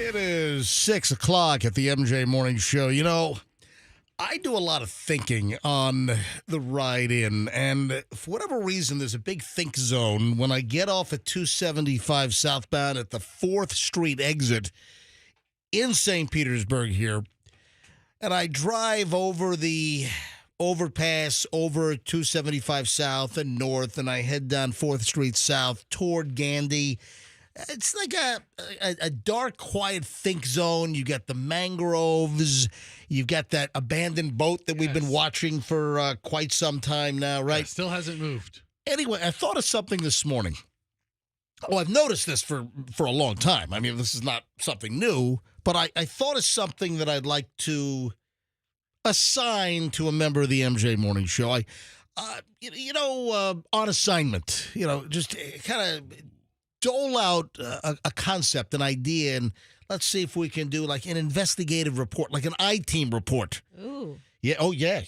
It is 6 o'clock at the MJ Morning Show. You know, I do a lot of thinking on the ride in, and for whatever reason, there's a big think zone when I get off at 275 southbound at the 4th Street exit in St. Petersburg here, and I drive over the overpass over 275 south and north, and I head down 4th Street south toward Gandhi. It's like a dark, quiet think zone. You got the mangroves. You've got that abandoned boat that we've been watching for quite some time now, right? It still hasn't moved. Anyway, I thought of something this morning. Oh, I've noticed this for a long time. I mean, this is not something new, but I thought of something that I'd like to assign to a member of the MJ Morning Show. On assignment, just kind of dole out a concept, an idea, and let's see if we can do like an investigative report, like an I-team report. Ooh. Yeah. Oh, yeah.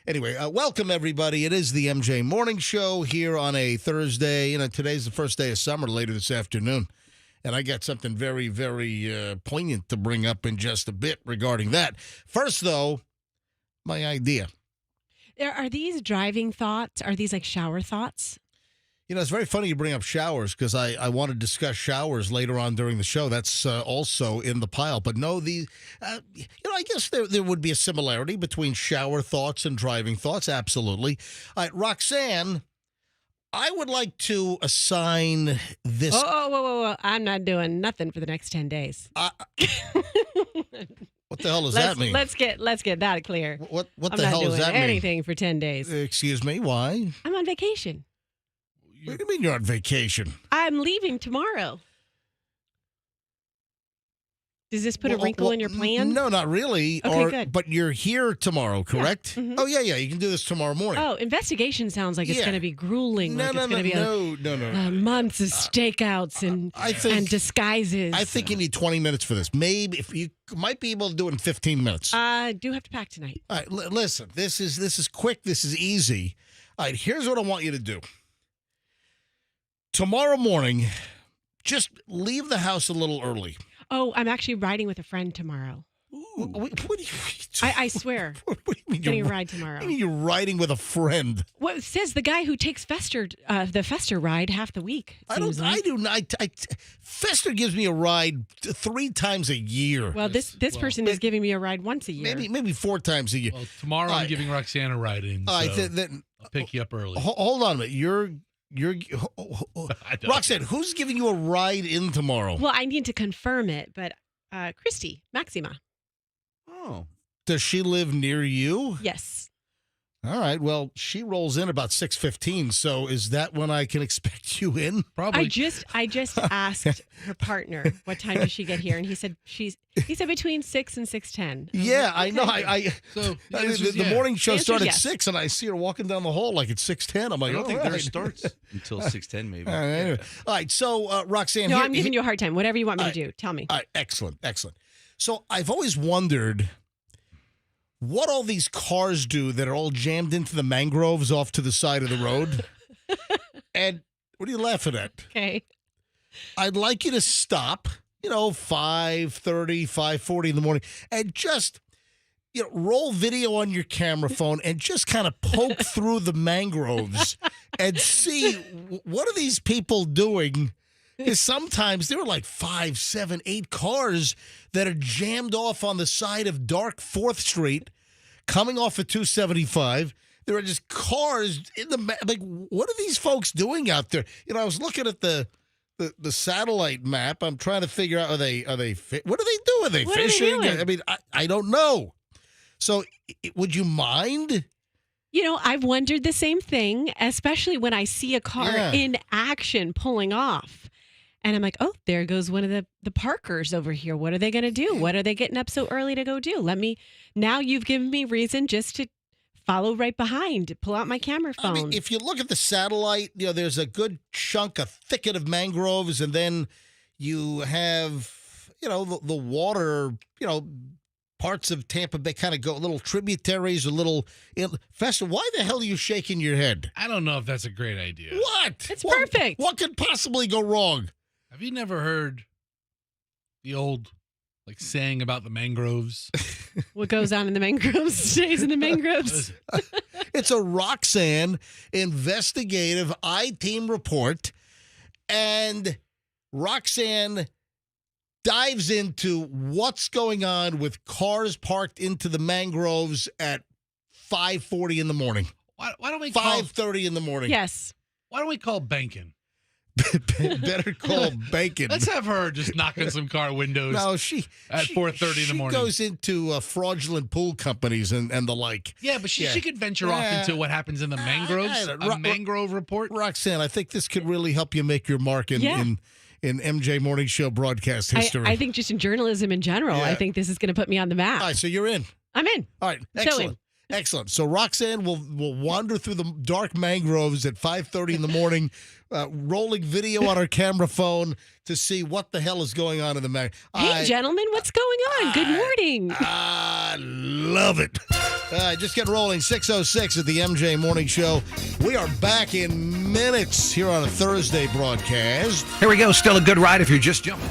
Anyway, welcome, everybody. It is the MJ Morning Show here on a Thursday. Today's the first day of summer, later this afternoon. And I got something very, very poignant to bring up in just a bit regarding that. First, though, my idea. Are these driving thoughts? Are these like shower thoughts? It's very funny you bring up showers because I want to discuss showers later on during the show. That's also in the pile. But no, I guess there would be a similarity between shower thoughts and driving thoughts. Absolutely. All right, Roxanne, I would like to assign this. Whoa. I'm not doing nothing for the next 10 days. What the hell does that mean? Let's get that clear. What the hell does that mean? I'm not doing anything for 10 days. Excuse me, why? I'm on vacation. What do you mean you're on vacation? I'm leaving tomorrow. Does this put a wrinkle in your plan? No, not really. Okay, good. But you're here tomorrow, correct? Yeah. Mm-hmm. Oh, yeah. You can do this tomorrow morning. Oh, investigation sounds like it's going to be grueling. No. Months of stakeouts and disguises. I think you need 20 minutes for this. Maybe if you might be able to do it in 15 minutes. I do have to pack tonight. All right, listen. This is quick. This is easy. All right, here's what I want you to do. Tomorrow morning, just leave the house a little early. Oh, I'm actually riding with a friend tomorrow. What do you I swear. What do you mean getting a ride tomorrow. What do you mean you're riding with a friend? Well, it says the guy who takes the Fester ride half the week. I do not. Fester gives me a ride 3 times a year. Well, this person is giving me a ride once a year. Maybe 4 times a year. Well, tomorrow I'm giving Roxanne a ride in. I'll pick you up early. Hold on a minute. You're Roxanne, who's giving you a ride in tomorrow? Well, I need to confirm it, but Christy, Maxima. Oh. Does she live near you? Yes. All right. Well, she rolls in about 6:15. So is that when I can expect you in? Probably. I just asked her partner what time does she get here, and he said between 6 and 6:10. Yeah, I know. So the morning show started at yes. 6, and I see her walking down the hall like it's 6:10. I'm like, I don't think right. theirs starts until 6:10, maybe. All right. So Roxanne, No, I'm giving you a hard time. Whatever you want me to do, tell me. All right, excellent. So I've always wondered what all these cars do that are all jammed into the mangroves off to the side of the road. And what are you laughing at? Okay. I'd like you to stop, 5:30, 5:40 in the morning, and just, roll video on your camera phone and just kind of poke through the mangroves and see what are these people doing. Because sometimes there are like 5, 7, 8 cars that are jammed off on the side of dark 4th Street coming off of 275. There are just cars in the like. What are these folks doing out there? I was looking at the satellite map. I'm trying to figure out, are they what do they do? Are they What are they fishing? doing? I mean, I don't know. So would you mind? I've wondered the same thing, especially when I see a car in action pulling off. And I'm like, oh, there goes one of the parkers over here. What are they going to do? What are they getting up so early to go do? Now you've given me reason just to follow right behind, pull out my camera phone. I mean, if you look at the satellite, there's a good chunk, a thicket of mangroves, and then you have, the water, parts of Tampa Bay kind of go, little tributaries, Fester, why the hell are you shaking your head? I don't know if that's a great idea. What? It's perfect. What could possibly go wrong? Have you never heard the old Like saying about the mangroves. What goes on in the mangroves stays in the mangroves. It's a Roxanne investigative I-Team report, and Roxanne dives into what's going on with cars parked into the mangroves at 5:40 in the morning. Why don't we call 5:30 in the morning. Yes. Why don't we call banking? Better call Bacon. Let's have her just knock on some car windows. No, she at 4:30 in the morning. She goes into fraudulent pool companies and the like. Yeah, but she could venture off into what happens in the mangroves. A mangrove report. Roxanne, I think this could really help you make your mark in MJ Morning Show broadcast history. I think just in journalism in general, I think this is going to put me on the map. All right, so you're in. I'm in. All right, excellent. Excellent. So Roxanne will wander through the dark mangroves at 5:30 in the morning, rolling video on her camera phone to see what the hell is going on in the mangrove. Hey, gentlemen, what's going on? Good morning. I love it. Just get rolling. 6:06 at the MJ Morning Show. We are back in minutes here on a Thursday broadcast. Here we go. Still a good ride if you're just jumping.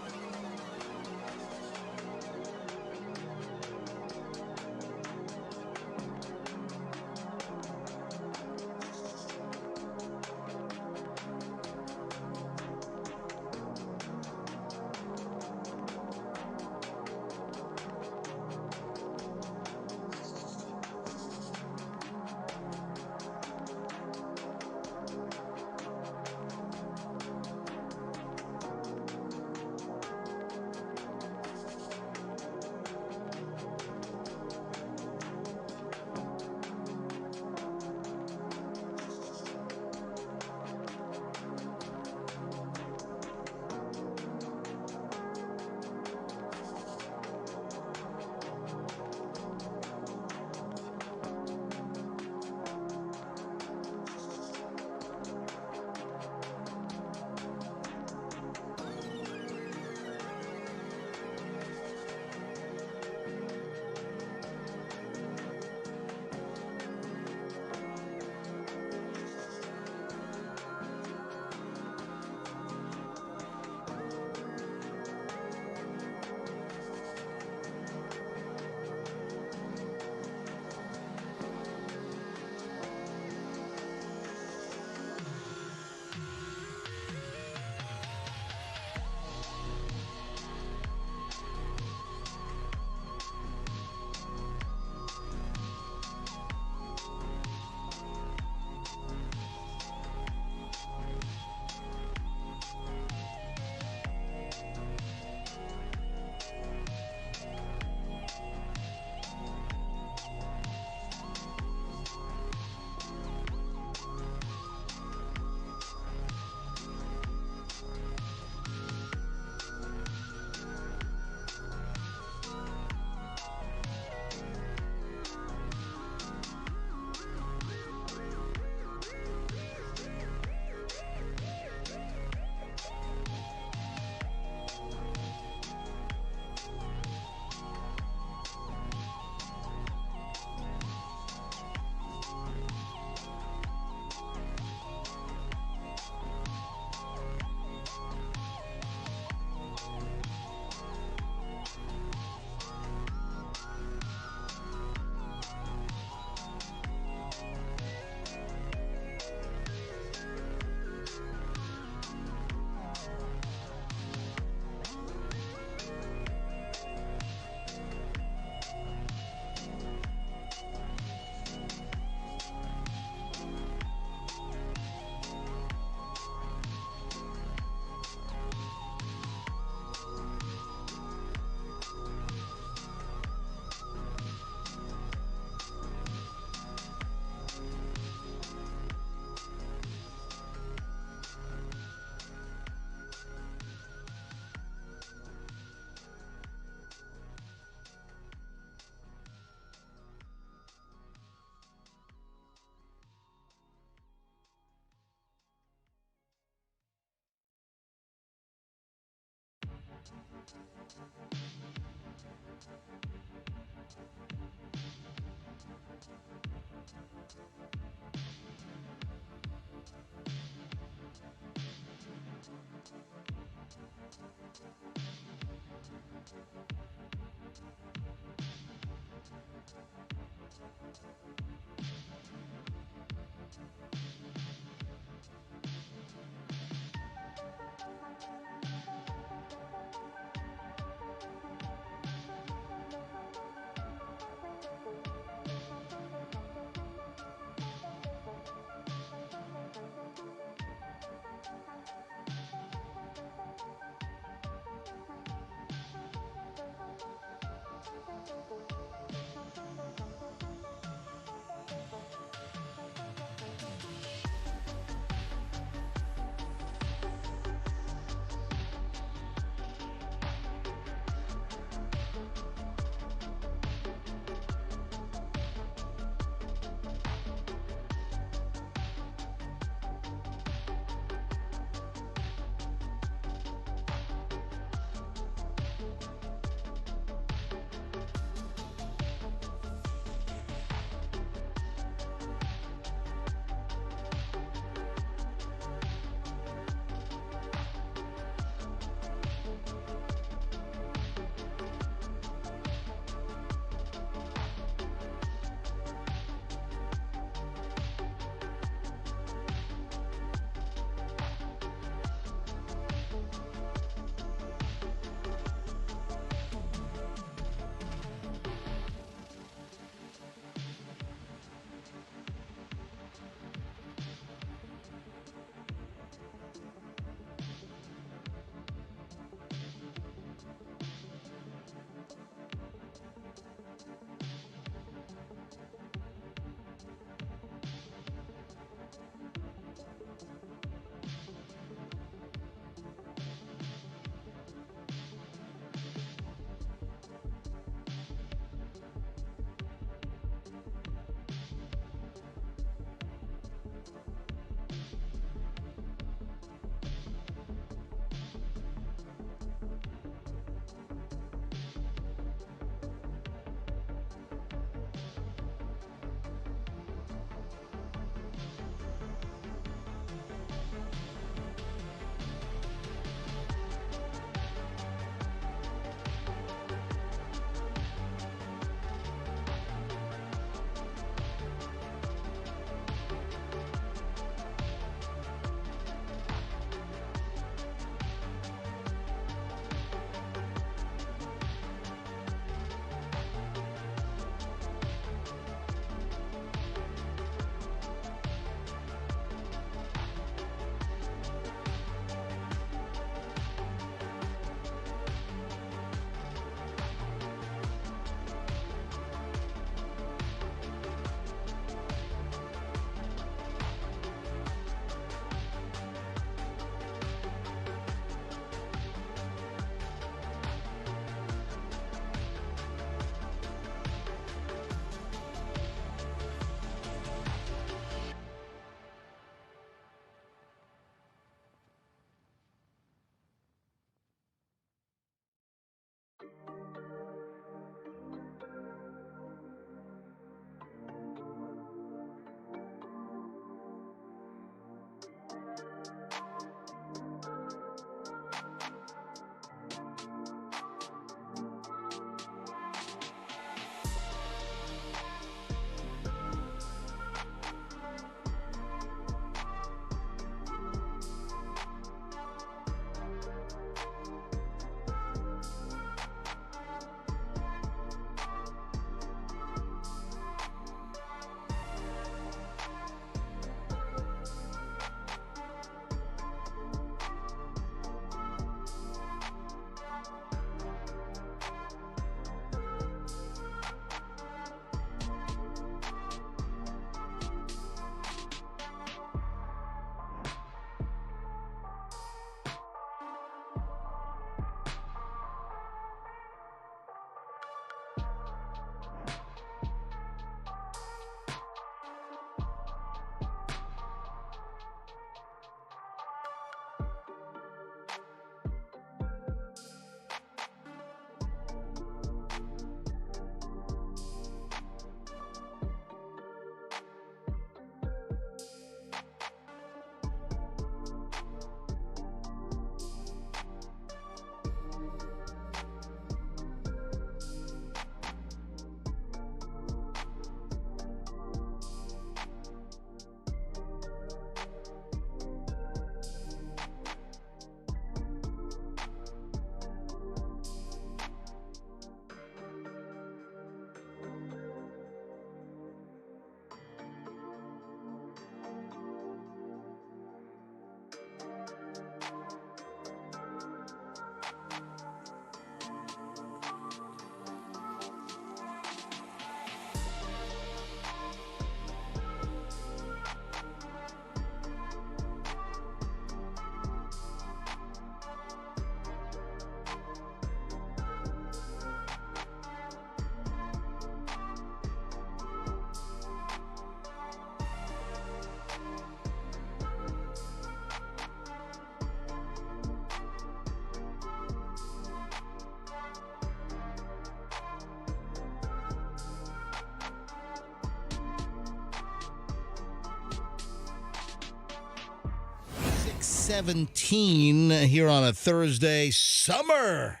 6:17 here on a Thursday. Summer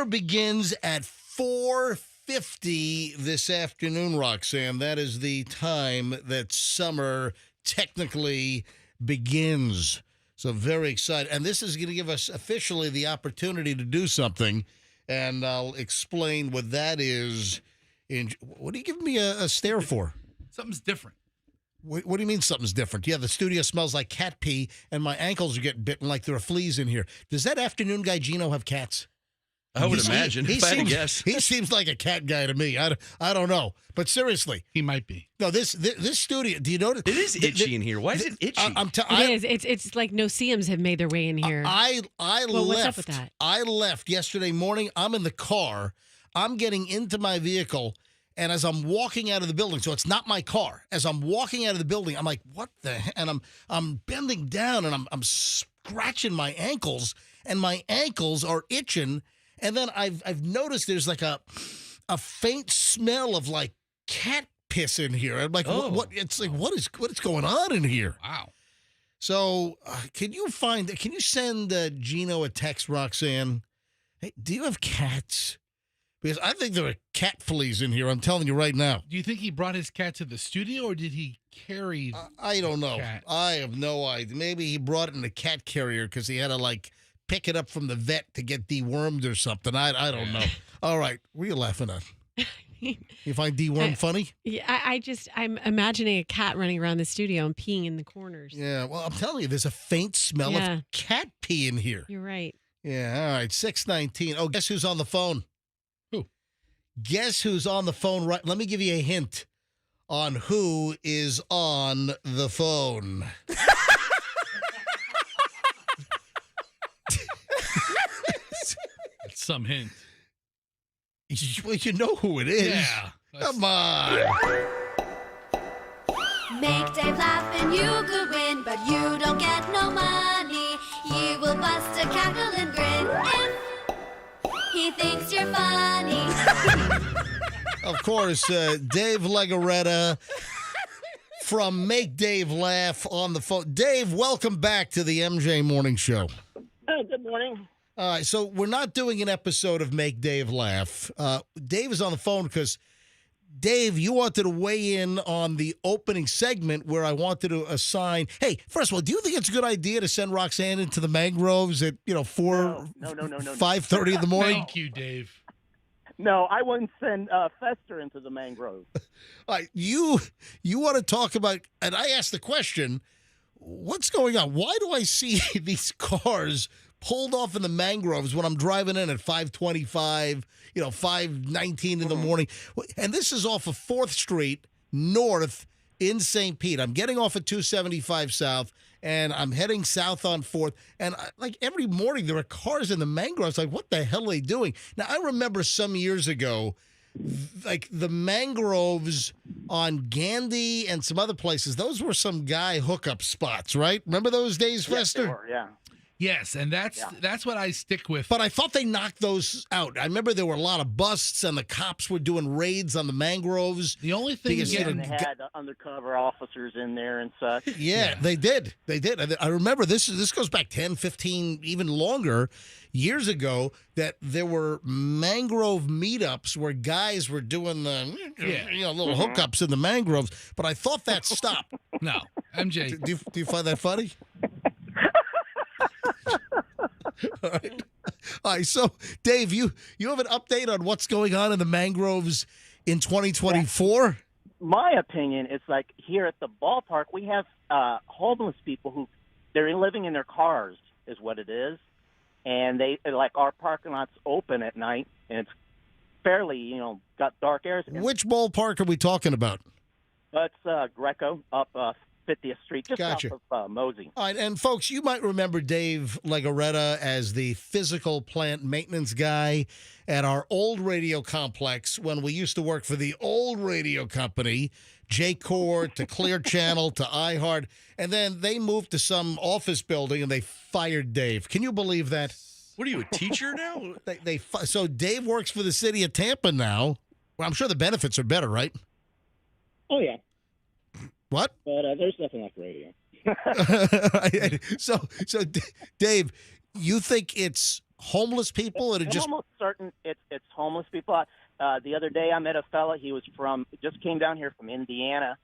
begins at 4:50 this afternoon, Roxanne. That is the time that summer technically begins. So very excited. And this is going to give us officially the opportunity to do something. And I'll explain what that is. What are you giving me a stare for? Something's different. What do you mean something's different? Yeah, the studio smells like cat pee, and my ankles are getting bitten like there are fleas in here. Does that afternoon guy Gino have cats? I would imagine. If I had to guess. He seems like a cat guy to me. I don't know. But seriously. He might be. No, this studio, do you notice? It is itchy in here. Why is it itchy? It is. It's like no-see-ums have made their way in here. What's up with that? I left yesterday morning. I'm in the car. I'm getting into my vehicle. And as I'm walking out of the building, so it's not my car. As I'm walking out of the building, I'm like, "What the?" And I'm bending down and I'm scratching my ankles, and my ankles are itching. And then I've noticed there's like a faint smell of like cat piss in here. I'm like, what? It's like what is going on in here? Wow. So can you send Gino a text, Roxanne? Hey, do you have cats? Because I think there are cat fleas in here. I'm telling you right now. Do you think he brought his cat to the studio, or did he carry? I don't know. Cat? I have no idea. Maybe he brought it in a cat carrier because he had to like pick it up from the vet to get dewormed or something. I don't know. All right, what are you laughing at? You find deworm funny? Yeah, I'm imagining a cat running around the studio and peeing in the corners. Yeah. Well, I'm telling you, there's a faint smell of cat pee in here. You're right. Yeah. All right. 6:19. Oh, guess who's on the phone? Guess who's on the phone right? Let me give you a hint on who is on the phone. That's some hint. Well, you know who it is. Yeah. Come on. Make Dave laugh and you could win, but you don't get no money. He will bust a cackle and grin if he thinks you're funny. Of course, Dave Legoretta from Make Dave Laugh on the phone. Dave, welcome back to the MJ Morning Show. Good morning. All right, so we're not doing an episode of Make Dave Laugh. Dave is on the phone because, Dave, you wanted to weigh in on the opening segment where I wanted to assign. Hey, first of all, do you think it's a good idea to send Roxanne into the mangroves at 5:30 in the morning? Thank you, Dave. No, I wouldn't send Fester into the mangrove. All right, you want to talk about, and I asked the question, what's going on? Why do I see these cars pulled off in the mangroves when I'm driving in at 5:25, 5:19 in the morning? And this is off of 4th Street North in St. Pete. I'm getting off at 275 South, and I'm heading south on 4th. And like every morning, there are cars in the mangroves. Like, what the hell are they doing? Now, I remember some years ago, like the mangroves on Gandy and some other places, those were some guy hookup spots, right? Remember those days, Fester? Yes, they were, yeah. Yes, and that's what I stick with. But I thought they knocked those out. I remember there were a lot of busts, and the cops were doing raids on the mangroves. The only thing Because, Yeah, and they had undercover officers in there and such. Yeah, they did. I remember this goes back 10, 15, even longer years ago, that there were mangrove meetups where guys were doing the little hookups in the mangroves. But I thought that stopped. No, MJ. Do you find that funny? All right. So, Dave, you have an update on what's going on in the mangroves in 2024? My opinion is like here at the ballpark, we have homeless people who they're living in their cars is what it is. And they like our parking lot's open at night, and it's fairly, got dark areas. Which ballpark are we talking about? That's Greco up 50th Street, just Gotcha. off of Mosey. All right, and folks, you might remember Dave Legoretta as the physical plant maintenance guy at our old radio complex when we used to work for the old radio company, J-Core to Clear Channel to iHeart, and then they moved to some office building and they fired Dave. Can you believe that? What are you, a teacher now? So Dave works for the city of Tampa now. Well, I'm sure the benefits are better, right? Oh, yeah. What? But there's nothing like radio. so, Dave, you think it's homeless people, or I'm just almost certain it's homeless people. The other day I met a fella. He was just came down here from Indiana,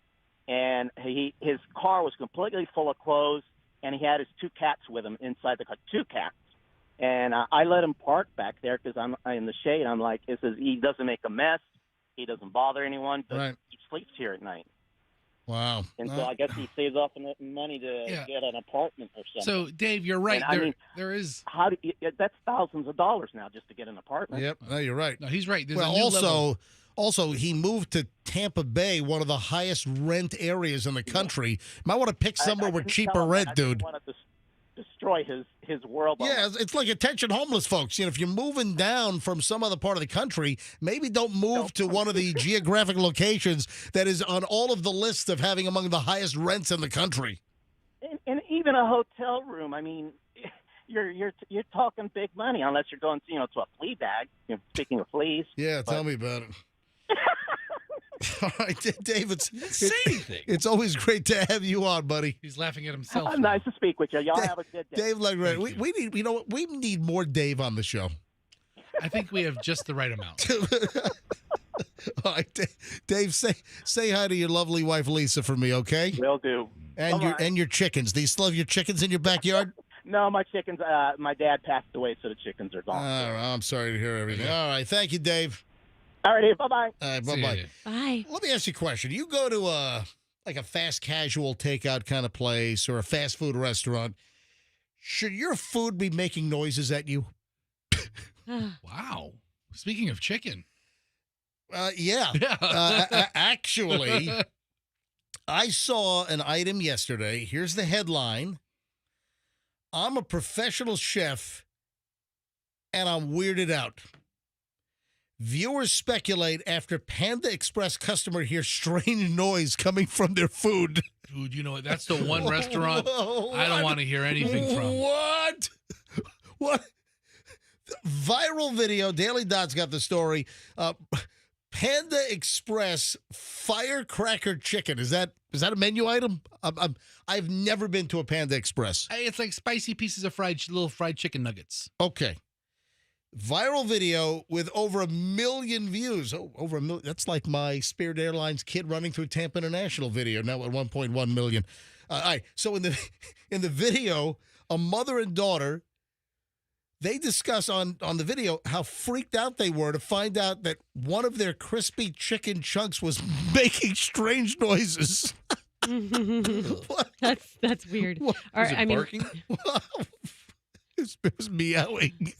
and his car was completely full of clothes, and he had his 2 cats with him inside the car. 2 cats. And I let him park back there because I'm in the shade. I'm like, it says he doesn't make a mess, he doesn't bother anyone, but Right. he sleeps here at night. wow? And so I guess he saves off enough money to get an apartment or something. So, Dave, you're right. And There is. How do you, that's thousands of dollars now just to get an apartment. Yep. No, you're right. No, he's right. There's Well, a new level. also, he moved to Tampa Bay, one of the highest rent areas in the country. Might want to pick somewhere I with didn't cheaper tell him that. rent, I dude. didn't want to destroy his world. Yeah, it's like attention homeless folks. You know, if you're moving down from some other part of the country, maybe don't move to one of the geographic locations that is on all of the lists of having among the highest rents in the country. And even a hotel room. I mean, you're talking big money unless you're going to a flea bag. Speaking of fleas. Yeah, tell me about it. All right, Dave, Say anything. it's always great to have you on, buddy. He's laughing at himself. Nice to speak with you. Y'all have a good day. Dave, we need, you know what? We need more Dave on the show. I think we have just the right amount. All right, Dave, say hi to your lovely wife Lisa for me, okay? Will do. And your chickens. Do you still have your chickens in your backyard? No, my chickens. My dad passed away, so the chickens are gone. I'm sorry to hear everything. All right, thank you, Dave. All right, bye-bye. All right, See bye-bye. ya. Bye. Let me ask you a question. You go to a fast casual takeout kind of place or a fast food restaurant. Should your food be making noises at you? Wow. Speaking of chicken. Yeah. Yeah. Actually, I saw an item yesterday. Here's the headline. I'm a professional chef, and I'm weirded out. Viewers speculate after Panda Express customer hears strange noise coming from their food. Dude, you know what? That's the one restaurant I don't want to hear anything from. What? What? Viral video. Daily Dot's got the story. Panda Express firecracker chicken. Is that a menu item? I've never been to a Panda Express. It's like spicy pieces of little fried chicken nuggets. Okay. Viral video with over 1 million views. Oh, over 1 million. That's like my Spirit Airlines kid running through Tampa International video, now at 1.1 million. All right. So in the video, a mother and daughter, they discuss on the video how freaked out they were to find out that one of their crispy chicken chunks was making strange noises. What? That's weird. What? Or, Was it I mean, barking? It was meowing.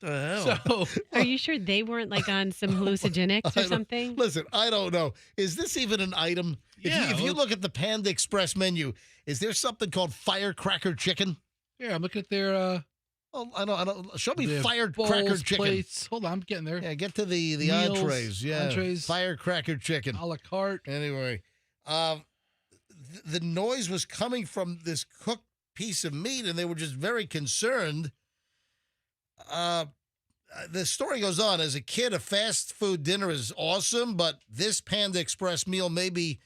So, are you sure they weren't like on some hallucinogenics or something? Listen, I don't know. Is this even an item? If you look at the Panda Express menu, is there something called firecracker chicken? yeah, I'm looking at their Oh, I don't. Show me their firecracker bowls, chicken. plates. Hold on, I'm getting there. Yeah, get to the Meals, entrees. Yeah, entrees. firecracker chicken. A la carte. Anyway, the noise was coming from this cooked piece of meat, and they were just very concerned. The story goes on. As a kid, a fast food dinner is awesome, but this Panda Express meal may be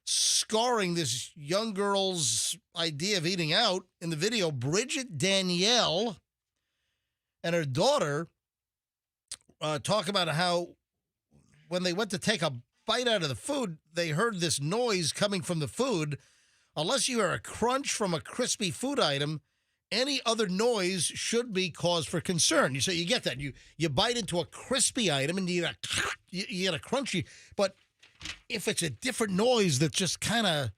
scarring this young girl's idea of eating out. In the video, Bridget Danielle and her daughter talk about how when they went to take a bite out of the food, they heard this noise coming from the food. Unless you hear a crunch from a crispy food item, any other noise should be cause for concern. You get that. You bite into a crispy item and you get a crunchy. But if it's a different noise that's just kind of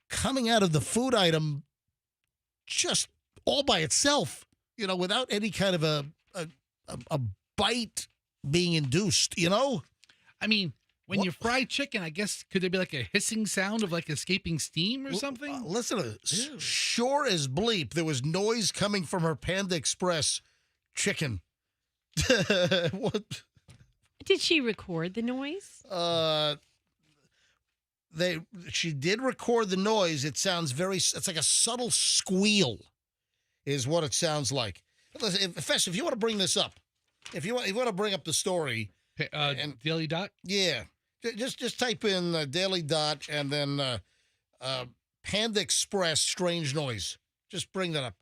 coming out of the food item just all by itself, without any kind of a bite being induced, I mean, when you fry chicken, I guess, could there be like a hissing sound of like escaping steam or something? Listen to this. Sure as bleep, there was noise coming from her Panda Express chicken. What? Did she record the noise? She did record the noise. It sounds it's like a subtle squeal is what it sounds like. Listen, Fess, if you want to bring this up, if you want to bring up the story. Daily Dot? Yeah. Just type in Daily Dot and then Panda Express strange noise. Just bring that up.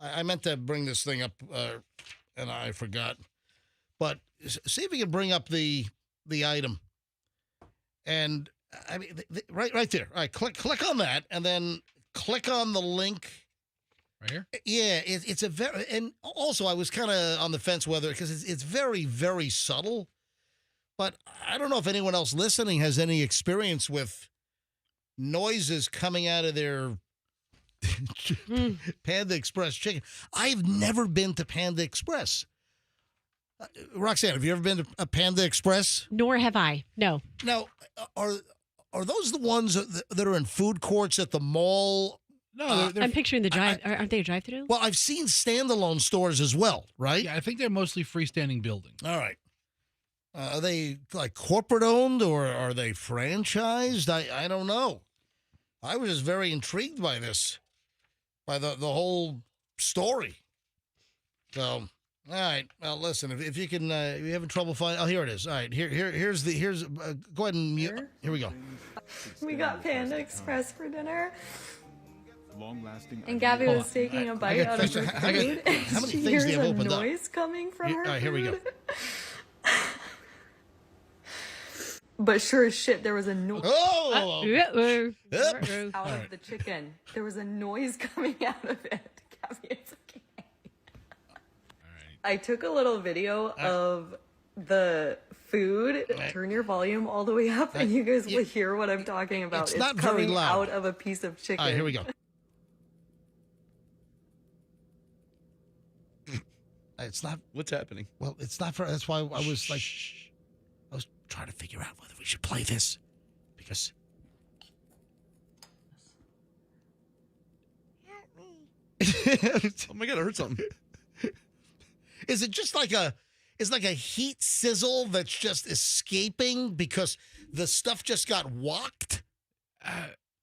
I meant to bring this thing up, and I forgot. But see if you can bring up the item. And I mean, right there. All right, click on that, and then click on the link. Right here? Yeah, it's a very, and also I was kind of on the fence whether, because it's very, very subtle. But I don't know if anyone else listening has any experience with noises coming out of their Panda Express chicken. I've never been to Panda Express. Roxanne, have you ever been to a Panda Express? Nor have I. No. Now, are those the ones that are in food courts at the mall? No, they're I'm picturing the drive. Aren't they a drive-through? Well, I've seen standalone stores as well, right? yeah, I think they're mostly freestanding buildings. All right. Are they like corporate owned or are they franchised? I don't know. I was just very intrigued by this, by the whole story. So, all right. Well, listen, if you can, if you're having trouble finding, oh, here it is. All right, here's go ahead and mute. Here we go. We got Panda Express for dinner. Long-lasting. And Gabby was taking a bite out of her food, and how many she things hears do you have a opened up? noise coming from her All right, here we go. food. But sure as shit, there was a noise Oh! out of the chicken. There was a noise coming out of it. Gabby, it's okay. I took a little video of the food. Turn your volume all the way up, and you guys will hear what I'm talking about. It's not very coming loud. out of a piece of chicken. All right, here we go. It's not. What's happening? Well, it's not for. That's why I was like, I was trying to figure out whether we should play this because. Oh my God, I heard something. Is it just like it's like a heat sizzle that's just escaping because the stuff just got woked?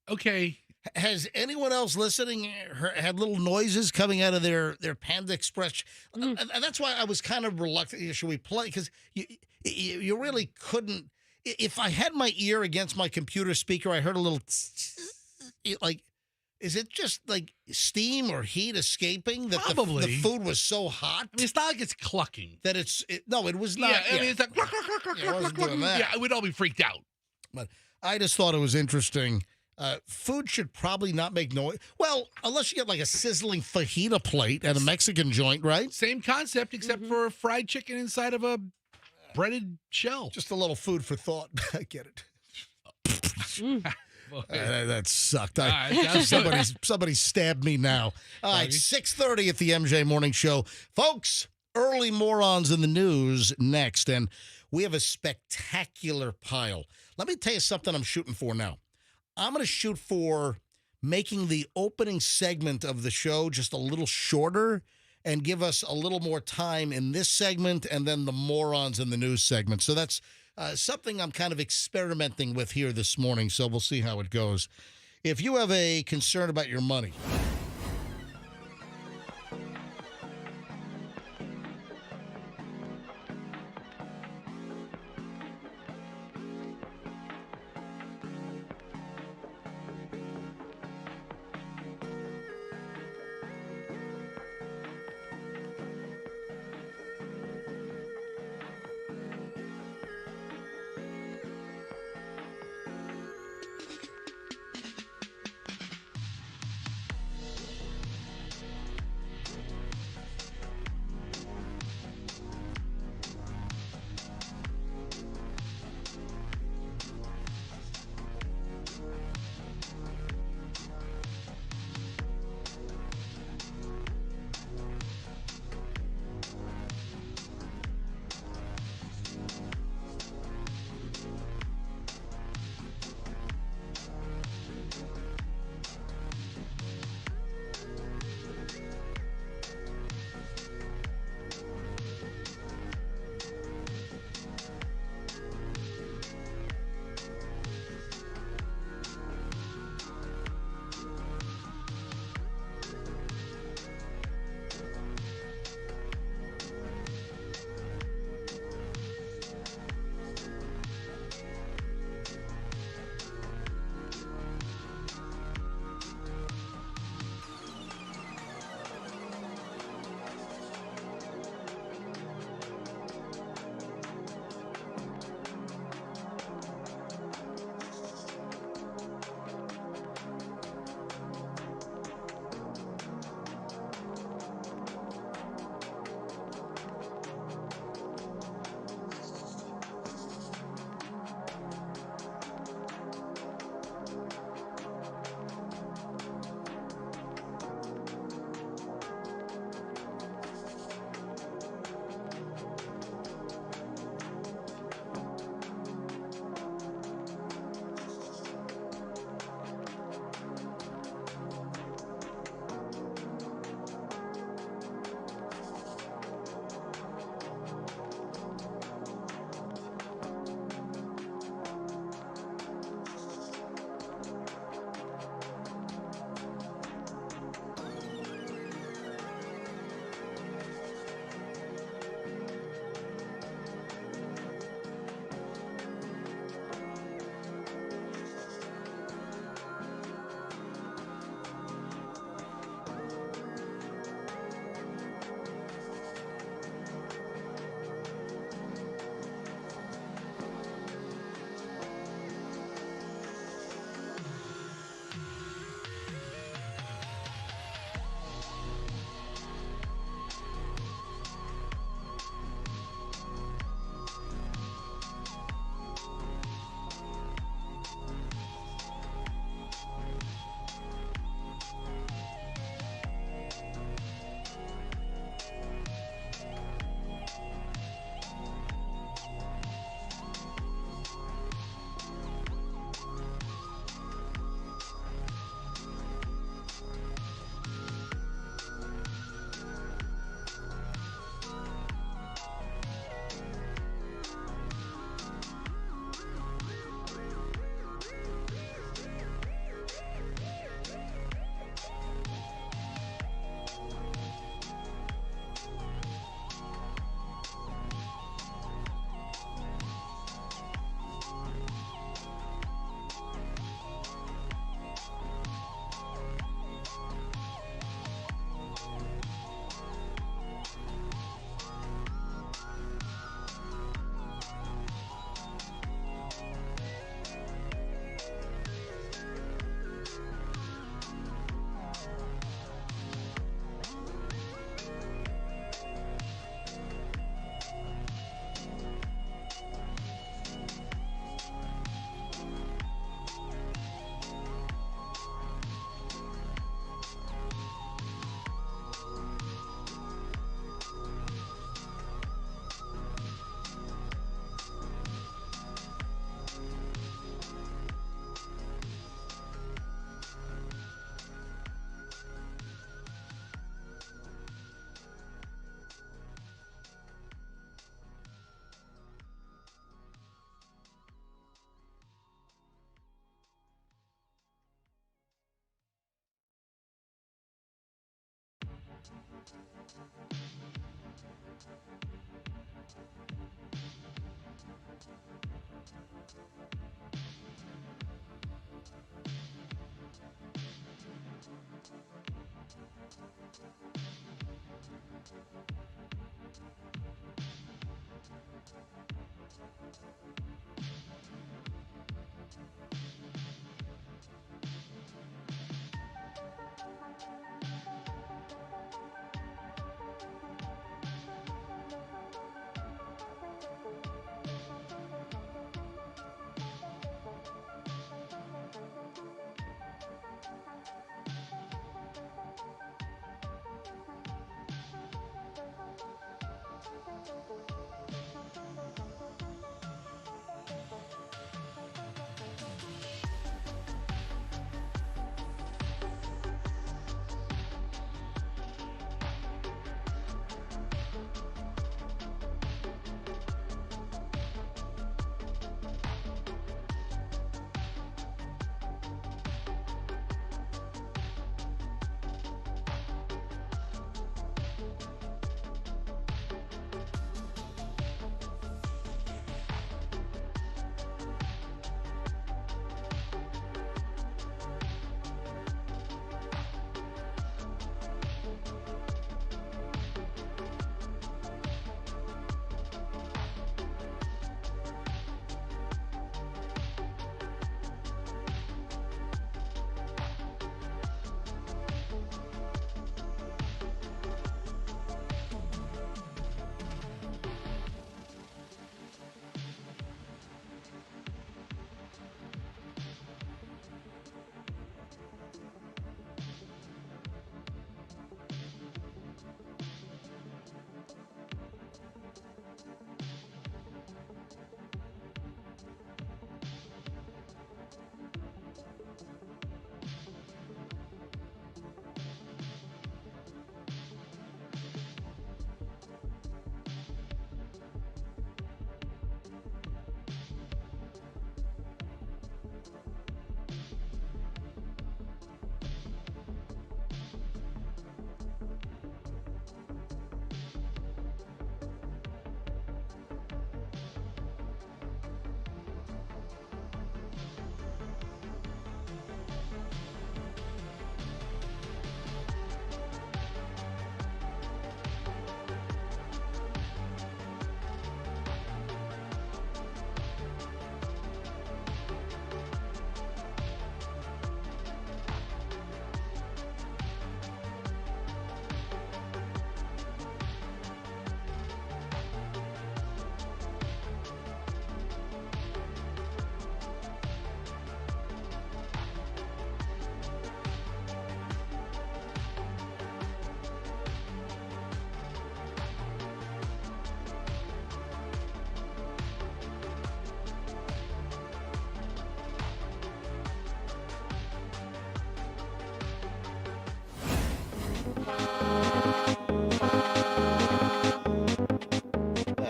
Okay. Has anyone else listening had little noises coming out of their Panda Express? And that's why I was kind of reluctant. Should we play? Because you really couldn't. If I had my ear against my computer speaker, I heard a little like. Is it just like steam or heat escaping that Probably. the food was so hot? I mean, it's not like it's clucking. That no, it was not. Yeah, I mean, it's like cluck, cluck, cluck, cluck, Yeah, I wasn't cluck, doing cluck. that. Yeah, we'd all be freaked out. But I just thought it was interesting. Food should probably not make noise. Well, unless you get like a sizzling fajita plate at a Mexican joint, right? Same concept, except for fried chicken inside of a breaded shell. Just a little food for thought. I get it. That sucked. Somebody stabbed me now. All right, 6:30 at the MJ Morning Show. Folks, early morons in the news next. And we have a spectacular pile. Let me tell you something I'm shooting for now. I'm going to shoot for making the opening segment of the show just a little shorter and give us a little more time in this segment and then the morons in the news segment. So that's something I'm kind of experimenting with here this morning, so we'll see how it goes. If you have a concern about your money,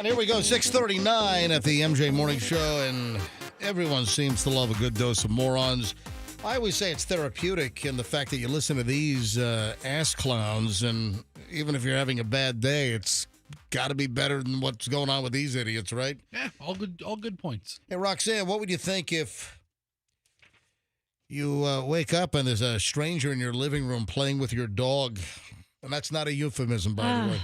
And here we go, 6:39 at the MJ Morning Show, and everyone seems to love a good dose of morons. I always say it's therapeutic in the fact that you listen to these ass clowns, and even if you're having a bad day, it's got to be better than what's going on with these idiots, right? Yeah, all good points. Hey, Roxanne, what would you think if you wake up and there's a stranger in your living room playing with your dog? And that's not a euphemism, by the way.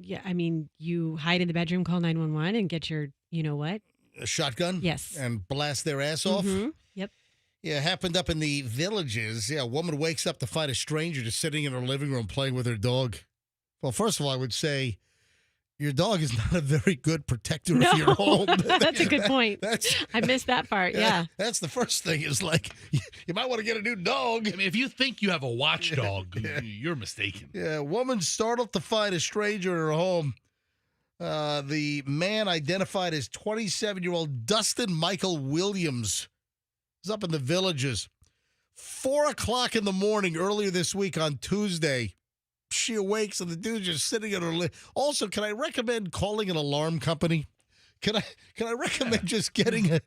Yeah, I mean, you hide in the bedroom, call 911, and get your, you know what? A shotgun? Yes. And blast their ass off? Mm-hmm. Yep. Yeah, it happened up in the Villages. Yeah, a woman wakes up to find a stranger just sitting in her living room playing with her dog. Well, first of all, I would say your dog is not a very good protector of your home. That's a good point. I missed that part, yeah. That's the first thing is like, you might want to get a new dog. I mean, if you think you have a watchdog, you're mistaken. Yeah, woman startled to find a stranger in her home. The man identified as 27-year-old Dustin Michael Williams. He's up in the Villages. 4 o'clock in the morning earlier this week on Tuesday. She awakes and the dude's just sitting in her Also, can I recommend calling an alarm company? Can I recommend just getting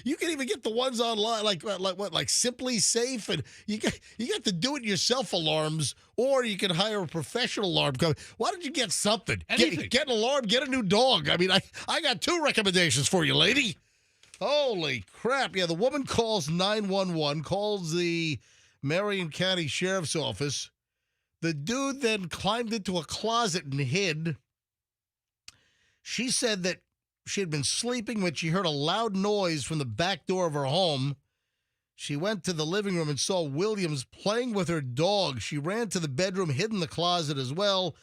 You can even get the ones online, like Simply Safe, and you got the do-it-yourself alarms, or you can hire a professional alarm company. Why don't you get something? Anything. Get an alarm, get a new dog. I mean, I got 2 recommendations for you, lady. Holy crap! Yeah, the woman calls 911, calls the Marion County Sheriff's Office. The dude then climbed into a closet and hid. She said that she had been sleeping when she heard a loud noise from the back door of her home. She went to the living room and saw Williams playing with her dog. She ran to the bedroom, hid in the closet as well.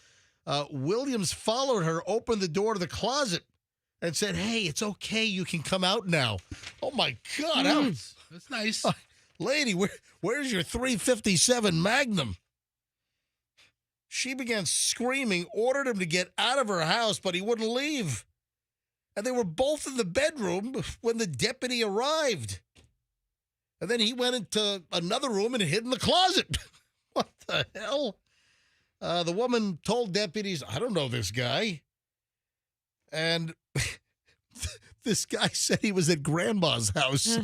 Williams followed her, opened the door to the closet, and said, "Hey, it's okay. You can come out now." Oh, my God. That's nice. Lady, where's your .357 Magnum? She began screaming, ordered him to get out of her house, but he wouldn't leave. And they were both in the bedroom when the deputy arrived. And then he went into another room and hid in the closet. What the hell? The woman told deputies, "I don't know this guy." And this guy said he was at grandma's house.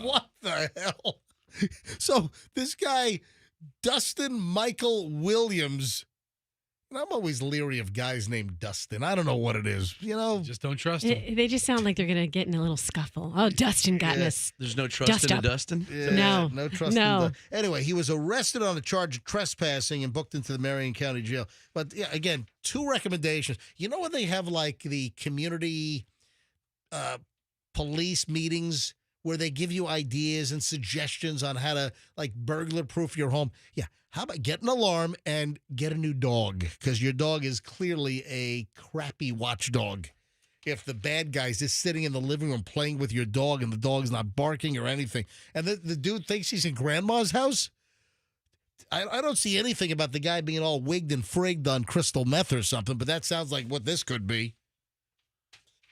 What the hell? So this guy, Dustin Michael Williams, and I'm always leery of guys named Dustin. I don't know what it is. Just don't trust him. They just sound like they're going to get in a little scuffle. Oh, Dustin got in us. There's no trust in a Dustin? No. No trust in Anyway, he was arrested on a charge of trespassing and booked into the Marion County Jail. But, yeah, again, 2 recommendations. You know when they have, like, the community police meetings where they give you ideas and suggestions on how to, like, burglar-proof your home? Yeah. How about get an alarm and get a new dog? Because your dog is clearly a crappy watchdog. If the bad guy's just sitting in the living room playing with your dog and the dog's not barking or anything, and the dude thinks he's in grandma's house, I don't see anything about the guy being all wigged and frigged on crystal meth or something, but that sounds like what this could be.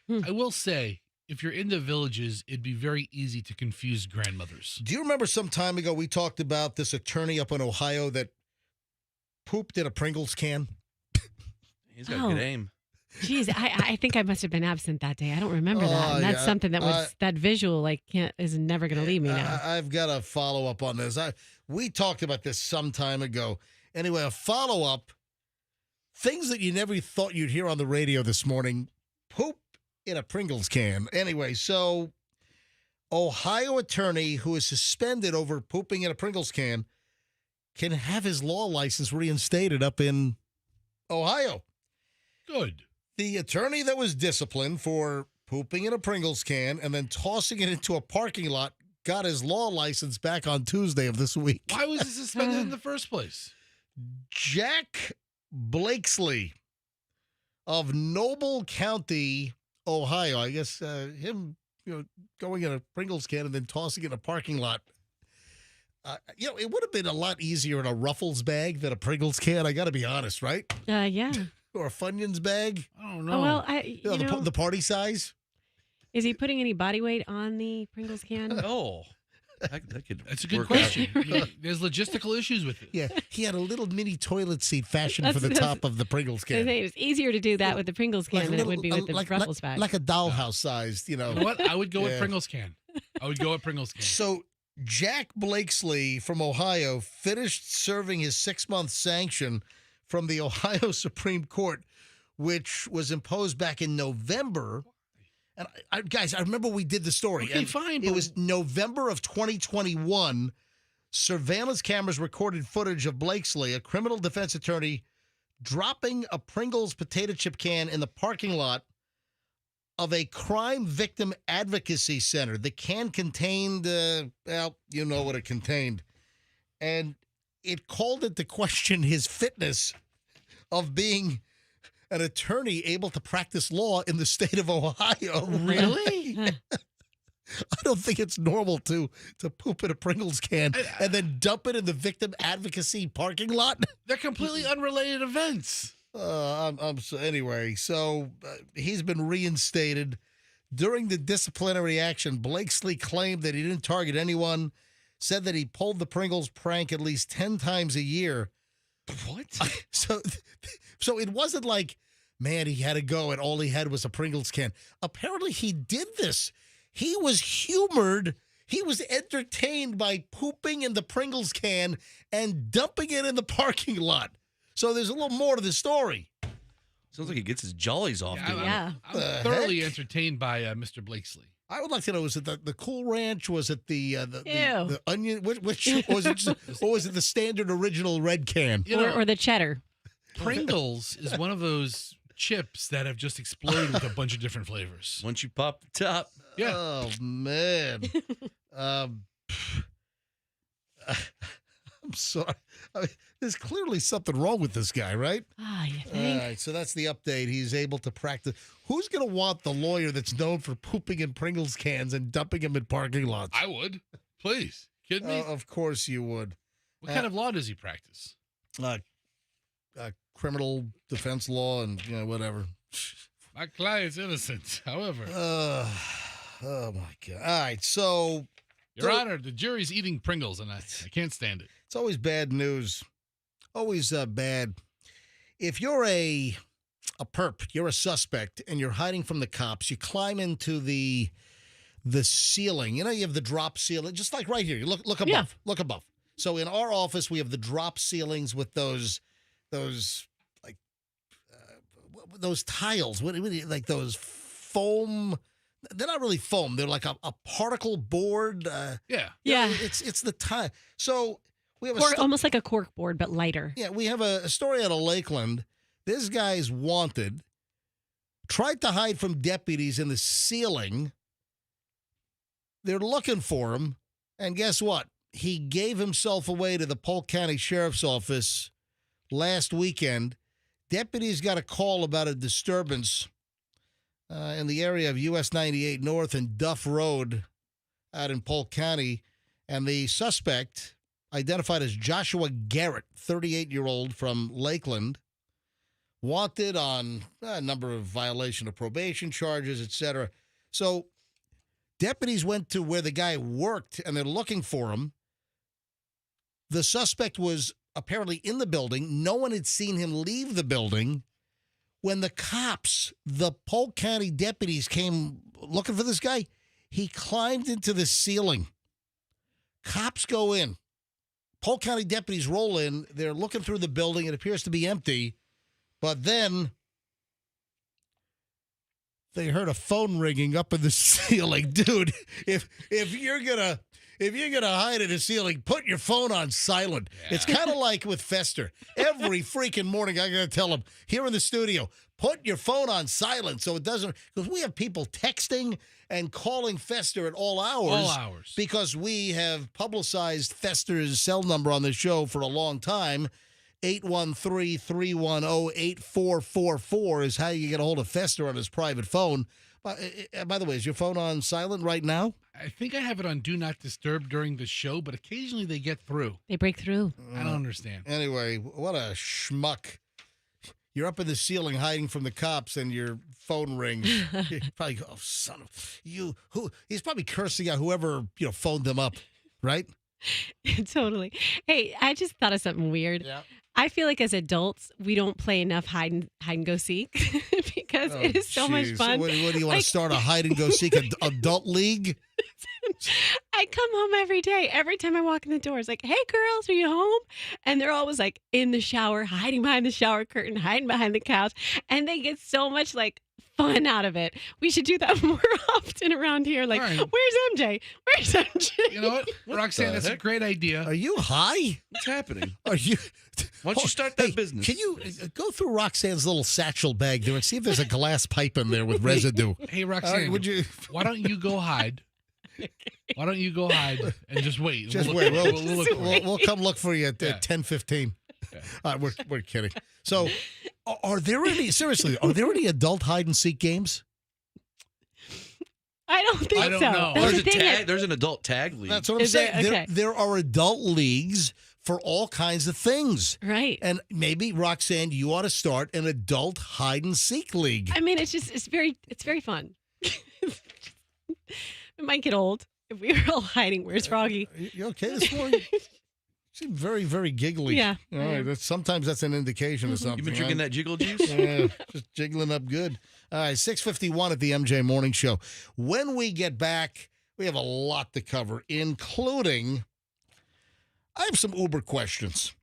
I will say, if you're in the villages, it'd be very easy to confuse grandmothers. Do you remember some time ago we talked about this attorney up in Ohio that pooped in a Pringles can? He's got good aim. Geez, I think I must have been absent that day. I don't remember that. And that's something that was that visual is never going to leave me now. I've got a follow up on this. We talked about this some time ago. Anyway, a follow up. Things that you never thought you'd hear on the radio this morning. Poop in a Pringles can. Anyway, so Ohio attorney who is suspended over pooping in a Pringles can have his law license reinstated up in Ohio. Good. The attorney that was disciplined for pooping in a Pringles can and then tossing it into a parking lot got his law license back on Tuesday of this week. Why was he suspended in the first place? Jack Blakesley of Noble County, Ohio. I guess him, going in a Pringles can and then tossing it in a parking lot. It would have been a lot easier in a Ruffles bag than a Pringles can. I got to be honest, right? Yeah. Or a Funyuns bag. I don't know. Oh, well, the party size. Is he putting any body weight on the Pringles can? Oh, that could. That's a good work question. out. I mean, there's logistical issues with it. Yeah, he had a little mini toilet seat fashioned for the top of the Pringles can. It's easier to do that with the Pringles can than it would be with the Ruffles bag. Like a dollhouse sized, You know what? I would go with Pringles can. So Jack Blakesley from Ohio finished serving his 6-month sanction from the Ohio Supreme Court, which was imposed back in November. And guys, I remember we did the story. Okay, fine. It was November of 2021. Surveillance cameras recorded footage of Blakesley, a criminal defense attorney, dropping a Pringles potato chip can in the parking lot of a crime victim advocacy center. The can contained, you know what it contained. And it called into question his fitness of being an attorney able to practice law in the state of Ohio. Really? I don't think it's normal to poop in a Pringles can and then dump it in the victim advocacy parking lot. They're completely unrelated events. Anyway, so he's been reinstated. During the disciplinary action, Blakesley claimed that he didn't target anyone, said that he pulled the Pringles prank at least 10 times a year. What? So it wasn't like, man, he had to go and all he had was a Pringles can. Apparently he did this. he was humored. He was entertained by pooping in the Pringles can and dumping it in the parking lot. So there's a little more to the story. Sounds like he gets his jollies off. Yeah, I'm thoroughly entertained by Mr. Blakesley. I would like to know, was it the Cool Ranch? Was it the Onion? Which was it? Or was it the standard original red can? Or the cheddar? Pringles is one of those chips that have just exploded with a bunch of different flavors. Once you pop the top. Yeah. Oh, man. I'm sorry. I mean, there's clearly something wrong with this guy, right? You think? All right, so that's the update. He's able to practice. Who's going to want the lawyer that's known for pooping in Pringles cans and dumping them in parking lots? I would. Please. Kidding me? Of course you would. What kind of law does he practice? Criminal defense law and whatever. My client's innocent. However. Oh, my God. All right, so. Your Honor, the jury's eating Pringles, and I can't stand it. It's always bad news. Always bad. If you're a perp, you're a suspect, and you're hiding from the cops, you climb into the ceiling. You have the drop ceiling, just like right here. You look above. Yeah. Look above. So in our office, we have the drop ceilings with those like those tiles. What like those foam? They're not really foam. They're like a particle board. Yeah. It's the tile. So we have almost like a cork board, but lighter. Yeah, we have a story out of Lakeland. This guy's wanted. Tried to hide from deputies in the ceiling. They're looking for him. And guess what? He gave himself away to the Polk County Sheriff's Office last weekend. Deputies got a call about a disturbance in the area of US 98 North and Duff Road out in Polk County. And the suspect, identified as Joshua Garrett, 38-year-old from Lakeland, wanted on a number of violation of probation charges, etc. So deputies went to where the guy worked, and they're looking for him. The suspect was apparently in the building. No one had seen him leave the building. When the cops, the Polk County deputies, came looking for this guy, he climbed into the ceiling. Cops go in. Polk County deputies roll in. They're looking through the building. It appears to be empty. But then they heard a phone ringing up in the ceiling. Dude, if you're gonna hide in the ceiling, put your phone on silent. Yeah. It's kind of like with Fester. Every freaking morning I gotta tell him here in the studio, put your phone on silent so it doesn't, because we have people texting and calling Fester at all hours. All hours. Because we have publicized Fester's cell number on the show for a long time. 813-310-8444 is how you get a hold of Fester on his private phone. By the way, is your phone on silent right now? I think I have it on Do Not Disturb during the show, but occasionally they get through. They break through. I don't understand. Anyway, what a schmuck. You're up in the ceiling hiding from the cops and your phone rings. You probably go, oh, son of you. He's probably cursing out whoever, phoned him up, right? Totally. Hey, I just thought of something weird. Yeah. I feel like as adults, we don't play enough hide and go seek because it is so much fun. What do you want to start a hide and go seek adult league? I come home every day. Every time I walk in the door, it's like, hey, girls, are you home? And they're always like in the shower, hiding behind the shower curtain, hiding behind the couch. And they get so much fun out of it. We should do that more often around here. Like, right. Where's MJ? Where's MJ? You know what? Roxanne, that's a great idea. Are you high? What's happening? Are you? Why don't you start that business? Can you go through Roxanne's little satchel bag there and see if there's a glass pipe in there with residue? Hey, Roxanne, why don't you go hide? Why don't you go hide and just wait? Just wait. We'll come look for you at 10:15. We're kidding. So, are there any adult hide and seek games? I don't think so. I don't know. There's an adult tag league. That's what I'm saying. There are adult leagues for all kinds of things. Right. And maybe, Roxanne, you ought to start an adult hide and seek league. I mean, it's very fun. It might get old if we were all hiding. Where's Froggy? You okay this morning? Seem very, very giggly. Yeah. All right. Sometimes that's an indication of something. You been drinking that jiggle juice? Yeah, just jiggling up good. All right, 6:51 at the MJ Morning Show. When we get back, we have a lot to cover, including I have some Uber questions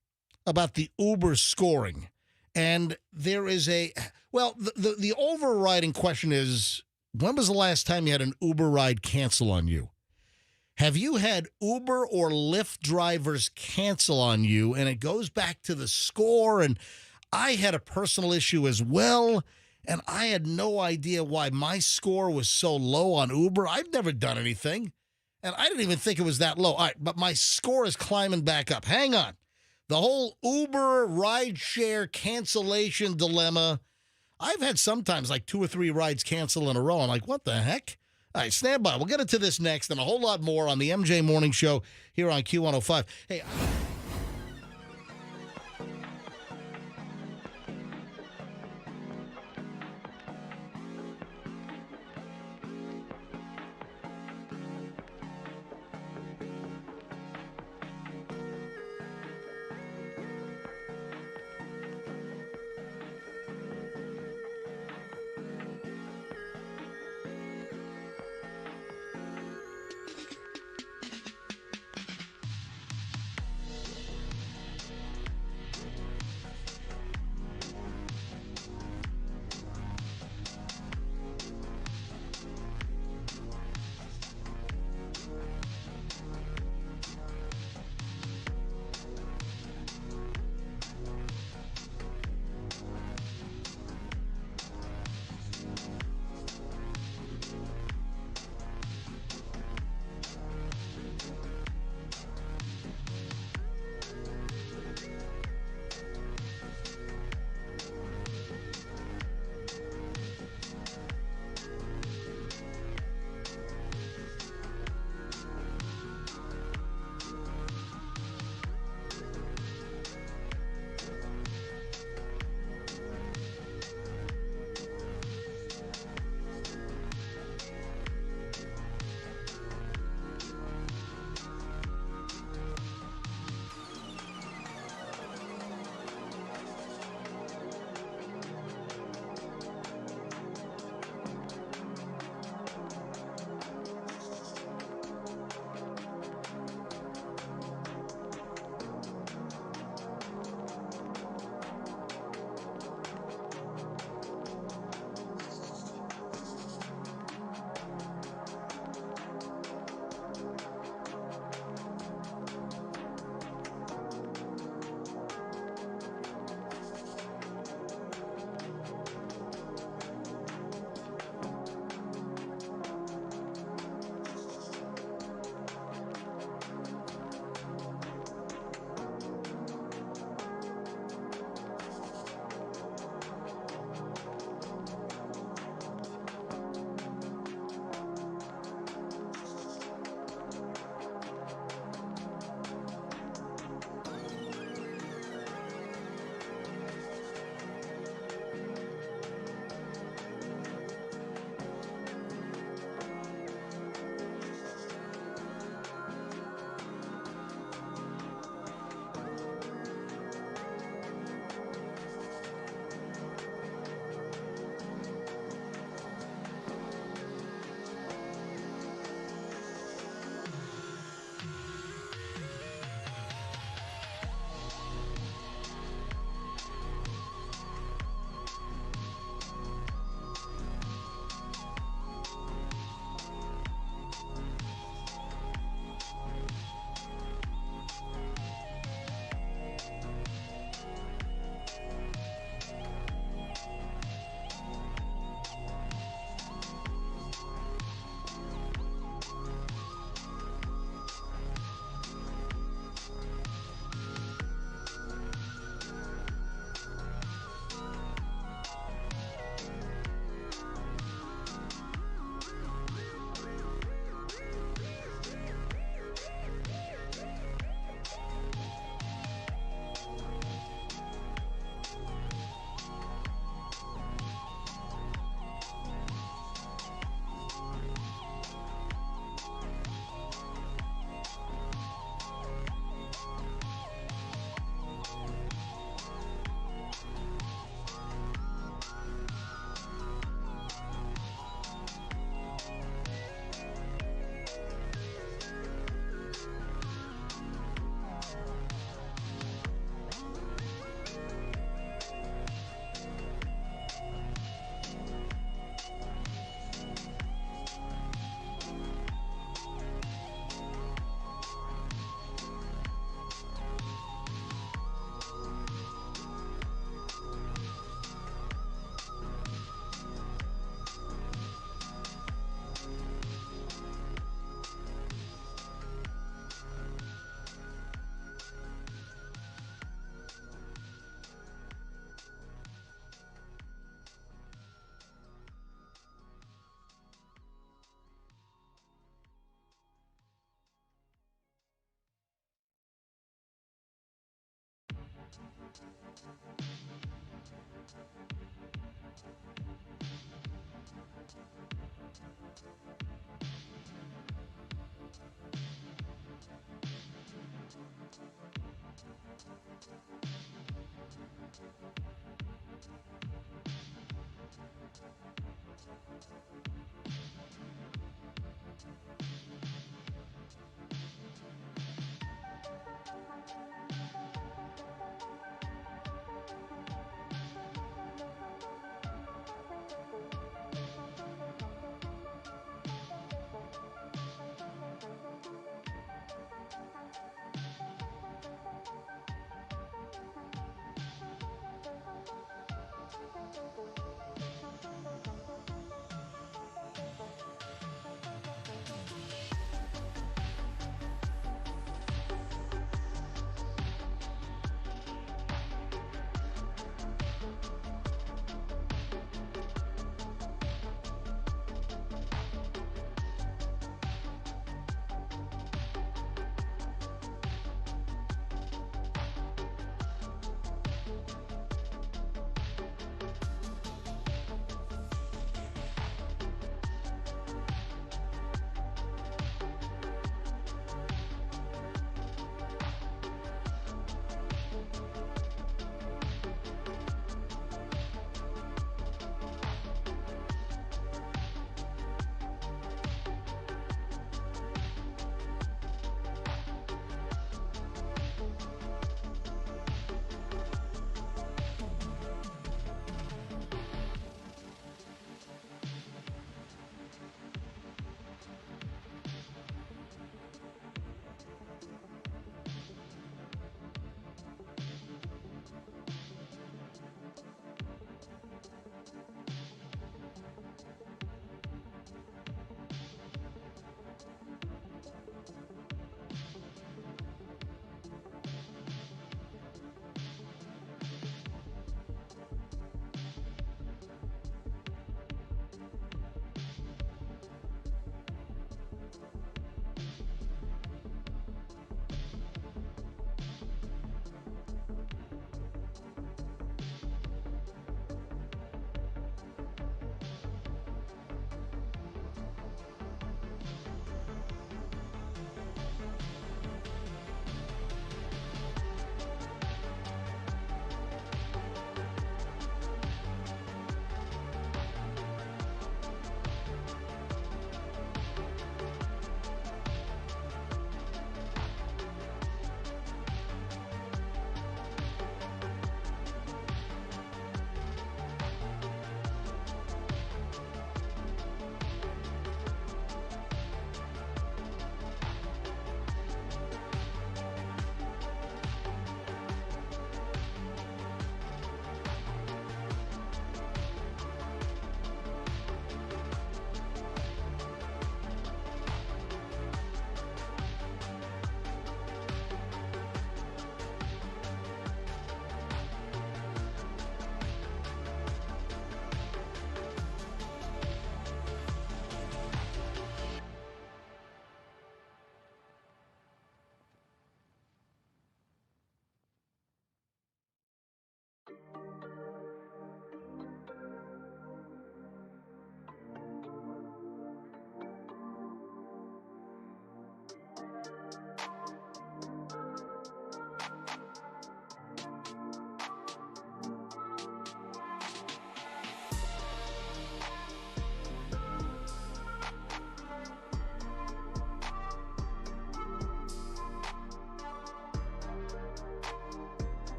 about the Uber scoring. And there is the overriding question is, when was the last time you had an Uber ride cancel on you? Have you had Uber or Lyft drivers cancel on you? And it goes back to the score. And I had a personal issue as well. And I had no idea why my score was so low on Uber. I've never done anything. And I didn't even think it was that low. All right, but my score is climbing back up. Hang on. The whole Uber rideshare cancellation dilemma. I've had sometimes like 2 or 3 rides cancel in a row. I'm like, what the heck? All right, stand by. We'll get into this next and a whole lot more on the MJ Morning Show here on Q105. Hey,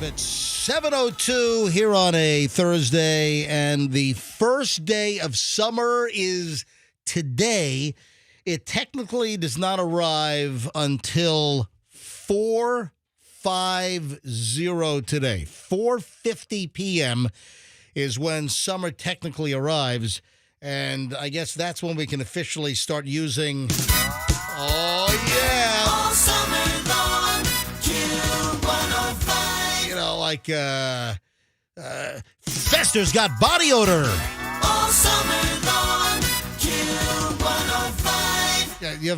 Live at 7:02 here on a Thursday, and the first day of summer is today. It technically does not arrive until 4:50 today. 4:50 p.m. is when summer technically arrives, and I guess that's when we can officially start using. Oh yeah! All summer long, Q105. You know, like Fester's got body odor. All summer long, Q105. Yeah, you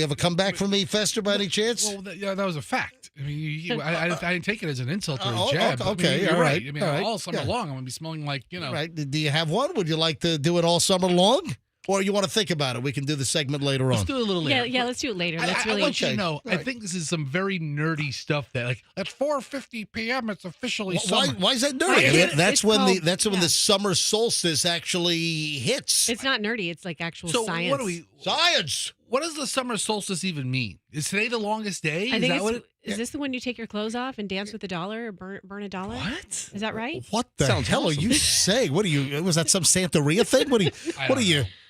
have a comeback from me, Fester, by any chance? Well, that was a fact. I mean, I didn't take it as an insult or a jab. Okay, you're all right. right. I mean, all summer long, I'm gonna be smelling like Right? Do you have one? Would you like to do it all summer long? Or you want to think about it? We can do the segment later on. Let's do it a little later. Yeah, let's do it later. I really want you to know, Right. I think this is some very nerdy stuff that, like, at 4:50 p.m., it's officially summer. Why is that nerdy? I mean, that's when the summer solstice actually hits. It's not nerdy. It's like actual So science. Science. What does the summer solstice even mean? Is today the longest day? I think Is is this the one you take your clothes off and dance with $1 or burn $1? What? Is that right? What the Sounds hell awesome. are you saying? What are you? Was that some Santeria thing? What are you?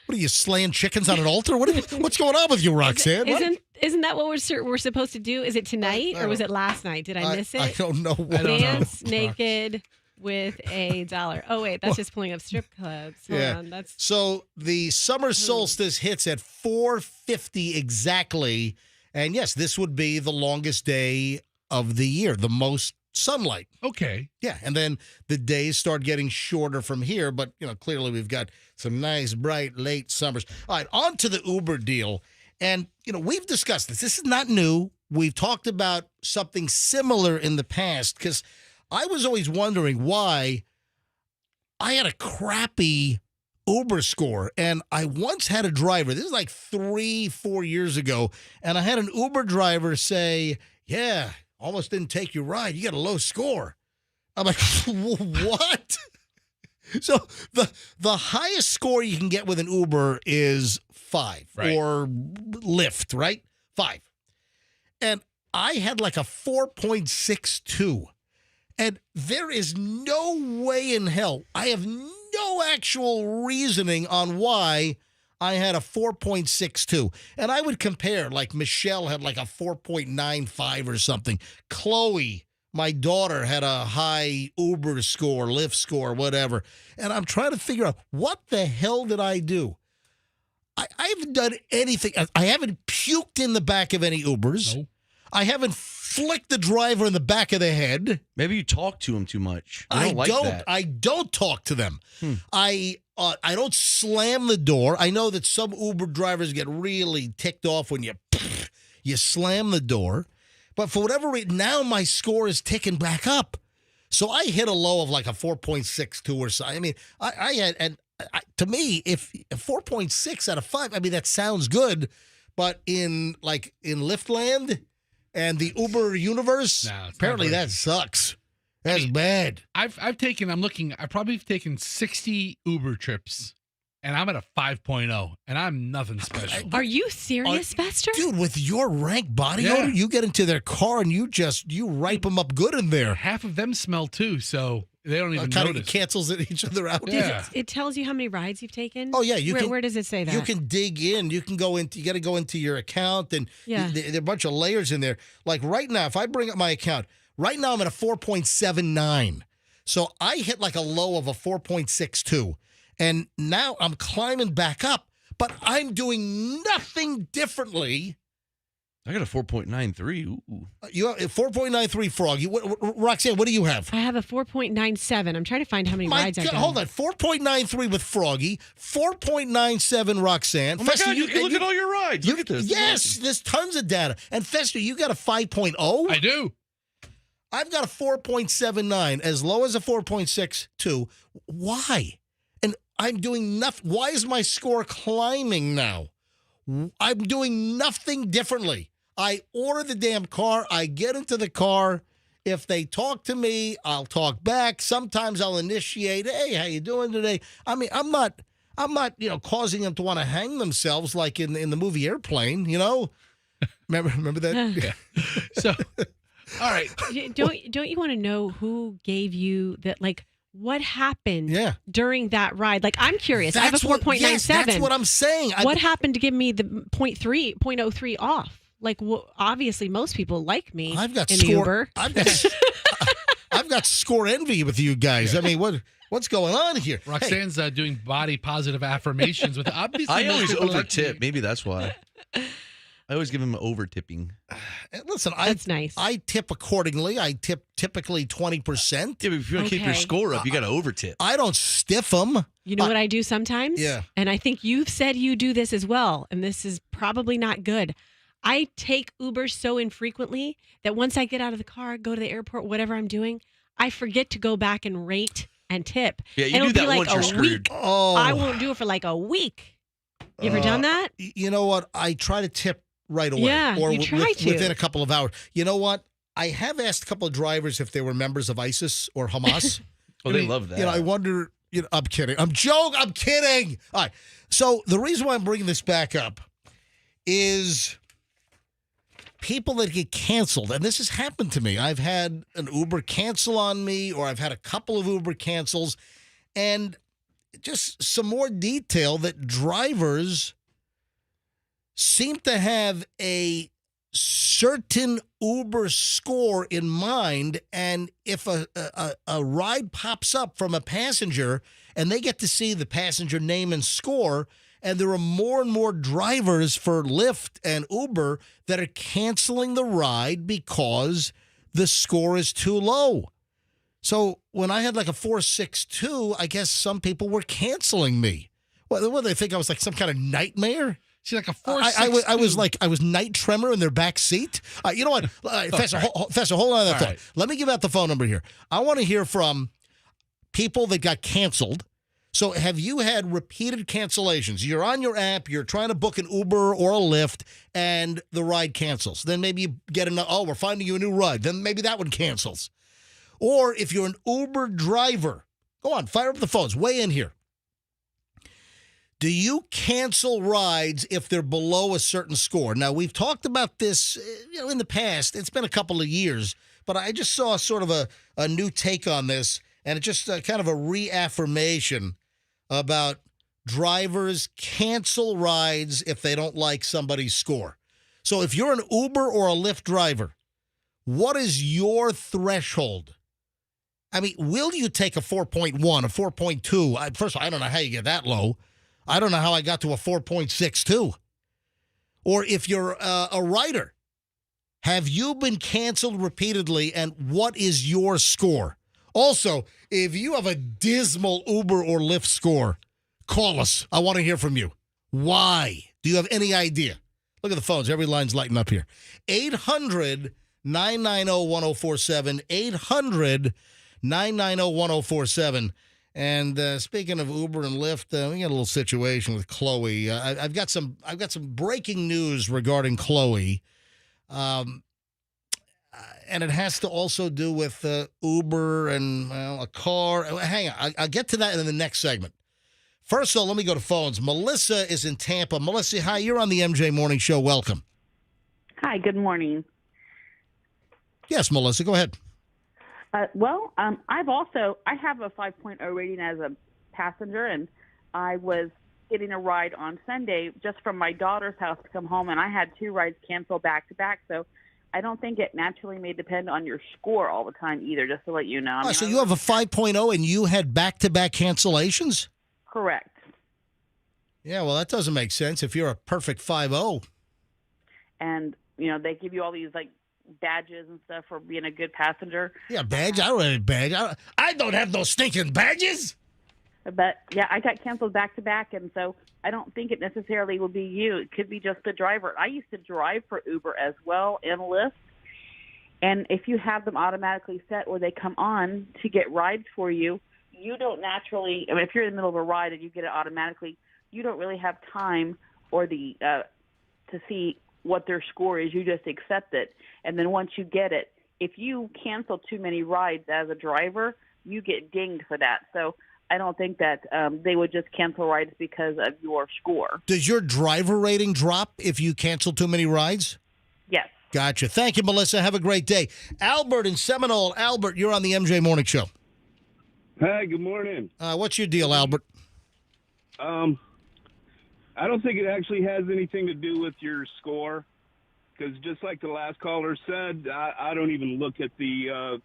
What are you slaying chickens on an altar? What's going on with you, Roxanne? Isn't that what we're supposed to do? Is it tonight or was it last night? Did I miss it? I don't know. Dance naked with $1. Oh wait, that's just pulling up strip clubs. Hold on, So the summer solstice hits at 4:50 exactly, and yes, this would be the longest day of the year, the most sunlight. Okay. Yeah, and then the days start getting shorter from here, but clearly we've got some nice, bright, late summers. All right, on to the Uber deal. And, we've discussed this. This is not new. We've talked about something similar in the past because I was always wondering why I had a crappy Uber score. And I once had a driver, this is like 3-4 years ago, and I had an Uber driver say, yeah, almost didn't take your ride. You got a low score. I'm like, what? So the highest score you can get with an Uber is 5 or Lyft, right? 5. And I had like a 4.62. And there is no way in hell. I have no actual reasoning on why I had a 4.62. And I would compare, like Michelle had like a 4.95 or something. Chloe, my daughter, had a high Uber score, Lyft score, whatever. And I'm trying to figure out, what the hell did I do? I haven't done anything. I haven't puked in the back of any Ubers. No. I haven't flicked the driver in the back of the head. Maybe you talk to him too much. I don't talk to them. I don't slam the door. I know that some Uber drivers get really ticked off when you slam the door. But for whatever reason, now my score is ticking back up. So I hit a low of like a 4.62 or so. I mean, I had, and to me, if 4.6 out of 5, I mean, that sounds good. But in Lyft land and the Uber universe, apparently that sucks. That's bad. I've probably taken 60 Uber trips. And I'm at a 5.0, and I'm nothing special. Are you serious, Fester? Dude, with your rank body odor, you get into their car and you ripe them up good in there. Half of them smell too, so they don't even kind notice. It cancels each other out. Yeah. It tells you how many rides you've taken? Oh, yeah. Where does it say that? You can dig in. You can go into. You got to go into your account, and there are a bunch of layers in there. Like right now, if I bring up my account, right now I'm at a 4.79. So I hit like a low of a 4.62. And now I'm climbing back up, but I'm doing nothing differently. I got a 4.93. Ooh. You have a 4.93 Froggy. Roxanne, what do you have? I have a 4.97. I'm trying to find how many rides I've done. Hold on. 4.93 with Froggy, 4.97 Roxanne. Oh my God, you look at all your rides. Look at this. Yes, there's tons of data. And Fester, you got a 5.0? I do. I've got a 4.79, as low as a 4.62. Why? And I'm doing nothing. Why is my score climbing now? I'm doing nothing differently. I order the damn car. I get into the car. If they talk to me, I'll talk back. Sometimes I'll initiate. Hey, how you doing today? I mean, I'm not, causing them to want to hang themselves like in the movie Airplane. Remember that? Yeah. All right. Don't you want to know who gave you that? Like, what happened during that ride? Like, I'm curious. I have a 4.97. Yes, that's what I'm saying. What happened to give me the 0.03 off? Like, obviously, most people like me. I've got in score. Uber. I've got score envy with you guys. I mean, what's going on here? Roxanne's doing body positive affirmations with obviously. I most always people like over-tip. me. Maybe that's why. I always give him over-tipping. Listen, That's nice. I tip accordingly. I tip typically 20%. Yeah, but if you want to keep your score up, you got to over-tip. I don't stiff them. You know what I do sometimes? Yeah. And I think you've said you do this as well, and this is probably not good. I take Uber so infrequently that once I get out of the car, go to the airport, whatever I'm doing, I forget to go back and rate and tip. Yeah, And you do it'll be that like once you're a screwed. week. Oh, I won't do it for like a week. You ever done that? You know what? I try to tip right away. Yeah, or you try to. within a couple of hours. You know what? I have asked a couple of drivers if they were members of ISIS or Hamas. Oh, they love that. You know, I wonder. You know, I'm kidding. I'm kidding. All right. So the reason why I'm bringing this back up is people that get canceled, and this has happened to me. I've had an Uber cancel on me, or I've had a couple of Uber cancels, and just some more detail that drivers seem to have a certain Uber score in mind, and if a ride pops up from a passenger and they get to see the passenger name and score, and there are more and more drivers for Lyft and Uber that are canceling the ride because the score is too low. So when I had like a 4.62, I guess some people were canceling me. What, they think I was like some kind of nightmare? See, like a 4.62. I was night tremor in their back seat. You know what? Fester, hold on to that thought. Right. Let me give out the phone number here. I want to hear from people that got canceled. So have you had repeated cancellations? You're on your app, you're trying to book an Uber or a Lyft, and the ride cancels. Then maybe you get we're finding you a new ride. Then maybe that one cancels. Or if you're an Uber driver, go on, fire up the phones. Weigh in here. Do you cancel rides if they're below a certain score? Now, we've talked about this in the past. It's been a couple of years, but I just saw sort of a new take on this, and it's just kind of a reaffirmation about drivers cancel rides if they don't like somebody's score. So if you're an Uber or a Lyft driver, what is your threshold? I mean, will you take a 4.1, a 4.2? First of all, I don't know how you get that low. I don't know how I got to a 4.62. Or if you're a writer, have you been canceled repeatedly, and what is your score? Also, if you have a dismal Uber or Lyft score, call us. I want to hear from you. Why? Do you have any idea? Look at the phones. Every line's lighting up here. 800-990-1047. 800-990-1047. And speaking of Uber and Lyft, we got a little situation with Chloe. I've got some breaking news regarding Chloe, and it has to also do with Uber and a car. Hang on, I'll get to that in the next segment. First, though, let me go to phones. Melissa is in Tampa. Melissa, hi. You're on the MJ Morning Show. Welcome. Hi. Good morning. Yes, Melissa. Go ahead. I have a 5.0 rating as a passenger, and I was getting a ride on Sunday just from my daughter's house to come home, and I had 2 rides canceled back to back. So I don't think it naturally may depend on your score all the time either, just to let you know. So you have a 5.0 and you had back-to-back cancellations? Correct. Yeah, well, that doesn't make sense if you're a perfect 5.0. And, they give you all these, badges and stuff for being a good passenger. Yeah, badge? I don't have a badge. I don't have no stinking badges. But, yeah, I got canceled back to back, and so I don't think it necessarily will be you. It could be just the driver. I used to drive for Uber as well and Lyft, and if you have them automatically set where they come on to get rides for you, you don't naturally, if you're in the middle of a ride and you get it automatically, you don't really have time or to see what their score is. You just accept it. And then once you get it, if you cancel too many rides as a driver, you get dinged for that. So I don't think that they would just cancel rides because of your score. Does your driver rating drop if you cancel too many rides? Yes. Gotcha. Thank you, Melissa. Have a great day. Albert in Seminole. Albert, you're on the MJ Morning Show. Hi, good morning. What's your deal, Albert? I don't think it actually has anything to do with your score, because just like the last caller said, I don't even look at the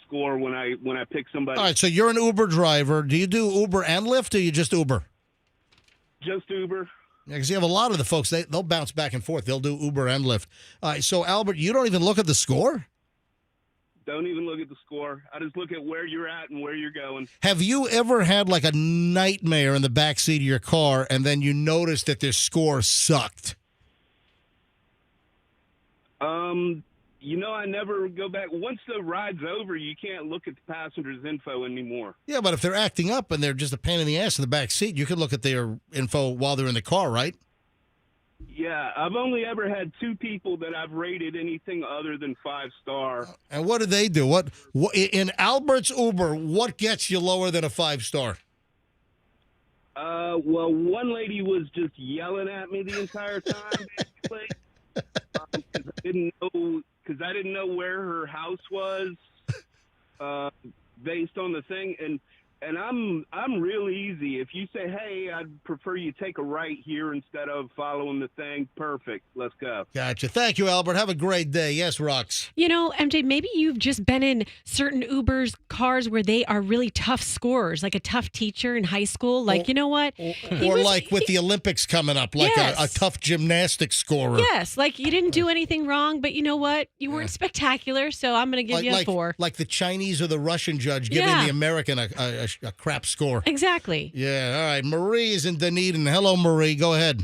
score when I pick somebody. All right, so you're an Uber driver. Do you do Uber and Lyft, or you just Uber? Just Uber. Yeah, because you have a lot of the folks, they'll bounce back and forth. They'll do Uber and Lyft. All right, so Albert, you don't even look at the score? Don't even look at the score. I just look at where you're at and where you're going. Have you ever had like a nightmare in the backseat of your car and then you noticed that their score sucked? I never go back. Once the ride's over, you can't look at the passenger's info anymore. Yeah, but if they're acting up and they're just a pain in the ass in the back seat, you can look at their info while they're in the car, right? Yeah, I've only ever had 2 people that I've rated anything other than 5-star. And what do they do? What in Albert's Uber, what gets you lower than a 5-star? Well, one lady was just yelling at me the entire time, basically, because I didn't know where her house was, based on the thing, and I'm real easy. If you say, hey, I'd prefer you take a right here instead of following the thing, perfect. Let's go. Gotcha. Thank you, Albert. Have a great day. Yes, Rox. MJ, maybe you've just been in certain Uber's cars where they are really tough scorers, like a tough teacher in high school. Like, you know what? With the Olympics coming up, like a tough gymnastics scorer. Yes, like you didn't do anything wrong, but you know what? You weren't spectacular, so I'm going to give you a 4. Like the Chinese or the Russian judge giving the American a crap score. Exactly. Yeah, all right. Marie is in Dunedin. Hello, Marie. Go ahead.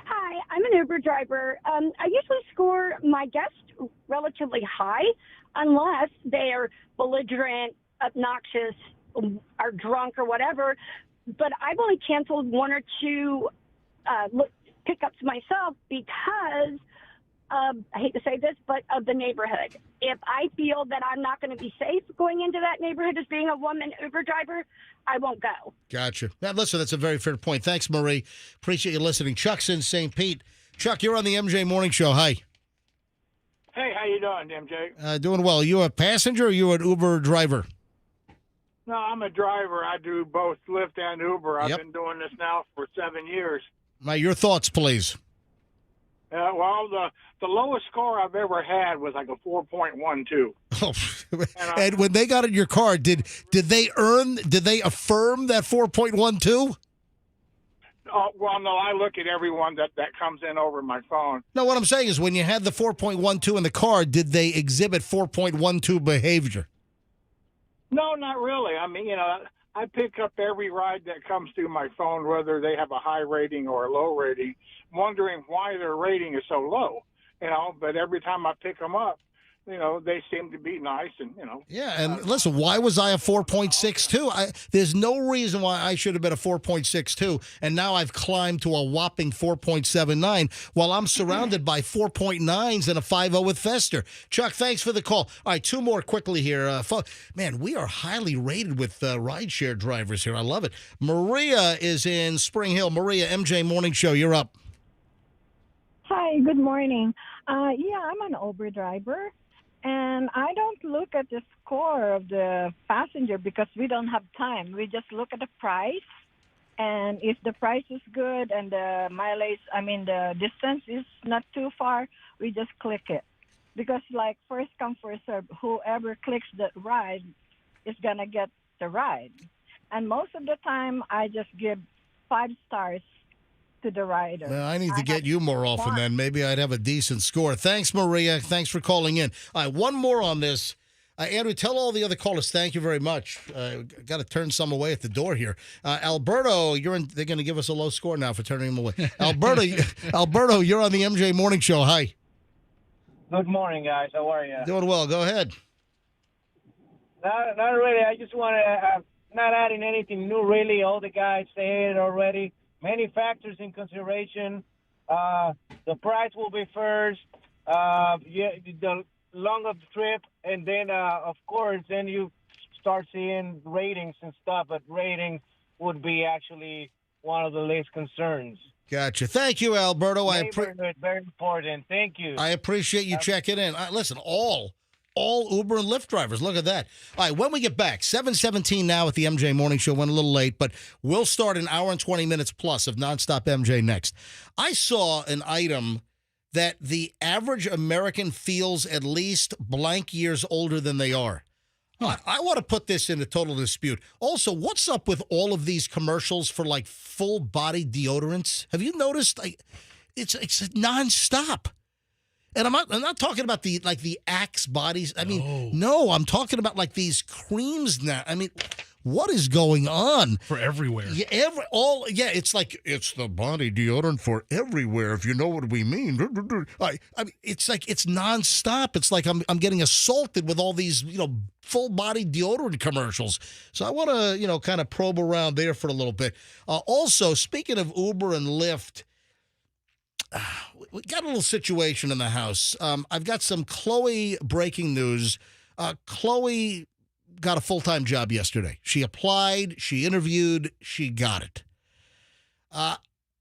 Hi, I'm an Uber driver. I usually score my guests relatively high unless they're belligerent, obnoxious, are drunk or whatever. But I've only canceled 1 or 2 pickups myself because I hate to say this, but of the neighborhood. If I feel that I'm not going to be safe going into that neighborhood as being a woman Uber driver, I won't go. Gotcha. Now, listen, that's a very fair point. Thanks, Marie. Appreciate you listening. Chuck's in St. Pete. Chuck, you're on the MJ Morning Show. Hi. Hey, how you doing, MJ? Doing well. Are you a passenger or are you an Uber driver? No, I'm a driver. I do both Lyft and Uber. I've been doing this now for 7 years. Now, your thoughts, please. Well, the lowest score I've ever had was like a 4.12. Oh, and when they got in your car, did they affirm that 4.12? Well, no, I look at everyone that comes in over my phone. No, what I'm saying is when you had the 4.12 in the car, did they exhibit 4.12 behavior? No, not really. I mean, I pick up every ride that comes through my phone, whether they have a high rating or a low rating, wondering why their rating is so low, but every time I pick them up, they seem to be nice and. Yeah, and listen, why was I a 4.62? There's no reason why I should have been a 4.62, and now I've climbed to a whopping 4.79 while I'm surrounded by 4.9s and a 5.0 with Fester. Chuck, thanks for the call. All right, 2 more quickly here. Man, we are highly rated with rideshare drivers here. I love it. Maria is in Spring Hill. Maria, MJ Morning Show, you're up. Hi, good morning. I'm an Uber driver. And I don't look at the score of the passenger because we don't have time. We just look at the price. And if the price is good and the the distance is not too far, we just click it. Because like first come, first serve, whoever clicks the ride is going to get the ride. And most of the time, I just give 5 stars to the rider. Well, I need to get you more often then. Maybe I'd have a decent score. Thanks, Maria. Thanks for calling in. All right, 1 more on this. Andrew, tell all the other callers thank you very much. Got to turn some away at the door here. Alberto, they're going to give us a low score now for turning them away. Alberto, you're on the MJ Morning Show. Hi. Good morning, guys. How are you? Doing well. Go ahead. Not really. I just want to, not adding anything new, really. All the guys say it already. Many factors in consideration. The price will be first. The long of the trip, and then of course, then you start seeing ratings and stuff. But ratings would be actually one of the least concerns. Gotcha. Thank you, Alberto. Neighborhood, very important. Thank you. I appreciate you checking in. Listen, all Uber and Lyft drivers. Look at that. All right, when we get back, 7:17 now at the MJ Morning Show. Went a little late, but we'll start an hour and 20 minutes plus of nonstop MJ next. I saw an item that the average American feels at least blank years older than they are. I want to put this in a total dispute. Also, what's up with all of these commercials for like full body deodorants? Have you noticed? Like, it's nonstop. And I'm not talking about the Axe bodies. I mean, no, I'm talking about like these creams now. I mean, what is going on? For everywhere. Yeah, it's like it's the body deodorant for everywhere, if you know what we mean. I mean, it's like it's nonstop. It's like I'm getting assaulted with all these, full body deodorant commercials. So I want to, kind of probe around there for a little bit. Also, speaking of Uber and Lyft, we got a little situation in the house. I've got some Chloe breaking news. Chloe got a full-time job yesterday. She applied, she interviewed, she got it.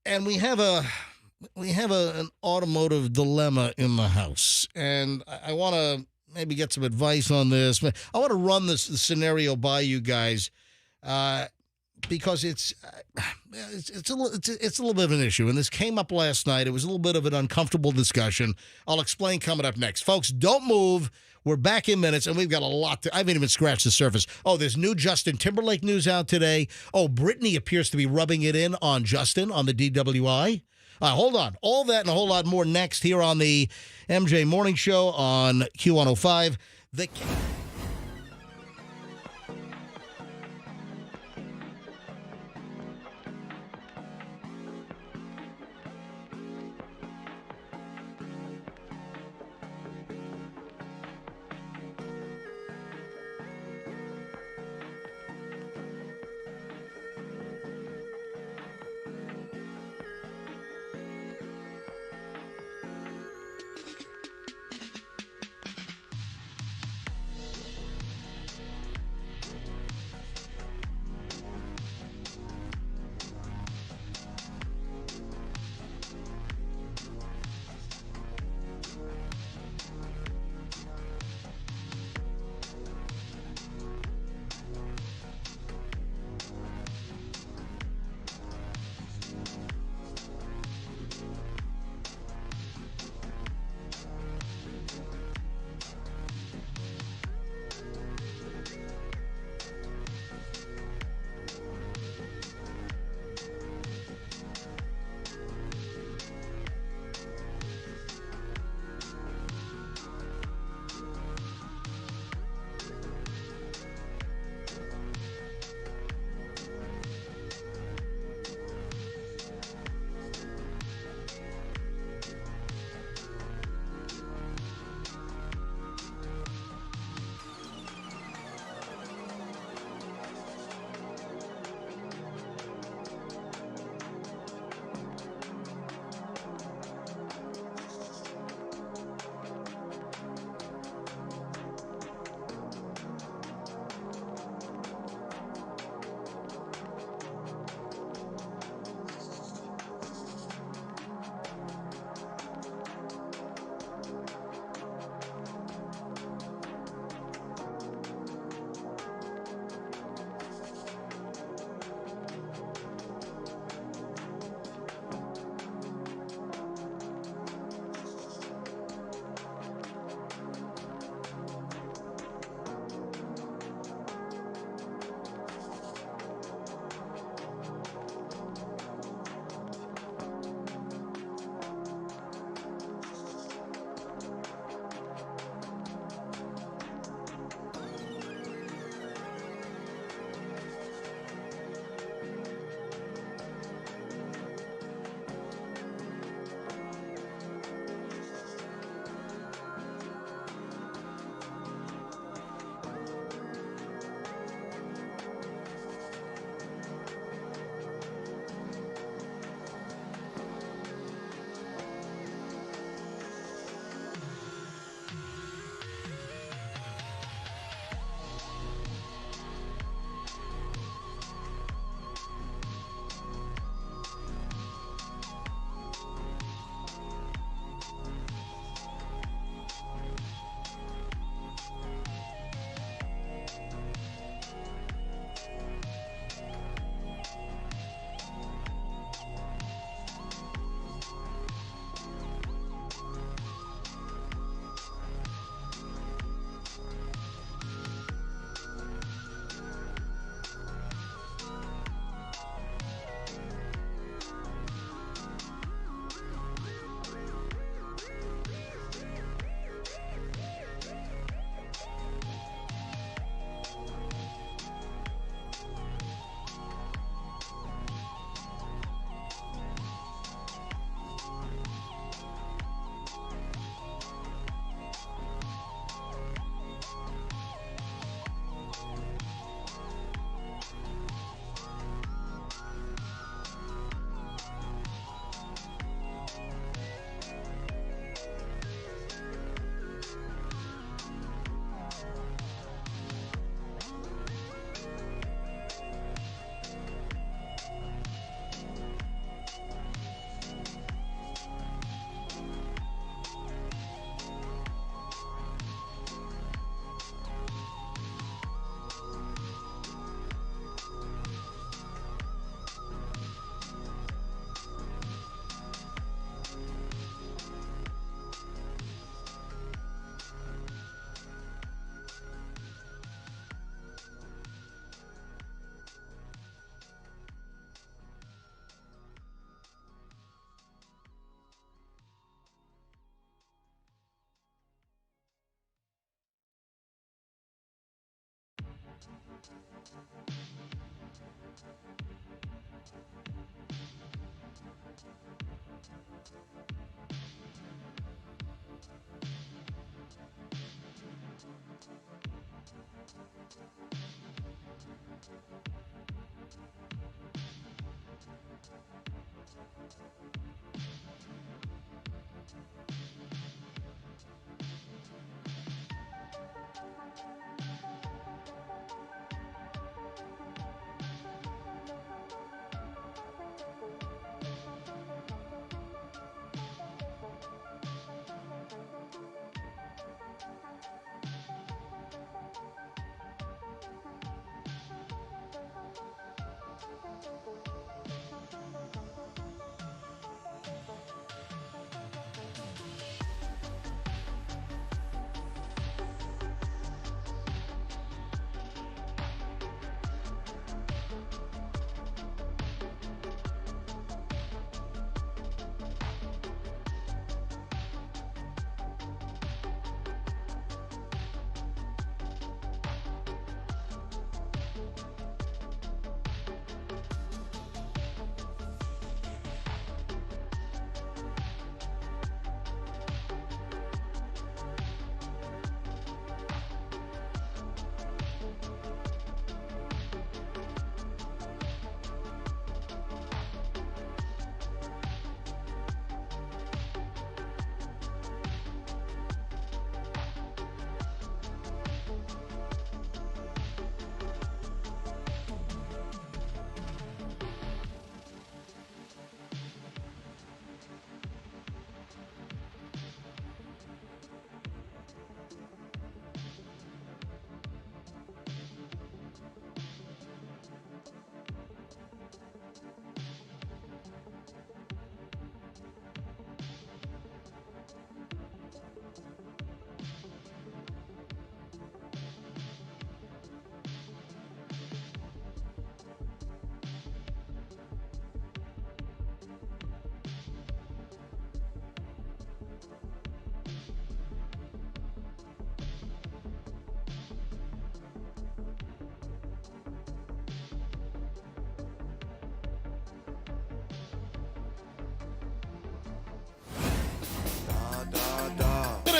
And we have an automotive dilemma in the house, and I want to maybe get some advice on this. I want to run the scenario by you guys because it's a little bit of an issue, and this came up last night. It was a little bit of an uncomfortable discussion. I'll explain coming up next. Folks, don't move. We're back in minutes, and we've got a lot I haven't even scratched the surface. Oh, there's new Justin Timberlake news out today. Oh, Britney appears to be rubbing it in on Justin on the DWI. Hold on. All that and a whole lot more next here on the MJ Morning Show on Q105.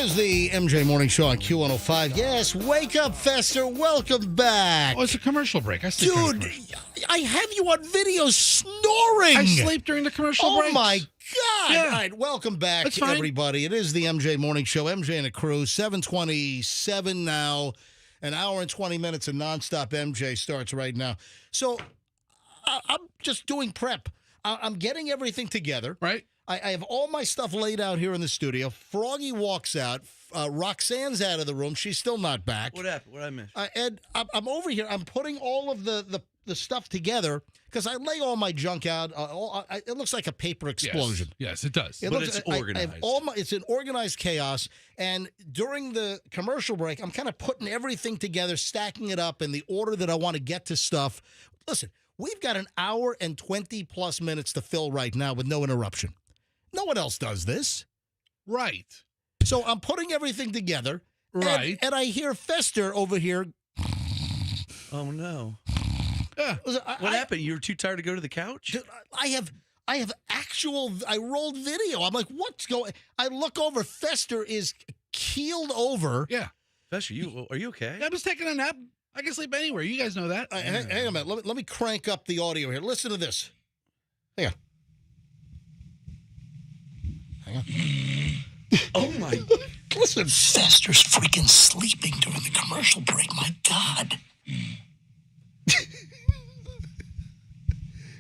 It is the MJ Morning Show on Q105. Yes, wake up, Fester. Welcome back. Oh, it's a commercial break. I sleep during the Dude, commercial. I have you on video snoring. I sleep during the commercial breaks. Oh, my God. Yeah. All right, welcome back, That's fine. everybody. It is the MJ Morning Show. MJ and the crew, 7:27 now. An hour and 20 minutes of nonstop MJ starts right now. So I'm just doing prep. I'm getting everything together. Right. I have all my stuff laid out here in the studio. Froggy walks out. Roxanne's out of the room. She's still not back. What happened? What did I miss? Ed, I'm over here. I'm putting all of the stuff together because I lay all my junk out. It looks like a paper explosion. Yes, it does. But it's organized. It's an organized chaos. And during the commercial break, I'm kind of putting everything together, stacking it up in the order that I want to get to stuff. Listen, we've got an hour and 20-plus minutes to fill right now with no interruption. No one else does this. Right. So I'm putting everything together. Right. And I hear Fester over here. Oh, no. Yeah. What happened? You were too tired to go to the couch? Dude, I have I rolled video. I'm like, what's going? I look over. Fester is keeled over. Yeah. Fester, are you okay? I was taking a nap. I can sleep anywhere. You guys know that. Hang on a minute. Let me crank up the audio here. Listen to this. Hang on. Oh, my. Listen. Fester's freaking sleeping during the commercial break. My God.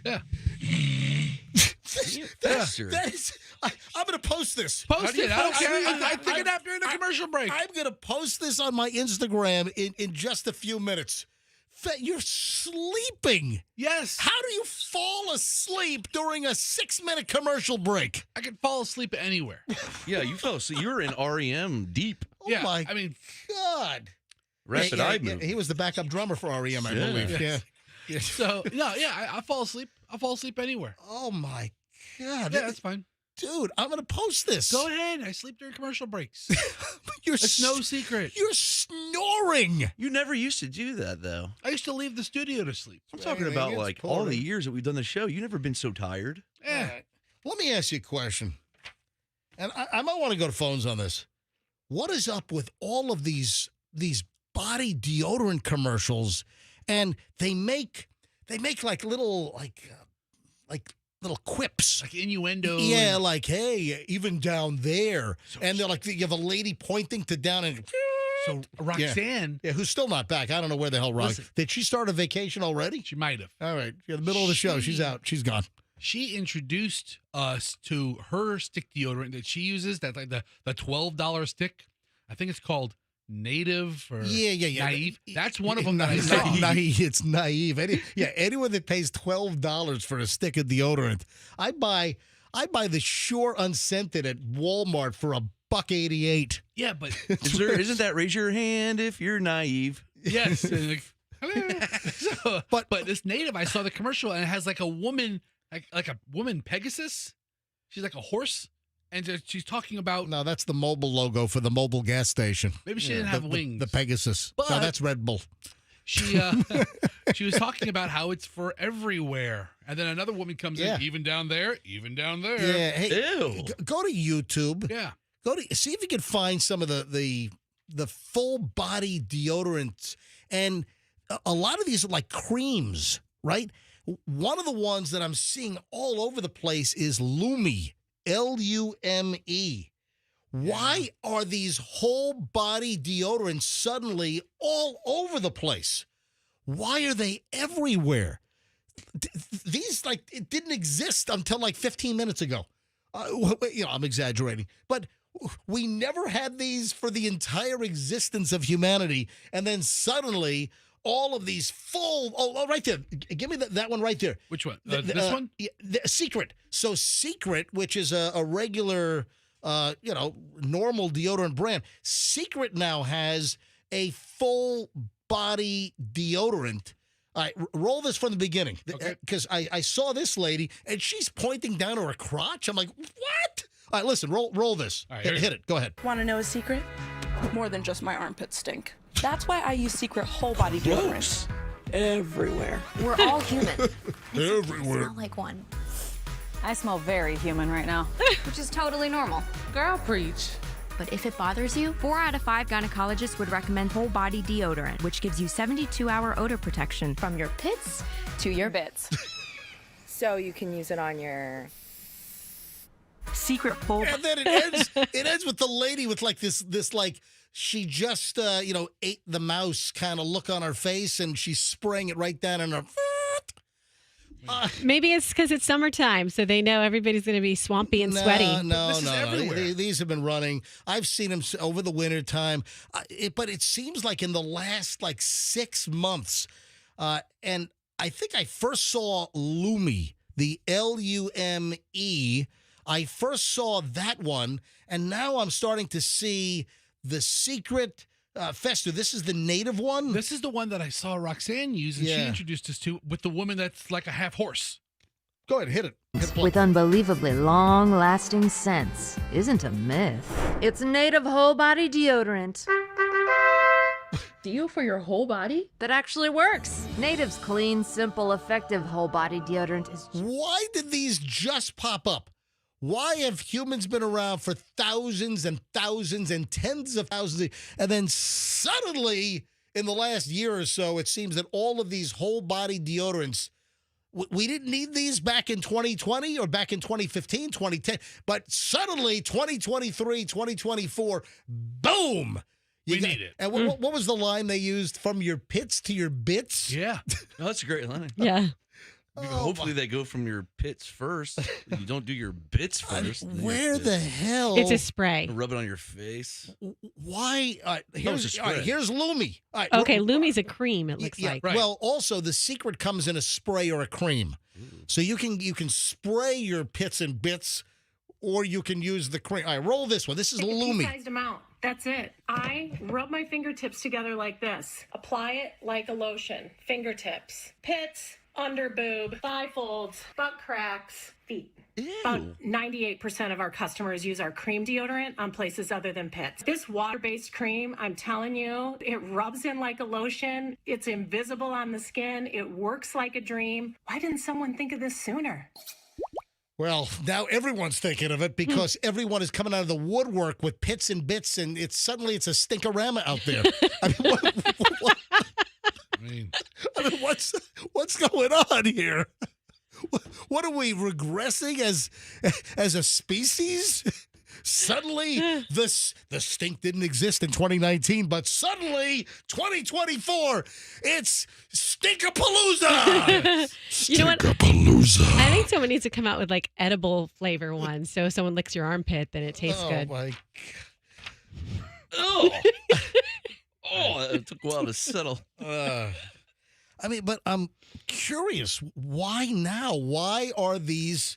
Yeah. Fester. I'm going to post this. Post it. I don't care. I take a nap during the commercial break. I'm going to post this on my Instagram in just a few minutes. You're sleeping. Yes. How do you fall asleep during a 6-minute commercial break? I can fall asleep anywhere. Yeah, you fell asleep. You were in REM deep. Oh, Yeah, my I mean, God. Rapid eye movement. He was the backup drummer for REM, I believe. Yes. Yeah. So, no, yeah, I fall asleep. I fall asleep anywhere. Oh, my God. Yeah, that's fine. Dude, I'm going to post this. Go ahead. I sleep during commercial breaks. You're It's no secret. You're snoring. You never used to do that, though. I used to leave the studio to sleep. I'm talking Dang, about it's like pouring. all the years that we've done the show. You've never been so tired. Yeah. Let me ask you a question. And I might want to go to phones on this. What is up with all of these body deodorant commercials, and they make like little little quips, like innuendo. Yeah, like, hey, even down there, and they're like, you have a lady pointing to down and. So Roxanne, yeah, who's still not back. I don't know where the hell Roxanne. Did she start a vacation already? She might have. All right, in the middle of the show, she's out. She's gone. She introduced us to her stick deodorant that she uses. That like the $12 stick. I think it's called Native or Naive. That's one of them that I saw. It's Naive. Anyone that pays $12 for a stick of deodorant, I buy the Sure Unscented at Walmart for $1.88. Yeah, but isn't that raise your hand if you're naive? Yes. But this Native, I saw the commercial and it has like a woman, like a woman Pegasus. She's like a horse. And she's talking about... No, that's the Mobil logo for the Mobil gas station. Maybe she didn't have wings. The Pegasus. But no, that's Red Bull. She was talking about how it's for everywhere. And then another woman comes in, even down there, even down there. Yeah. Hey, ew. Go to YouTube. Yeah. See if you can find some of the full body deodorants. And a lot of these are like creams, right? One of the ones that I'm seeing all over the place is Lume. Lume. Why are these whole body deodorants suddenly all over the place? Why are they everywhere? These, like, it didn't exist until like 15 minutes ago. I'm exaggerating, but we never had these for the entire existence of humanity. And then suddenly all of these full, right there. Give me that one right there. Which one? This one? Secret. So Secret, which is a regular, normal deodorant brand, Secret now has a full body deodorant. All right, roll this from the beginning. Because I saw this lady, and she's pointing down to her crotch. I'm like, what? All right, listen, roll this. All right, hit it. Go ahead. Want to know a secret? More than just my armpits stink. That's why I use Secret whole body deodorant. Everywhere. We're all human. Everywhere. Smell like one. I smell very human right now. Which is totally normal. Girl, preach. But if it bothers you, 4 out of 5 gynecologists would recommend whole body deodorant, which gives you 72-hour odor protection From your pits to your bits. So you can use it on your... Secret full. And then it ends with the lady with like this like she just ate the mouse kind of look on her face, and she's spraying it right down in her. Maybe it's because it's summertime, so they know everybody's going to be swampy and sweaty. No. These have been running. I've seen them over the winter time, but it seems like in the last 6 months, and I think I first saw Lume, the Lume. I first saw that one, and now I'm starting to see the Secret. Fester, this is the Native one? This is the one that I saw Roxanne use, and she introduced us to with the woman that's like a half horse. Go ahead, hit it. With unbelievably long-lasting scents. Isn't a myth. It's Native whole body deodorant. Deo for your whole body? That actually works. Native's clean, simple, effective whole body deodorant is... Why did these just pop up? Why have humans been around for thousands and thousands and tens of thousands, and then suddenly in the last year or so, it seems that all of these whole body deodorants, we didn't need these back in 2020 or back in 2015, 2010, but suddenly 2023, 2024, boom! We need it. And what was the line they used? From your pits to your bits? Yeah. Oh, that's a great line. Yeah. Hopefully they go from your pits first. You don't do your bits first. Where the hell? It's a spray. Rub it on your face. Why? Here's Lume. Okay, Lume's a cream, it looks like. Right. Well, also, the Secret comes in a spray or a cream. So you can spray your pits and bits, or you can use the cream. All right, roll this one. This is Lume. Sized amount. That's it. I rub my fingertips together like this. Apply it like a lotion. Fingertips. Pits. Under boob, thigh folds, butt cracks, feet. Ew. About 98% of our customers use our cream deodorant on places other than pits. This water-based cream, I'm telling you, it rubs in like a lotion. It's invisible on the skin. It works like a dream. Why didn't someone think of this sooner? Well, now everyone's thinking of it because everyone is coming out of the woodwork with pits and bits, and suddenly it's a stinkorama out there. I mean, what's going on here? What are we regressing as a species? Suddenly, the stink didn't exist in 2019, but suddenly, 2024, it's Stinkapalooza! You know what? Stinkapalooza. I think someone needs to come out with like edible flavor ones. So if someone licks your armpit, then it tastes good. Oh, my. Oh. It took a while to settle. I mean, but I'm curious. Why now? Why are these...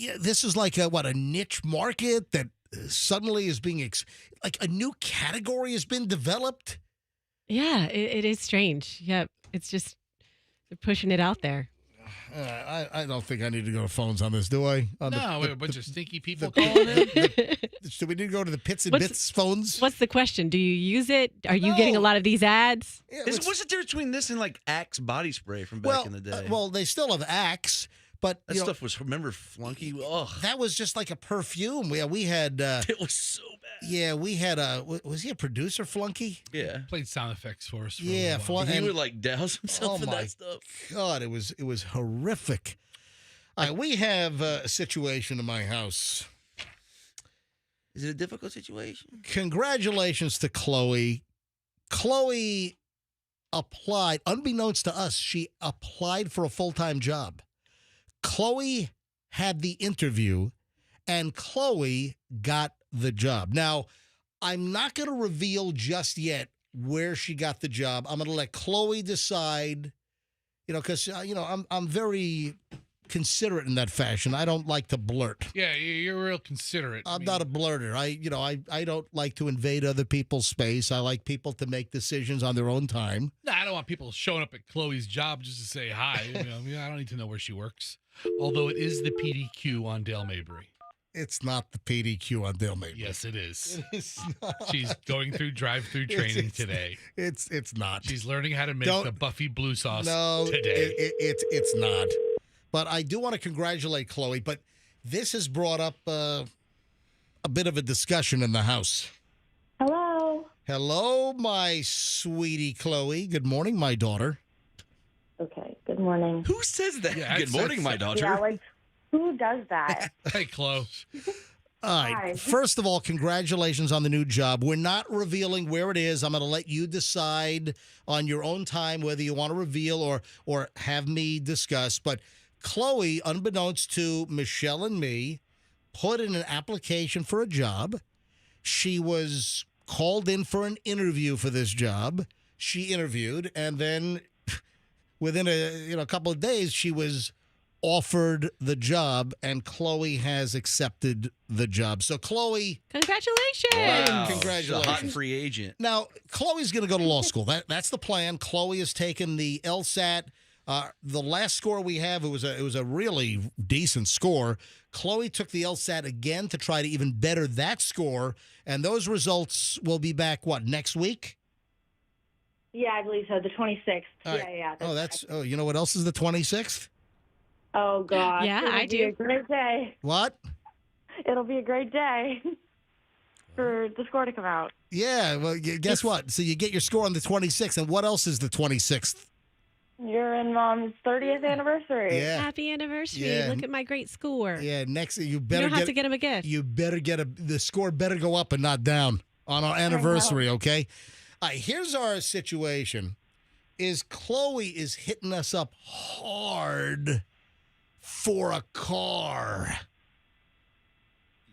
Yeah, this is like a niche market that suddenly is being like a new category has been developed. Yeah, it is strange. Yeah, it's just they're pushing it out there. I don't think I need to go to phones on this, do I? We have a bunch of stinky people calling in. Do we need to go to the Pits and Bits phones? What's the question? Do you use it? Are you getting a lot of these ads? Yeah, what's the difference between this and like Axe body spray from back in the day? Well, they still have Axe. But that stuff was, remember Flunky? Ugh. That was just like a perfume. We had... it was so bad. Yeah, we had was he a producer, Flunky? Yeah. Played sound effects for us. Yeah, Flunky. He would like douse himself in that stuff. God, it was horrific. All right, we have a situation in my house. Is it a difficult situation? Congratulations to Chloe. Chloe applied, unbeknownst to us, she applied for a full-time job. Chloe had the interview, and Chloe got the job. Now, I'm not going to reveal just yet where she got the job. I'm going to let Chloe decide, because, I'm very considerate in that fashion. I don't like to blurt. Yeah, you're real considerate. I'm not a blurter. I don't like to invade other people's space. I like people to make decisions on their own time. No, I don't want people showing up at Chloe's job just to say hi. I don't need to know where she works. Although it is the PDQ on Dale Mabry. It's not the PDQ on Dale Mabry. Yes, it is. It is not. She's going through drive-through training today. It's not. She's learning how to make the Buffy blue sauce today. It's not. But I do want to congratulate Chloe. But this has brought up a bit of a discussion in the house. Hello. Hello, my sweetie Chloe. Good morning, my daughter. Okay, good morning. Who says that? Yeah, good morning, my daughter. Yeah, like, who does that? Hey, Chloe. All right. Hi. First of all, congratulations on the new job. We're not revealing where it is. I'm going to let you decide on your own time whether you want to reveal or have me discuss. But Chloe, unbeknownst to Michelle and me, put in an application for a job. She was called in for an interview for this job. She interviewed, and then within a couple of days, she was offered the job, and Chloe has accepted the job. So, Chloe, congratulations! Wow. Congratulations! She's a hot free agent. Now, Chloe's going to go to law school. That's the plan. Chloe has taken the LSAT. The last score we have, it was a really decent score. Chloe took the LSAT again to try to even better that score, and those results will be back, next week? Yeah, I believe so. The 26th. Right. Yeah. You know what else is the 26th? Oh, God. Yeah, It'll I be do. A great day. What? It'll be a great day for the score to come out. Yeah, well, guess what? So you get your score on the 26th, and what else is the 26th? You're in Mom's 30th anniversary. Yeah. Happy anniversary. Yeah. Look at my great score. Yeah, next you You better don't have to get him a gift. You better the score better go up and not down on our anniversary, okay? All right, here's our situation. Is Chloe is hitting us up hard for a car.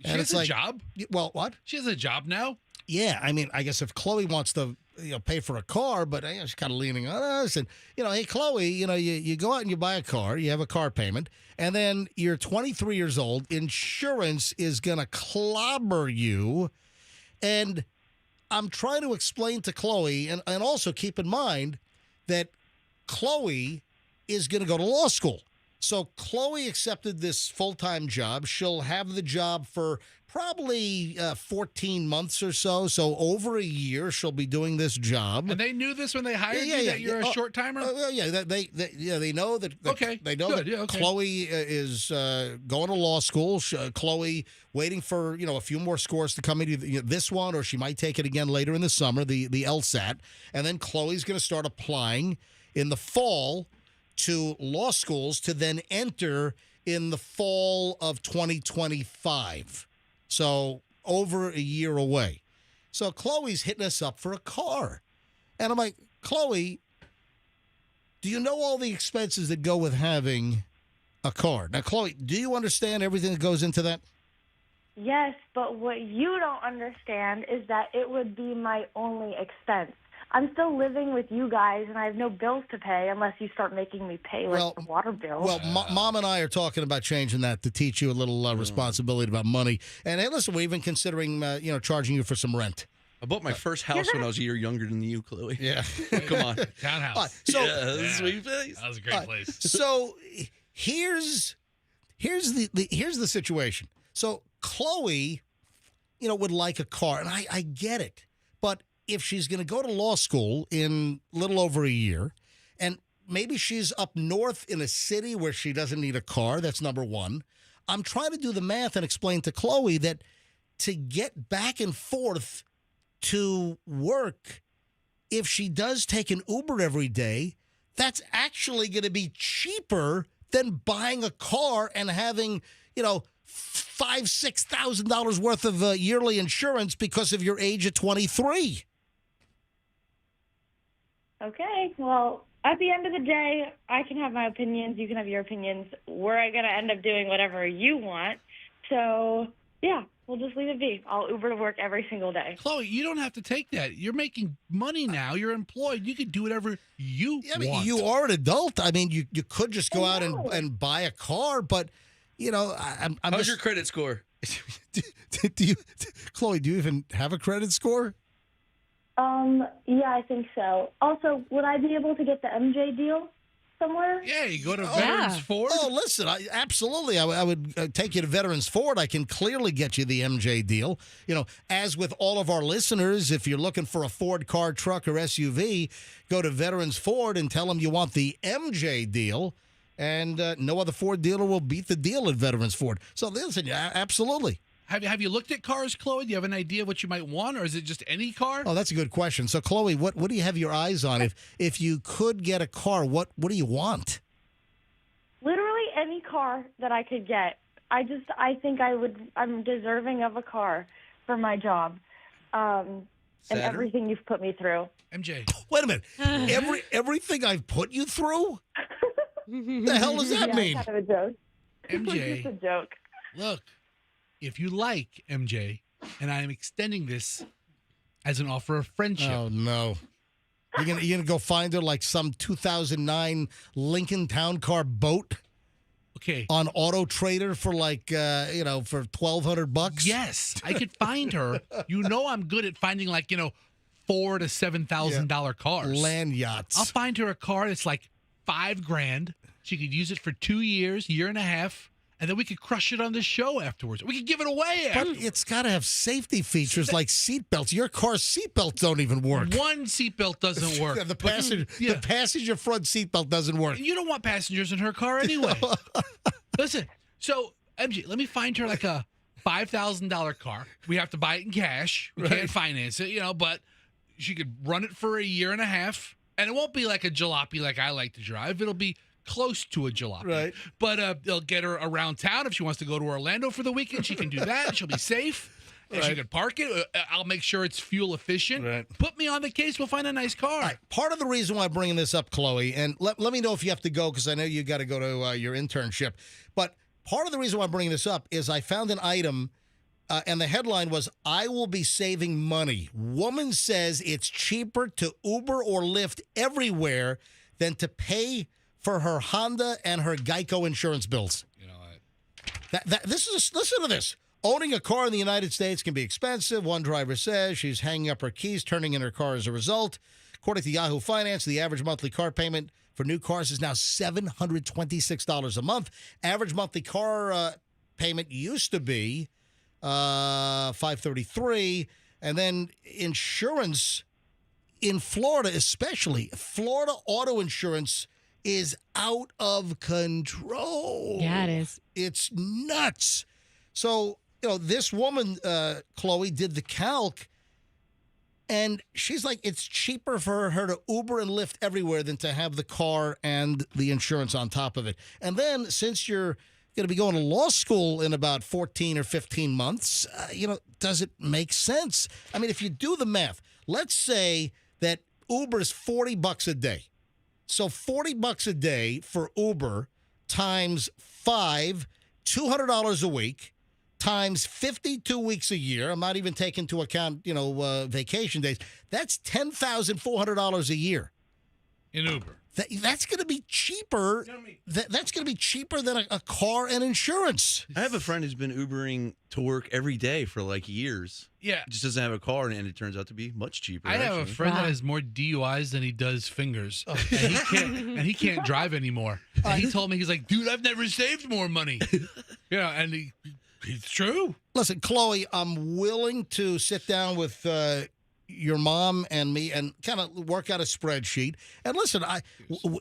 She has a job? Well, what? She has a job now? Yeah, I mean, I guess if Chloe wants to pay for a car, but she's kind of leaning on us. And, hey, Chloe, you go out and you buy a car, you have a car payment, and then you're 23 years old. Insurance is going to clobber you. And I'm trying to explain to Chloe, and also keep in mind that Chloe is going to go to law school. So Chloe accepted this full-time job. She'll have the job for probably 14 months or so. So over a year, she'll be doing this job. And they knew this when they hired you that you're a short timer? They know that. Okay. They know Good. that Yeah, okay. Chloe is going to law school. Chloe waiting for a few more scores to come in, this one, or she might take it again later in the summer, the LSAT. And then Chloe's going to start applying in the fall to law schools to then enter in the fall of 2025. So over a year away. So Chloe's hitting us up for a car. And I'm like, Chloe, do you know all the expenses that go with having a car? Now, Chloe, do you understand everything that goes into that? Yes, but what you don't understand is that it would be my only expense. I'm still living with you guys, and I have no bills to pay unless you start making me pay the water bill. Well, Mom and I are talking about changing that to teach you a little responsibility about money. And hey, listen, we're even considering, charging you for some rent. I bought my first house when I was a year younger than you, Chloe. Yeah. Come on. Townhouse. Sweet place. That was a great place. So here's the situation. So Chloe, would like a car, and I get it. But if she's going to go to law school in a little over a year, and maybe she's up north in a city where she doesn't need a car, that's number one. I'm trying to do the math and explain to Chloe that to get back and forth to work, if she does take an Uber every day, that's actually going to be cheaper than buying a car and having, $5,000-$6,000 worth of yearly insurance because of your age at 23. Okay, well, at the end of the day, I can have my opinions, you can have your opinions. We're going to end up doing whatever you want. So, yeah, we'll just leave it be. I'll Uber to work every single day. Chloe, you don't have to take that. You're making money now. You're employed. You can do whatever you want. You are an adult. I mean, you could just go out and buy a car, but, I'm How's your credit score? Chloe, do you even have a credit score? Yeah, I think so. Also, would I be able to get the MJ deal somewhere? Yeah, you go to Veterans Ford. Oh, listen, absolutely. I would take you to Veterans Ford. I can clearly get you the MJ deal. As with all of our listeners, if you're looking for a Ford car, truck, or SUV, go to Veterans Ford and tell them you want the MJ deal. And no other Ford dealer will beat the deal at Veterans Ford. So listen, absolutely. Have you looked at cars, Chloe? Do you have an idea what you might want, or is it just any car? Oh, that's a good question. So, Chloe, what do you have your eyes on? If you could get a car, what do you want? Literally any car that I could get. I think I'm deserving of a car for my job. And everything you've put me through. MJ. Wait a minute. Everything I've put you through? The hell does that mean? Kind of a joke. MJ. It's just a joke. Look, if you like MJ, and I am extending this as an offer of friendship. Oh, no. You're gonna go find her like some 2009 Lincoln Town Car boat? Okay. On Auto Trader for for $1,200? Yes, I could find her. I'm good at finding $4,000 to $7,000 cars. Land yachts. I'll find her a car that's like $5,000. She could use it for 2 years, year and a half, and then we could crush it on the show afterwards. We could give it away. But it's got to have safety features like seatbelts. Your car's seatbelts don't even work. One seatbelt doesn't work. The passenger front seatbelt doesn't work. You don't want passengers in her car anyway. Listen, so MJ, let me find her like a $5,000 car. We have to buy it in cash. We can't finance it, but she could run it for a year and a half. And it won't be like a jalopy like I like to drive. It'll be close to a jalopy. Right. But they'll get her around town. If she wants to go to Orlando for the weekend, she can do that. She'll be safe. If she can park it, I'll make sure it's fuel efficient. Right. Put me on the case. We'll find a nice car. Right. Part of the reason why I'm bringing this up, Chloe, and let me know if you have to go because I know you got to go to your internship. But part of the reason why I'm bringing this up is I found an item and the headline was, "I will be saving money. Woman says it's cheaper to Uber or Lyft everywhere than to pay for her Honda and her Geico insurance bills." You know what? Listen to this. Owning a car in the United States can be expensive. One driver says she's hanging up her keys, turning in her car as a result. According to Yahoo Finance, the average monthly car payment for new cars is now $726 a month. Average monthly car payment used to be $533, and then insurance in Florida, especially Florida auto insurance, is out of control. Yeah, it is. It's nuts. So, this woman, Chloe, did the calc, and she's like, it's cheaper for her to Uber and Lyft everywhere than to have the car and the insurance on top of it. And then, since you're going to be going to law school in about 14 or 15 months, does it make sense? I mean, if you do the math, let's say that Uber's $40 a day. So $40 a day for Uber times 5, $200 a week, times 52 weeks a year. I'm not even taking into account, vacation days. That's $10,400 a year in Uber. That's going to be cheaper. That's going to be cheaper than a car and insurance. I have a friend who's been Ubering to work every day for like years. Yeah. Just doesn't have a car, and it turns out to be much cheaper. I have a friend that has more DUIs than he does fingers, and he can't drive anymore. And he told me, he's like, dude, I've never saved more money. And it's true. Listen, Chloe, I'm willing to sit down with your mom and me and kind of work out a spreadsheet. And listen,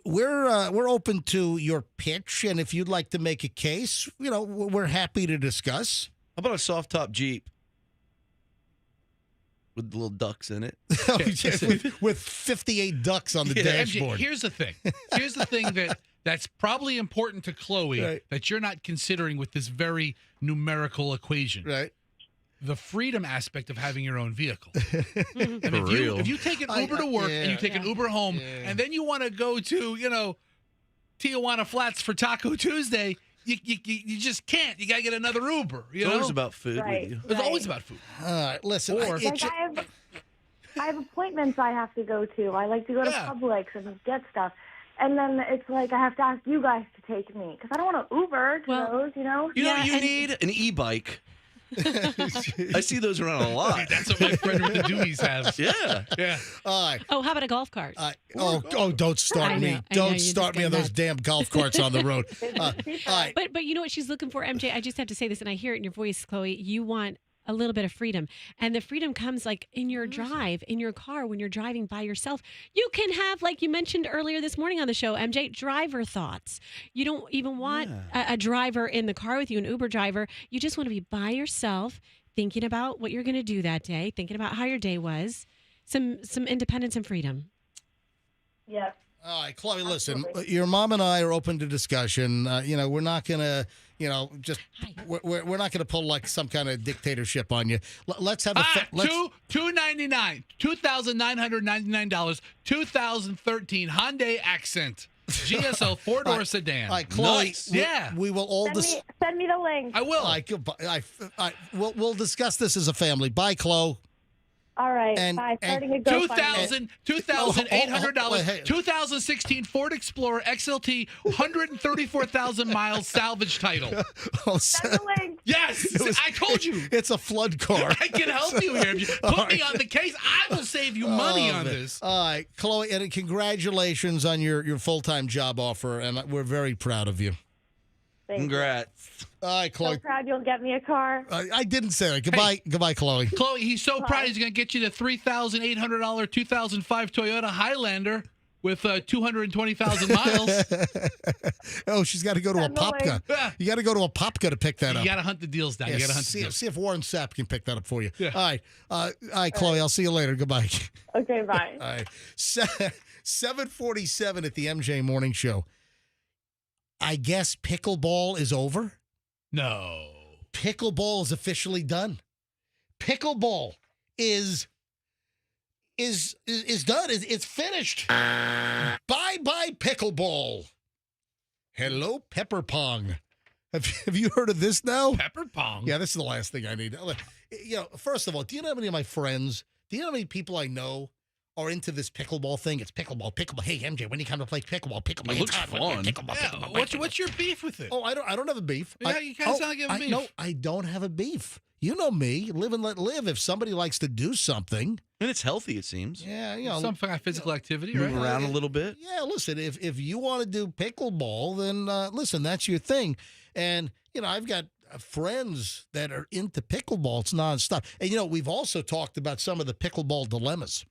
we're open to your pitch, and if you'd like to make a case, we're happy to discuss. How about a soft top Jeep with the little ducks in it? with 58 ducks on the dashboard. Here's the thing. Here's the thing that's probably important to Chloe that you're not considering with this very numerical equation. Right. The freedom aspect of having your own vehicle. If you take an Uber to work and you take an Uber home, and then you want to go to, Tijuana Flats for Taco Tuesday, you just can't. You got to get another Uber. It's always about food with you. It's always about food. All right, listen. I have appointments I have to go to. I like to go to Publix and get stuff. And then it's like I have to ask you guys to take me because I don't want to Uber to those, You know what you need? An e-bike. I see those around a lot. That's what my friend with the Doomies has. Yeah. All right. Oh, how about a golf cart? Don't start me. Don't start me on those damn golf carts on the road. All right. But you know what she's looking for, MJ? I just have to say this, and I hear it in your voice, Chloe. You want a little bit of freedom. And the freedom comes like in your drive, in your car, when you're driving by yourself. You can have, like you mentioned earlier this morning on the show, MJ, driver thoughts. You don't even want a driver in the car with you, an Uber driver. You just want to be by yourself, thinking about what you're going to do that day, thinking about how your day was. Some independence and freedom. Yeah. All right, Chloe, listen, your mom and I are open to discussion. We're not going to, we're not going to pull like some kind of dictatorship on you. Let's have a $299, $2,999, 2013 Hyundai Accent. GSL 4-door sedan. All right, Chloe, nice. We will all send me the link. I will. We'll discuss this as a family. Bye, Chloe. All right. Bye. Starting a GoFundMe. $2,800. 2016 Ford Explorer XLT, 134,000 miles salvage title. Send the link. Yes, I told you. It's a flood car. I can help you here. Put me on the case. I will save you money on this. All right, Chloe, and congratulations on your full-time job offer, and we're very proud of you. Congrats. All right, Chloe. So proud you'll get me a car. I didn't say that. Goodbye, Chloe. Chloe, he's so proud he's going to get you the $3,800 2005 Toyota Highlander with 220,000 miles. Oh, she's got to go to a Popka. You got to go to a Popka to pick that up. You got to hunt the deals down. You got to hunt the deals. See if Warren Sapp can pick that up for you. Yeah. All right, Chloe. I'll see you later. Goodbye. Okay, bye. All right. 7:47 at the MJ Morning Show. I guess pickleball is over? No. Pickleball is officially done. Pickleball is done. It's finished. Bye-bye pickleball. Hello, pepper pong. Have you heard of this now? Pepper pong? Yeah, this is the last thing I need. First of all, do you know how many of my friends, do you know how many people I know are into this pickleball thing? It's pickleball. Hey, MJ, when you come to play pickleball? It looks fun. What's your beef with it? Oh, I don't have a beef. Yeah, you kind of sound like you have a beef. No, I don't have a beef. You know me, live and let live. If somebody likes to do something, and it's healthy, it seems. Yeah, you know, some kind of physical activity, move right? around a little bit. Yeah, listen, if you want to do pickleball, then listen, that's your thing. And I've got friends that are into pickleball. It's nonstop. And we've also talked about some of the pickleball dilemmas.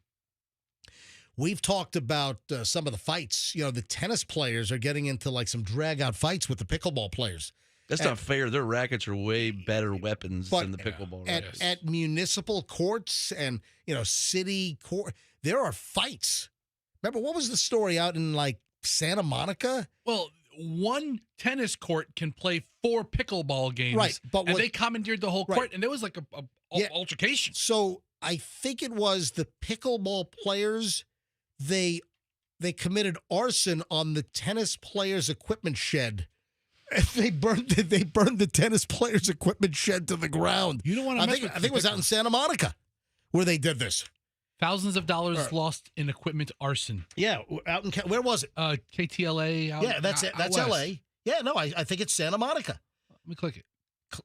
We've talked about some of the fights. The tennis players are getting into like some drag-out fights with the pickleball players. That's not fair. Their rackets are way better weapons than the pickleball rackets. At municipal courts and, city court, there are fights. Remember, what was the story out in like Santa Monica? Well, one tennis court can play 4 pickleball games. Right. And they commandeered the whole court, and there was like a altercation. So I think it was the pickleball players, they committed arson on the tennis players' equipment shed. They burned the tennis players' equipment shed to the ground. You don't want to I think it was out in Santa Monica where they did this. Thousands of dollars lost in equipment arson. Yeah, out in where was it? KTLA. Yeah, that's it. That's L.A. Yeah, no, I think it's Santa Monica. Let me click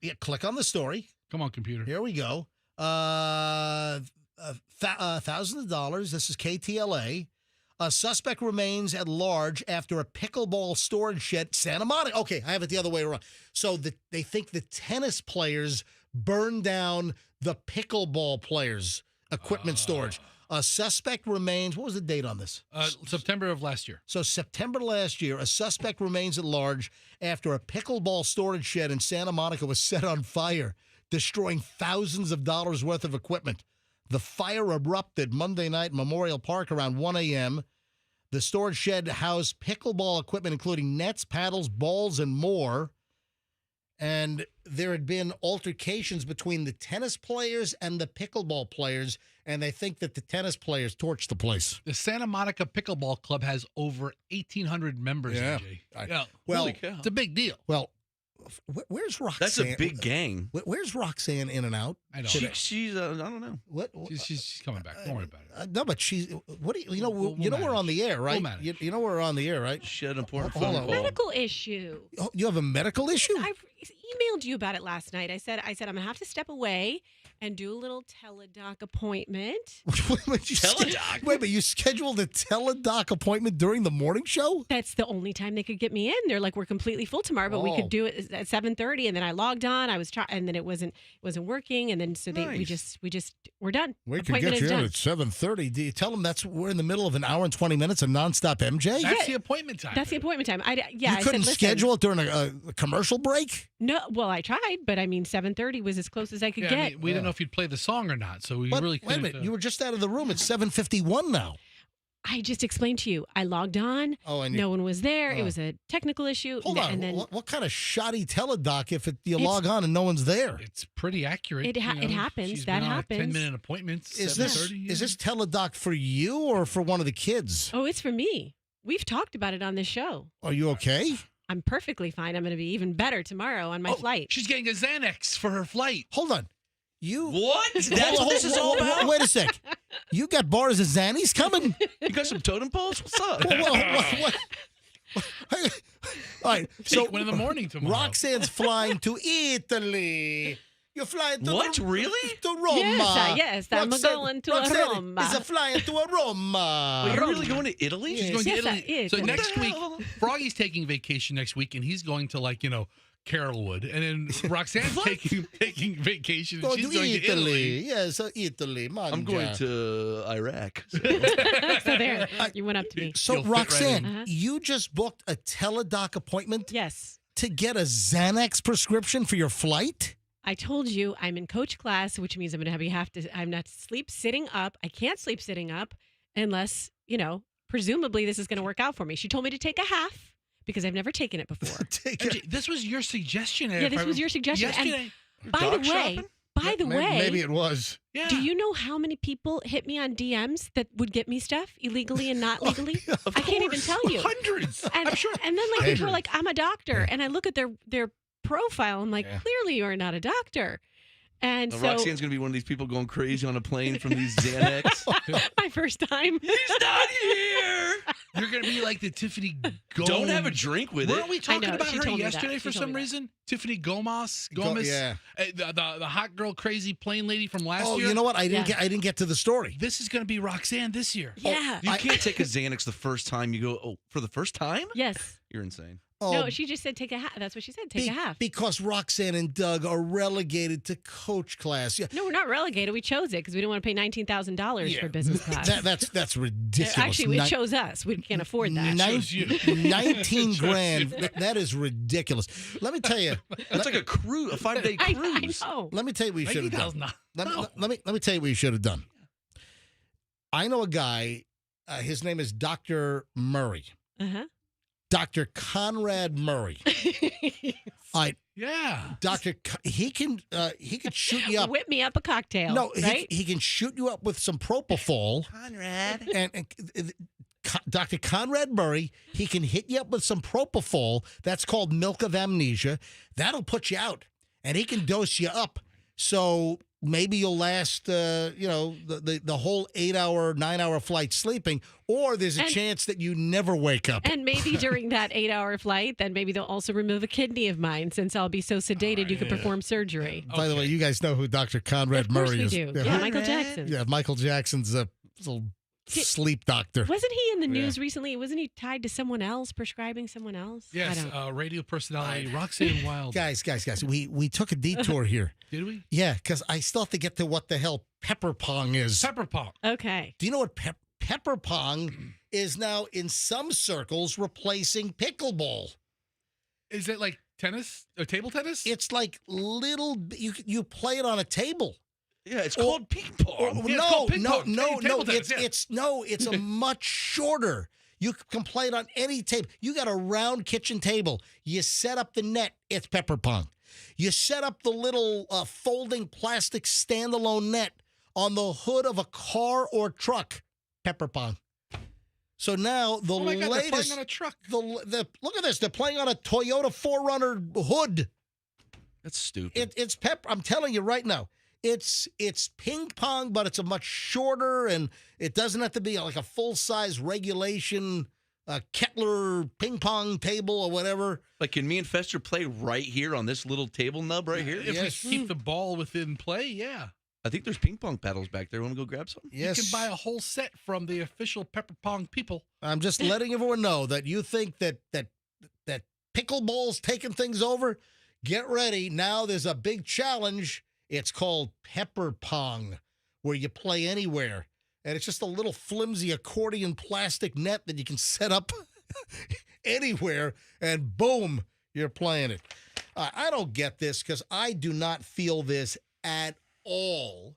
it. Click on the story. Come on, computer. Here we go. Thousands of dollars. This is KTLA. A suspect remains at large after a pickleball storage shed, Santa Monica. Okay, I have it the other way around. So they think the tennis players burned down the pickleball players' equipment storage. A suspect remains. What was the date on this? September of last year. So September last year, a suspect remains at large after a pickleball storage shed in Santa Monica was set on fire, destroying thousands of dollars worth of equipment. The fire erupted Monday night in Memorial Park around 1 a.m. The storage shed housed pickleball equipment, including nets, paddles, balls, and more. And there had been altercations between the tennis players and the pickleball players, and they think that the tennis players torched the place. The Santa Monica Pickleball Club has over 1,800 members, Yeah. MJ. Well, it's a big deal. Well, where's Roxanne? That's a big gang. Where's Roxanne in and out? I don't know. She's I don't know. What? She's coming back. Don't worry about it. No, but she's. What do you know? We'll We're on the air, right? We'll manage. You know we're on the air, right? She had an important Hold phone on. call. Medical issue. Oh, you have a medical issue? I emailed you about it last night. I said I'm gonna have to step away and do a little teledoc appointment. Teledoc? Wait, but you scheduled a teledoc appointment during the morning show? That's the only time they could get me in. They're like, we're completely full tomorrow, but we could do it at 7:30. And then I logged on. I was trying, and then it wasn't working. And then so we're done. We could Appointment get is you in done. at 7:30. Do you tell them we're in the middle of an hour and 20 minutes of nonstop MJ? That's the appointment time. That's the appointment time. I You couldn't said, schedule it during a commercial break? No, well, I tried, but I mean, 7:30 was as close as I could Yeah, get. I mean, we didn't know if you'd play the song or not, so we really couldn't. Wait a minute. You were just out of the room. It's 7:51 now. I just explained to you. I logged on. Oh, and no one was there. It was a technical issue. Hold on. And then What kind of shoddy teledoc if you log on and no one's there? It's pretty accurate. It happens. She's That been on happens. 10-minute appointments. Is 7:30, this teledoc for you or for one of the kids? Oh, it's for me. We've talked about it on this show. Are you okay? I'm perfectly fine. I'm going to be even better tomorrow on my flight. She's getting a Xanax for her flight. Hold on. You What? That's what this is all about? Wait a sec. You got bars of Xannies coming? You got some totem poles? What's up? What? All right. Take one in the morning tomorrow. Roxanne's flying to Italy. You're flying to What? Really? To Roma. Yes, I'm going to Roma. Is flying to Roma. Wait, you're really going to Italy? She's going to Yes, Italy. I is. So What next the week, hell? Froggy's taking vacation next week, and he's going to Carrollwood, and then Roxanne's taking vacation, and Go she's to going to Italy. Yes, Italy. I'm going to Iraq. So. So there, you went up to me. So You'll fit right Roxanne, in. you just booked a teledoc appointment Yes. to get a Xanax prescription for your flight? I told you I'm in coach class, which means I'm going to I'm not sleep sitting up. I can't sleep sitting up unless, presumably this is going to work out for me. She told me to take a half because I've never taken it before. MJ, this was your suggestion. Yeah, this was your suggestion. Yesterday. And by the way, Maybe it was. Yeah. do you know how many people hit me on DMs that would get me stuff illegally and not legally? I can't even tell you. Hundreds. And, I'm sure. and then people are like, I'm a doctor. And I look at their profile. I'm like, Yeah. clearly you're not a doctor. And Now, so Roxanne's going to be one of these people going crazy on a plane from these Xanax. my first time. He's not here. You're going to be like the Tiffany Gomes. Don't have a drink with Weren't it. we talking know, about she her told me that. yesterday She for told some me that. reason? Tiffany Gomez, yeah. the hot girl, crazy plane lady from last Oh, year. you know what? I didn't get to the story. This is going to be Roxanne this year. Yeah. You can't take a Xanax the first time you go, for the first time? Yes. You're insane. Oh, No, she just said take a half. That's what she said. Take a half. Because Roxanne and Doug are relegated to coach class. Yeah. No, we're not relegated. We chose it because we didn't want to pay $19,000 for business class. That's ridiculous. Actually, we chose us. We can't afford that. 19 grand. That is ridiculous. Let me tell you. That's like a 5-day cruise. I know. Let me tell you what you should have done. $19,000. Let me tell you what you should have done. I know a guy. His name is Dr. Murray. Uh-huh. Dr. Conrad Murray. Yeah. He can shoot you up. Whip me up a cocktail. No, right? he can shoot you up with some propofol. Conrad. And Dr. Conrad Murray, he can hit you up with some propofol. That's called milk of amnesia. That'll put you out. And he can dose you up. So maybe you'll last, the whole 8-hour, 9-hour flight sleeping, or there's a chance that you never wake up. And maybe during that 8-hour flight, then maybe they'll also remove a kidney of mine since I'll be so sedated you can perform surgery. By the way, you guys know who Dr. Conrad Murray is. We do. Yeah, Michael Jackson. Yeah, Michael Jackson's a little sleep doctor. Wasn't he in the news recently? Wasn't he tied to someone else, prescribing someone else? Yes, radio personality Roxanne Wilde. Guys, we took a detour here. Did we? Yeah, because I still have to get to what the hell pepper pong is. Pepper pong. Okay. Do you know what pepper pong is now in some circles replacing pickleball? Is it like tennis or table tennis? It's like you play it on a table. Yeah, it's called ping pong. It's a much shorter. You can play it on any table. You got a round kitchen table. You set up the net. It's pepper pong. You set up the little folding plastic standalone net on the hood of a car or truck. Pepper pong. So now the latest. They're playing on a truck. Look at this. They're playing on a Toyota 4Runner hood. That's stupid. It's pepper. I'm telling you right now. It's ping pong, but it's a much shorter, and it doesn't have to be like a full-size regulation Kettler ping pong table or whatever. Like, can me and Fester play right here on this little table nub right here? If we keep the ball within play, yeah. I think there's ping pong paddles back there. Want to go grab some? Yes. You can buy a whole set from the official pepper pong people. I'm just letting everyone know that you think that pickleball's taking things over. Get ready. Now there's a big challenge. It's called pepper pong, where you play anywhere. And it's just a little flimsy accordion plastic net that you can set up anywhere, and boom, you're playing it. I don't get this because I do not feel this at all.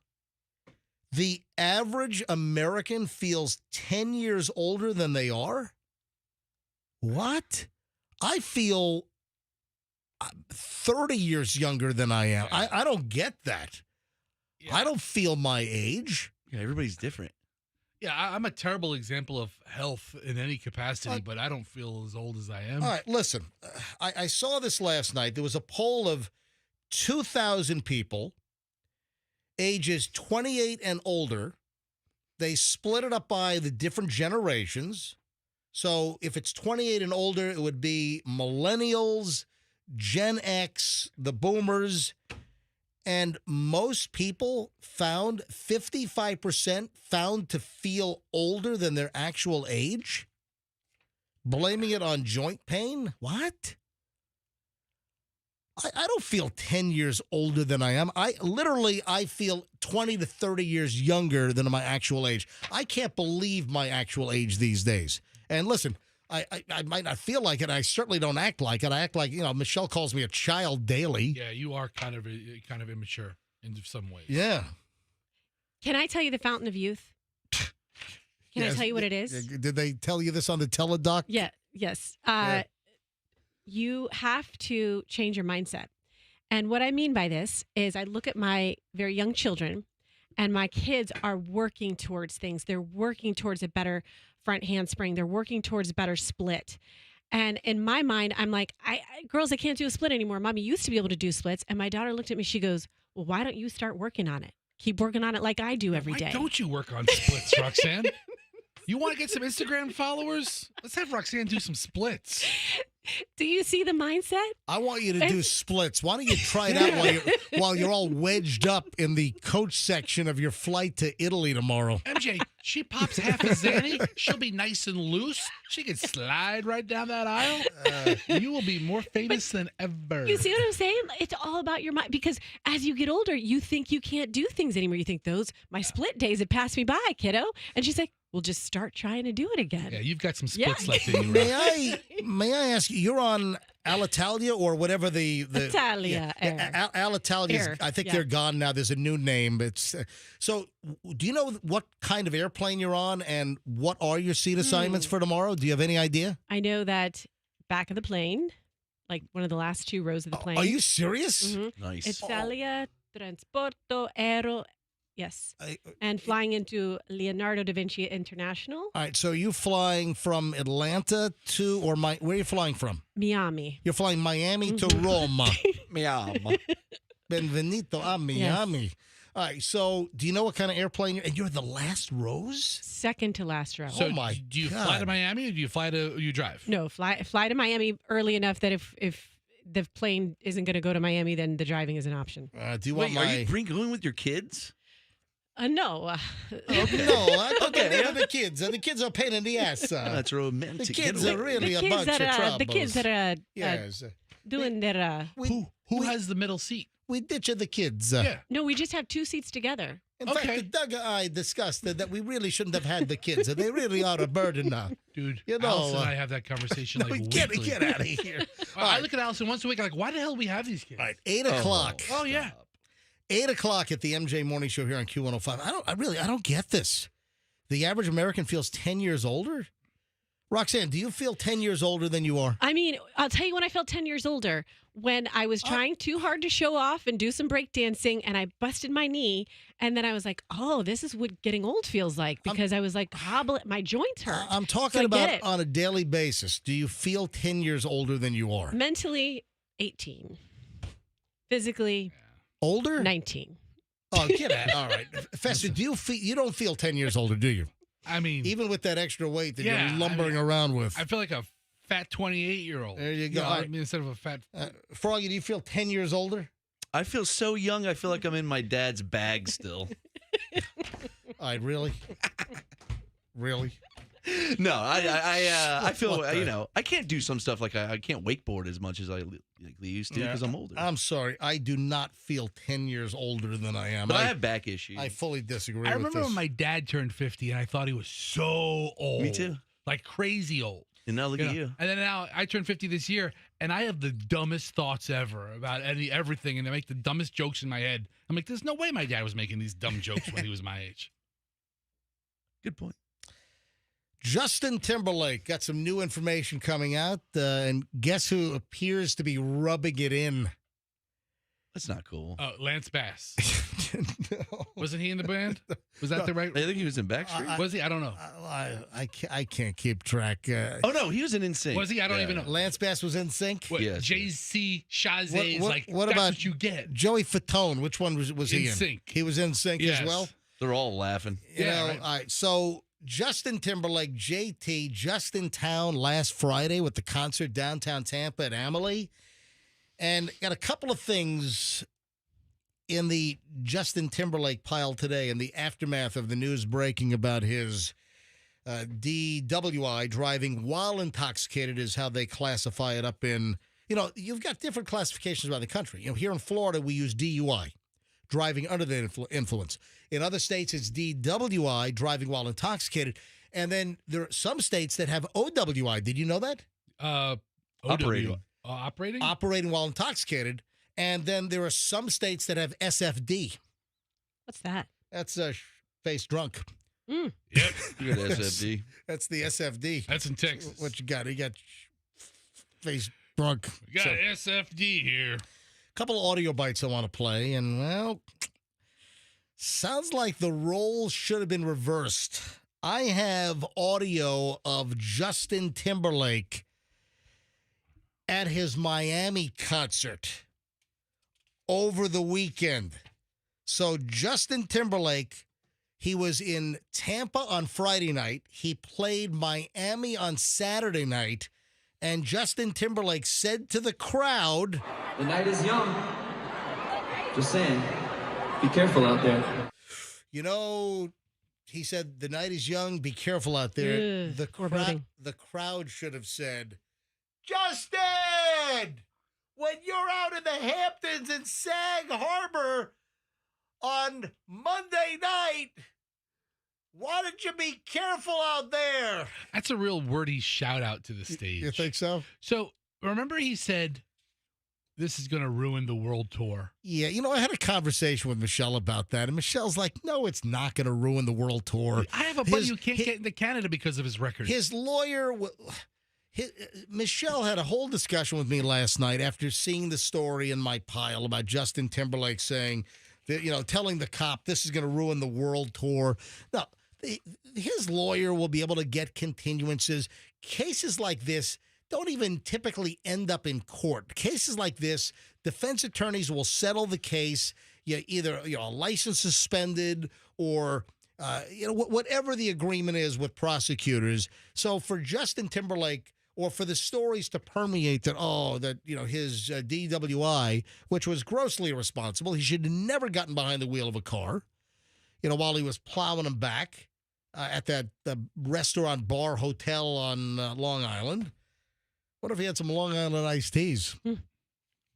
The average American feels 10 years older than they are? What? I feel 30 years younger than I am. I don't get that. Yeah. I don't feel my age. Yeah, everybody's different. Yeah, I'm a terrible example of health in any capacity, but I don't feel as old as I am. All right, listen. I saw this last night. There was a poll of 2,000 people, ages 28 and older. They split it up by the different generations. So if it's 28 and older, it would be millennials, Gen X, the boomers, and most people 55% found to feel older than their actual age, blaming it on joint pain. What? I don't feel 10 years older than I am. I feel 20 to 30 years younger than my actual age. I can't believe my actual age these days. And listen, I might not feel like it. I certainly don't act like it. I act like, Michelle calls me a child daily. Yeah, you are kind of immature in some ways. Yeah. Can I tell you the fountain of youth? Can I tell you what it is? Did they tell you this on the teledoc? Yeah. Yes. You have to change your mindset. And what I mean by this is I look at my very young children, and my kids are working towards things. They're working towards a better front handspring. They're working towards a better split. And in my mind, I'm like, girls, I can't do a split anymore. Mommy used to be able to do splits. And my daughter looked at me. She goes, well, why don't you start working on it? Keep working on it like I do every day. Why don't you work on splits, Roxanne? You want to get some Instagram followers? Let's have Roxanne do some splits. Do you see the mindset? I want you to do splits. Why don't you try it out while you're all wedged up in the coach section of your flight to Italy tomorrow? MJ, she pops half a Zanny. She'll be nice and loose. She can slide right down that aisle. You will be more famous than ever. You see what I'm saying? It's all about your mind. Because as you get older, you think you can't do things anymore. You think my split days had passed me by, kiddo. And she's like, well, just start trying to do it again. Yeah, you've got some splits left in you. May I ask you? You're on Alitalia or whatever the Italia Air. Alitalia. I think they're gone now. There's a new name. It's so. Do you know what kind of airplane you're on, and what are your seat assignments for tomorrow? Do you have any idea? I know that back of the plane, like one of the last 2 rows of the plane. Are you serious? Mm-hmm. Nice. Italia Transporto Aero. Yes. And flying into Leonardo da Vinci International. All right. So you flying from Atlanta to, where are you flying from? Miami. You're flying Miami to Roma. Miami. Benvenuto a Miami. Yes. All right. So do you know what kind of airplane you're the last rows? Second to last row. So oh my do you God. fly to Miami or do you drive? No, fly to Miami early enough that if the plane isn't going to go to Miami, then the driving is an option. Do you want are you going with your kids? No. Okay. No, I don't get the kids. The kids are a pain in the ass. That's romantic. The kids are really a bunch of troubles. The kids that are yes. doing their... Who has the middle seat? We ditch the kids. Yeah. No, we just have 2 seats together. In fact, Doug and I discussed that we really shouldn't have had the kids. They really are a burden now. Dude, you know, Allison and I have that conversation like get weekly. out of here. I look at Allison once a week, like, why the hell do we have these kids? All right, 8 o'clock. Oh, yeah. 8 o'clock at the MJ Morning Show here on Q105. I don't get this. The average American feels 10 years older? Roxanne, do you feel 10 years older than you are? I mean, I'll tell you when I felt 10 years older, when I was trying too hard to show off and do some breakdancing, and I busted my knee, and then I was like, oh, this is what getting old feels like, because I was like, my joints hurt. I'm talking about on a daily basis. Do you feel 10 years older than you are? Mentally, 18. Physically, older? 19. Oh, get out. All right. Fester, you don't feel 10 years older, do you? I mean, even with that extra weight that you're lumbering around with. I feel like a fat 28-year-old. There you go. I mean, instead of a fat... Froggy, do you feel 10 years older? I feel so young. I feel like I'm in my dad's bag still. All right, really? Really? No, I feel, I can't do some stuff like I can't wakeboard as much as I used to because I'm older. I'm sorry. I do not feel 10 years older than I am. But I have back issues. I fully disagree I with remember this. when my dad turned 50 and I thought he was so old. Me too. Like crazy old. And now look at you. And then now I turned 50 this year and I have the dumbest thoughts ever about everything, and I make the dumbest jokes in my head. I'm like, there's no way my dad was making these dumb jokes when he was my age. Good point. Justin Timberlake got some new information coming out, and guess who appears to be rubbing it in? That's not cool. Lance Bass. No. Wasn't he in the band? Was that the right? I think he was in Backstreet. Was he? I don't know. I can't keep track. Oh no, he was in NSYNC. Was he? I don't even know. Lance Bass was in Sync. Yes. Jay-Z, Shazay is like. What that's about what you get? Joey Fatone? Which one was he in? NSYNC. He was in Sync as well. They're all laughing. You know, right. All right. So Justin Timberlake, JT, just in town last Friday with the concert downtown Tampa at Amalie, and got a couple of things in the Justin Timberlake pile today in the aftermath of the news breaking about his DWI, driving while intoxicated, is how they classify it up in, you've got different classifications around the country. Here in Florida, we use DUI, driving under the influence. In other states, it's DWI, driving while intoxicated. And then there are some states that have OWI. Did you know that? Operating. Operating while intoxicated. And then there are some states that have SFD. What's that? That's face drunk. Mm. Yep. You got SFD. That's the SFD. That's in Texas. What you got? You got face drunk. We got SFD here. A couple of audio bites I want to play, and well, sounds like the roles should have been reversed. I have audio of Justin Timberlake at his Miami concert over the weekend. So Justin Timberlake, he was in Tampa on Friday night. He played Miami on Saturday night. And Justin Timberlake said to the crowd, "The night is young. Just saying, be careful out there." You know, he said, "The night is young. Be careful out there." The crowd should have said, "Justin, when you're out in the Hamptons and Sag Harbor on Monday night, why don't you be careful out there?" That's a real wordy shout out to the stage. You think so? So remember he said, "This is going to ruin the world tour." Yeah, you know, I had a conversation with Michelle about that, and Michelle's like, "No, it's not going to ruin the world tour." I have a buddy who can't get into Canada because of his record. His lawyer, Michelle had a whole discussion with me last night after seeing the story in my pile about Justin Timberlake saying that, you know, telling the cop this is going to ruin the world tour. Now, his lawyer will be able to get continuances. Cases like this don't even typically end up in court. Cases like this, defense attorneys will settle the case. Either a license suspended or whatever the agreement is with prosecutors. So for Justin Timberlake, or for the stories to permeate that his DWI, which was grossly irresponsible, he should have never gotten behind the wheel of a car, while he was plowing him back at that restaurant, bar, hotel on Long Island. What if he had some Long Island iced teas?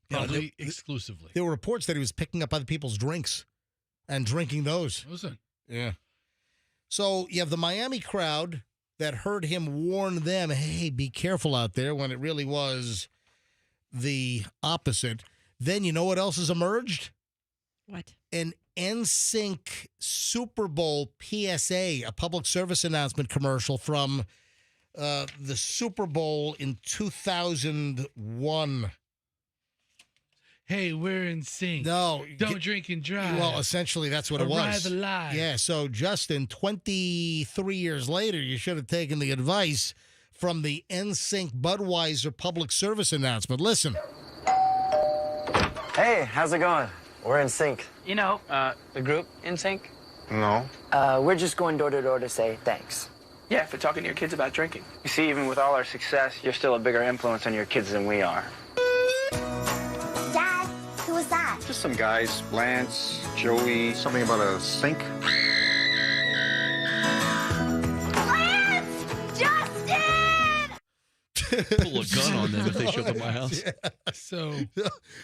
Probably exclusively. There were reports that he was picking up other people's drinks and drinking those. Was it? Yeah. So you have the Miami crowd that heard him warn them, "Hey, be careful out there," when it really was the opposite. Then you know what else has emerged? What? An NSYNC Super Bowl PSA, a public service announcement commercial from the Super Bowl in 2001. Hey, we're in sync. No. Don't drink and drive. Well, essentially, that's what it was. Arrive alive. Yeah, so, Justin, 23 years later, you should have taken the advice from the NSYNC Budweiser public service announcement. Listen. Hey, how's it going? We're in sync. You know, the group in sync? No. We're just going door to door to say thanks. Yeah, for talking to your kids about drinking. You see, even with all our success, you're still a bigger influence on your kids than we are. Dad, who was that? Just some guys, Lance, Joey, something about a sink. Lance! Justin! Pull a gun on them if they show up at my house. Yeah.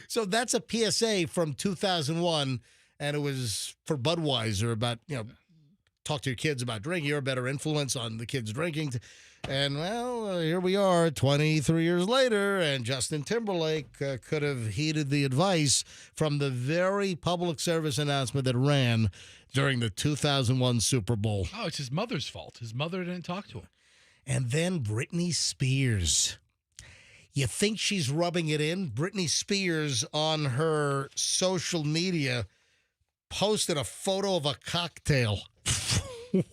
So that's a PSA from 2001, and it was for Budweiser about, talk to your kids about drinking. You're a better influence on the kids drinking. And, well, here we are 23 years later, and Justin Timberlake could have heeded the advice from the very public service announcement that ran during the 2001 Super Bowl. Oh, it's his mother's fault. His mother didn't talk to him. And then Britney Spears. You think she's rubbing it in? Britney Spears on her social media posted a photo of a cocktail.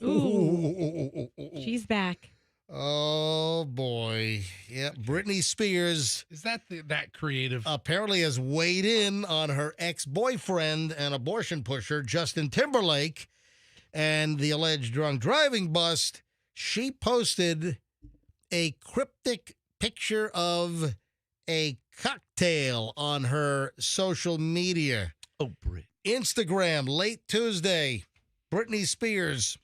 Ooh. She's back. Oh, boy. Yeah, Britney Spears. Is that that creative? Apparently has weighed in on her ex-boyfriend and abortion pusher, Justin Timberlake, and the alleged drunk driving bust. She posted a cryptic picture of a cocktail on her social media. Oh, Brit. Instagram, late Tuesday. Britney Spears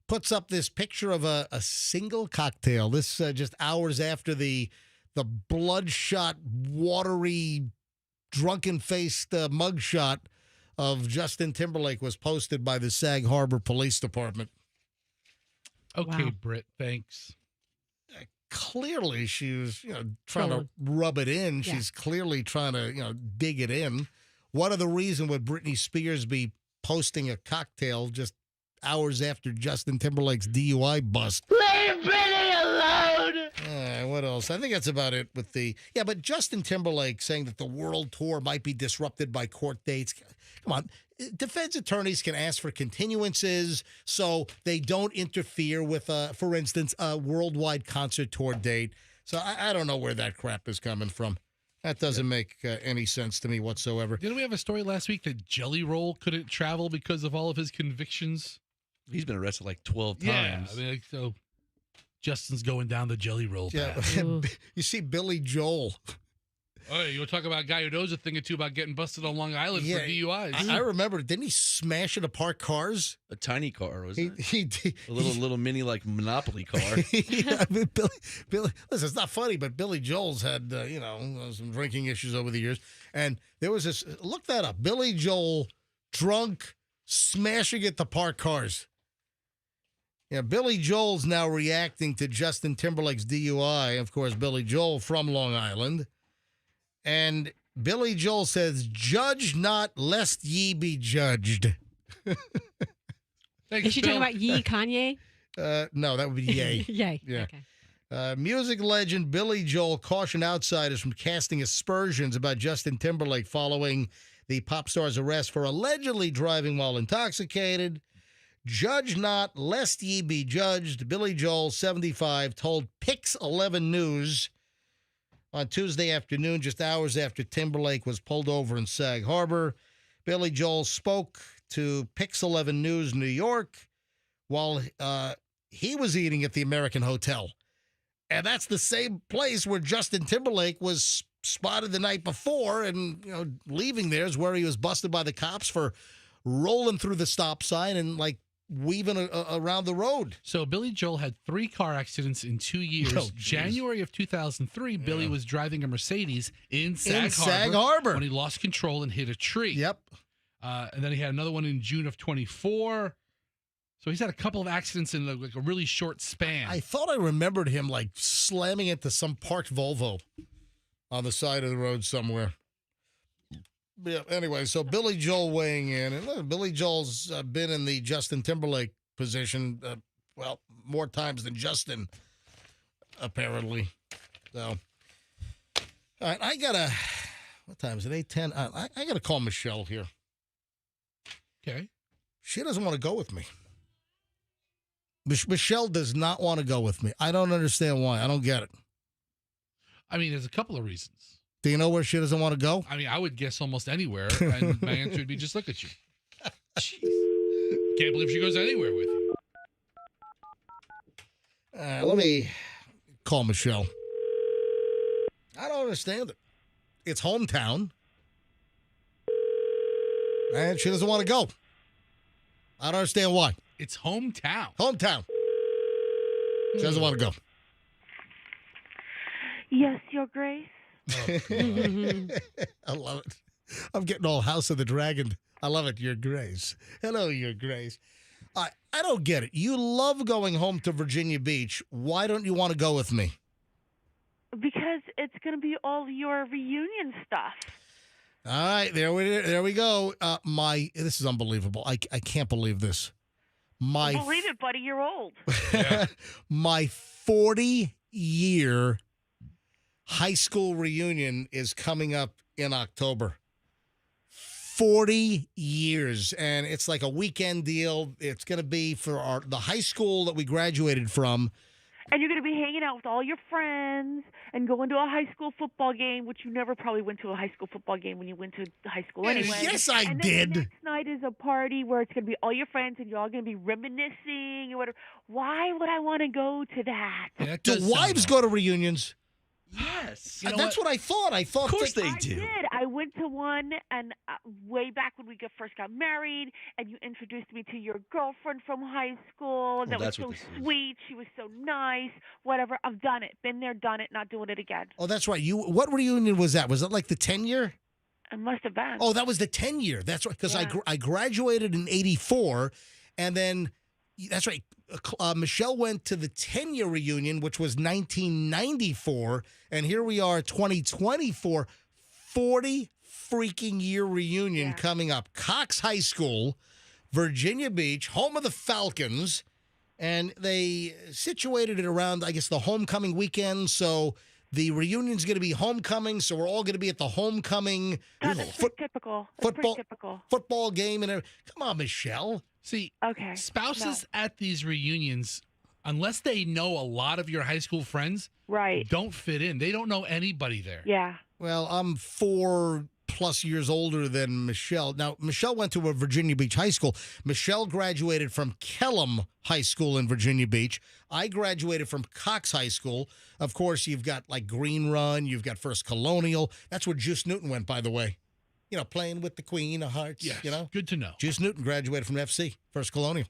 puts up this picture of a single cocktail. This just hours after the bloodshot, watery, drunken-faced mugshot of Justin Timberlake was posted by the Sag Harbor Police Department. Okay, Wow. Britt, thanks. Clearly, she was trying to rub it in. Yeah. She's clearly trying to dig it in. What other reason would Britney Spears be posting a cocktail just hours after Justin Timberlake's DUI bust? Leave Britney alone! What else? I think that's about it with the... Yeah, but Justin Timberlake saying that the world tour might be disrupted by court dates. Come on. Defense attorneys can ask for continuances so they don't interfere with, for instance, a worldwide concert tour date. So I don't know where that crap is coming from. That doesn't make any sense to me whatsoever. Didn't we have a story last week that Jelly Roll couldn't travel because of all of his convictions? He's been arrested like 12 Yeah, times. I mean, so Justin's going down the Jelly Roll path. Yeah, you see Billy Joel. Oh, you want to talk about a guy who knows a thing or two about getting busted on Long Island for DUIs? I remember. Didn't he smash into parked cars? A tiny car, was it? He did. A little mini like Monopoly car. Yeah, I mean, Billy. Listen, it's not funny, but Billy Joel's had some drinking issues over the years, and there was this. Look that up. Billy Joel drunk smashing into parked cars. Yeah, Billy Joel's now reacting to Justin Timberlake's DUI. Of course, Billy Joel from Long Island. And Billy Joel says, "Judge not, lest ye be judged." Thanks, Is she Bill. talking about Ye Kanye? No, that would be Ye. Yay. Yeah. Okay. Music legend Billy Joel cautioned outsiders from casting aspersions about Justin Timberlake following the pop star's arrest for allegedly driving while intoxicated. Judge not, lest ye be judged. Billy Joel, 75, told Pix 11 News on Tuesday afternoon, just hours after Timberlake was pulled over in Sag Harbor. Billy Joel spoke to Pix 11 News New York while he was eating at the American Hotel. And that's the same place where Justin Timberlake was spotted the night before, and leaving there is where he was busted by the cops for rolling through the stop sign and weaving around the road. So Billy Joel had 3 car accidents in 2 years. Oh, geez. January of 2003, Billy was driving a Mercedes in Sag Sag Harbor when he lost control and hit a tree. Yep. And then he had another one in June of 24. So he's had a couple of accidents in like a really short span. I thought I remembered him slamming into some parked Volvo on the side of the road somewhere. Yeah, anyway, so Billy Joel weighing in. And look, Billy Joel's been in the Justin Timberlake position, more times than Justin, apparently. So, all right, I got to, what time is it, 8:10? I got to call Michelle here. Okay. She doesn't want to go with me. Michelle does not want to go with me. I don't understand why. I don't get it. I mean, there's a couple of reasons. Do you know where she doesn't want to go? I mean, I would guess almost anywhere, and my answer would be just look at you. Jeez. Can't believe she goes anywhere with you. Let me call Michelle. I don't understand it. It's hometown. And she doesn't want to go. I don't understand why. It's hometown. Hometown. She doesn't want to go. Yes, Your Grace. I love it. I'm getting all House of the Dragon. I love it, Your Grace. Hello, Your Grace. I don't get it. You love going home to Virginia Beach. Why don't you want to go with me? Because it's going to be all your reunion stuff. All right, there we go. This is unbelievable. I can't believe this. Believe it, buddy. You're old. My 40-year high school reunion is coming up in October. 40 years, and it's like a weekend deal. It's going to be for the high school that we graduated from. And you're going to be hanging out with all your friends and going to a high school football game, which you never probably went to a high school football game when you went to high school anyway. Yes, I and then did. The next night is a party where it's going to be all your friends and you're all going to be reminiscing or whatever. Why would I want to go to that? Do wives go to reunions? Yes. That's what I thought. I thought Of course that- they do. I went to one, and way back when we first got married, and you introduced me to your girlfriend from high school. And that was that's so what this is. sweet. She was so nice. Whatever. I've done it. Been there, done it. Not doing it again. Oh, that's right. What reunion was that? Was it like the 10-year? It must have been. Oh, that was the 10-year. That's right. Because I graduated in 84, and then that's right. Michelle went to the 10-year reunion, which was 1994, and here we are, 2024, 40 freaking year reunion coming up. Cox High School, Virginia Beach, home of the Falcons, and they situated it around, I guess, the homecoming weekend. So the reunion's going to be homecoming, so we're all going to be at the homecoming That's pretty typical. That's pretty typical. football game. And come on, Michelle. See, okay. Spouses at these reunions, unless they know a lot of your high school friends, right, don't fit in. They don't know anybody there. Yeah. Well, I'm 4+ years older than Michelle. Now, Michelle went to a Virginia Beach high school. Michelle graduated from Kellam High School in Virginia Beach. I graduated from Cox High School. Of course, you've got like Green Run. You've got First Colonial. That's where Juice Newton went, by the way. You know, playing with the Queen of Hearts. Yes, you know, good to know. Juice Newton graduated from FC, First Colonial.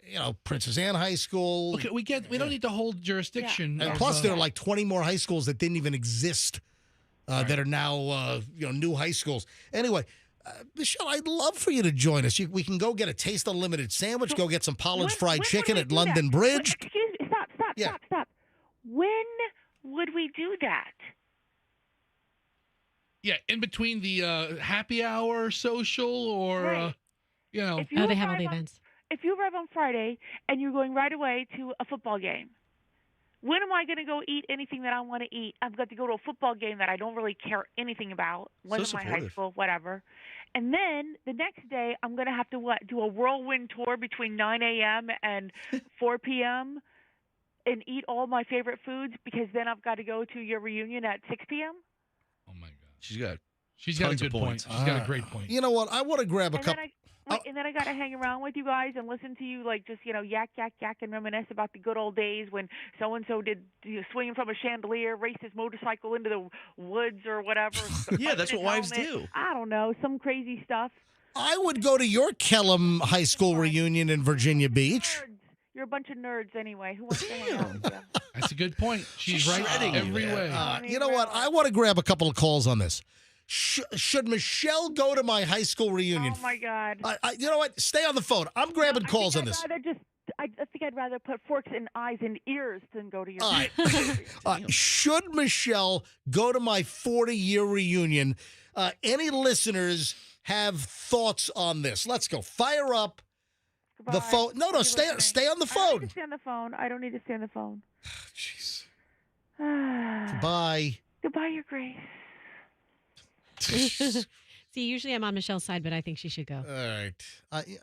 You know, Princess Anne High School. Okay, we don't need to hold jurisdiction. And plus, there are like 20 more high schools that didn't even exist that are now, new high schools. Anyway, Michelle, I'd love for you to join us. We can go get a Taste Unlimited sandwich, go get some Pollard's fried chicken at London Bridge. Excuse me, stop. When would we do that? Yeah, in between the happy hour social or, Right. If you they have all arrive the on- events. If you arrive on Friday and you're going right away to a football game, when am I going to go eat anything that I want to eat? I've got to go to a football game that I don't really care anything about. Wasn't my high supportive. school, whatever. And then the next day, I'm going to have to do a whirlwind tour between 9 a.m. and 4 p.m. and eat all my favorite foods because then I've got to go to your reunion at 6 p.m. She's got a tons good of point. points. She's got a great point. You know what? I want to grab a And couple. then I got to hang around with you guys and listen to you, like, just, yak, and reminisce about the good old days when so-and-so did swinging from a chandelier, raced his motorcycle into the woods or whatever. Yeah, that's what wives helmet. do. I don't know, some crazy stuff. I would go to your Kellam High School reunion in Virginia Beach. You're a bunch of nerds anyway. Who wants to hang out with you? That's a good point. She's right shredding you, every man. way. You know what? I want to grab a couple of calls on this. Should Michelle go to my high school reunion? Oh, my God. You know what? Stay on the phone. I'm grabbing calls on this. I think I'd rather put forks in eyes and ears than go to your All right. Should Michelle go to my 40-year reunion? Any listeners have thoughts on this? Let's go. Fire up the phone. No, stay on the I don't phone. need to stay on the phone. I don't need to stay on the phone. Jeez. Goodbye. Bye. Goodbye, Your Grace. See, usually I'm on Michelle's side, but I think she should go. All right. I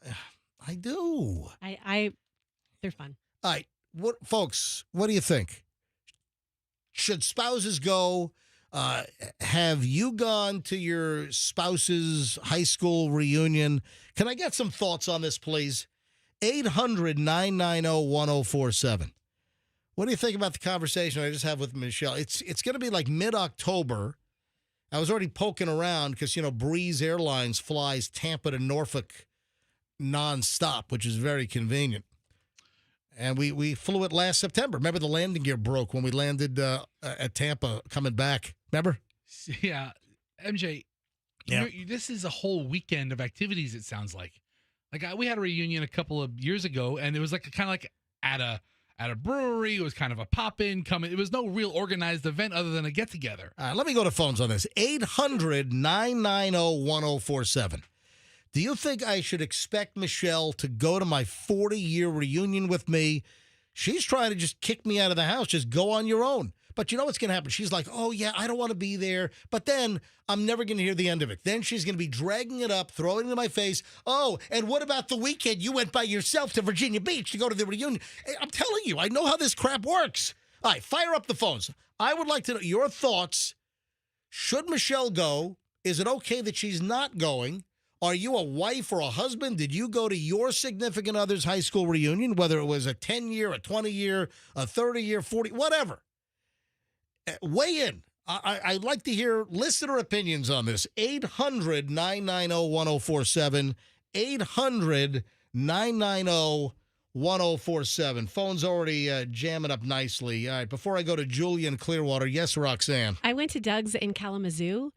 do. They're fun. All right. Folks, what do you think? Should spouses go? Have you gone to your spouse's high school reunion? Can I get some thoughts on this, please? 800-990-1047. What do you think about the conversation I just had with Michelle? It's going to be like mid-October. I was already poking around because, Breeze Airlines flies Tampa to Norfolk nonstop, which is very convenient. And we flew it last September. Remember the landing gear broke when we landed at Tampa coming back. Remember? Yeah. MJ, this is a whole weekend of activities, it sounds like. We had a reunion a couple of years ago, and it was kind of like at a brewery. It was kind of a pop-in coming. It was no real organized event other than a get-together. Let me go to phones on this. 800-990-1047. Do you think I should expect Michelle to go to my 40-year reunion with me? She's trying to just kick me out of the house. Just go on your own. But you know what's going to happen? She's like, oh, yeah, I don't want to be there. But then I'm never going to hear the end of it. Then she's going to be dragging it up, throwing it in my face. Oh, and what about the weekend you went by yourself to Virginia Beach to go to the reunion? Hey, I'm telling you, I know how this crap works. All right, fire up the phones. I would like to know your thoughts. Should Michelle go? Is it okay that she's not going? Are you a wife or a husband? Did you go to your significant other's high school reunion, whether it was a 10-year, a 20-year, a 30-year, 40, whatever? Weigh in. I'd like to hear listener opinions on this. 800-990-1047. 800-990-1047. Phone's already jamming up nicely. All right, before I go to Julia in Clearwater, yes, Roxanne. I went to Doug's in Kalamazoo,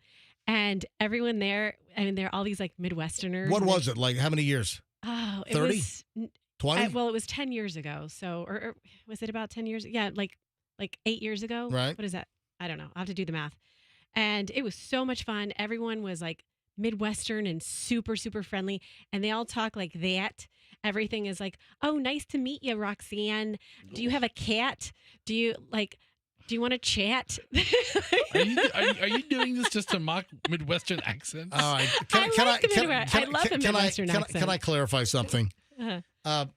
and everyone there, they're all these Midwesterners. What was it? Like how many years? Oh, it 30? was 20? Well, it was 10 years ago. So, or was it about 10 years? Yeah, like 8 years ago. Right. What is that? I don't know. I'll have to do the math. And it was so much fun. Everyone was Midwestern and super, super friendly. And they all talk like that. Everything is oh, nice to meet you, Roxanne. Do you have a cat? Do you want to chat? Are you doing this just to mock Midwestern accents? All right. I love a Midwestern accent. Can I clarify something?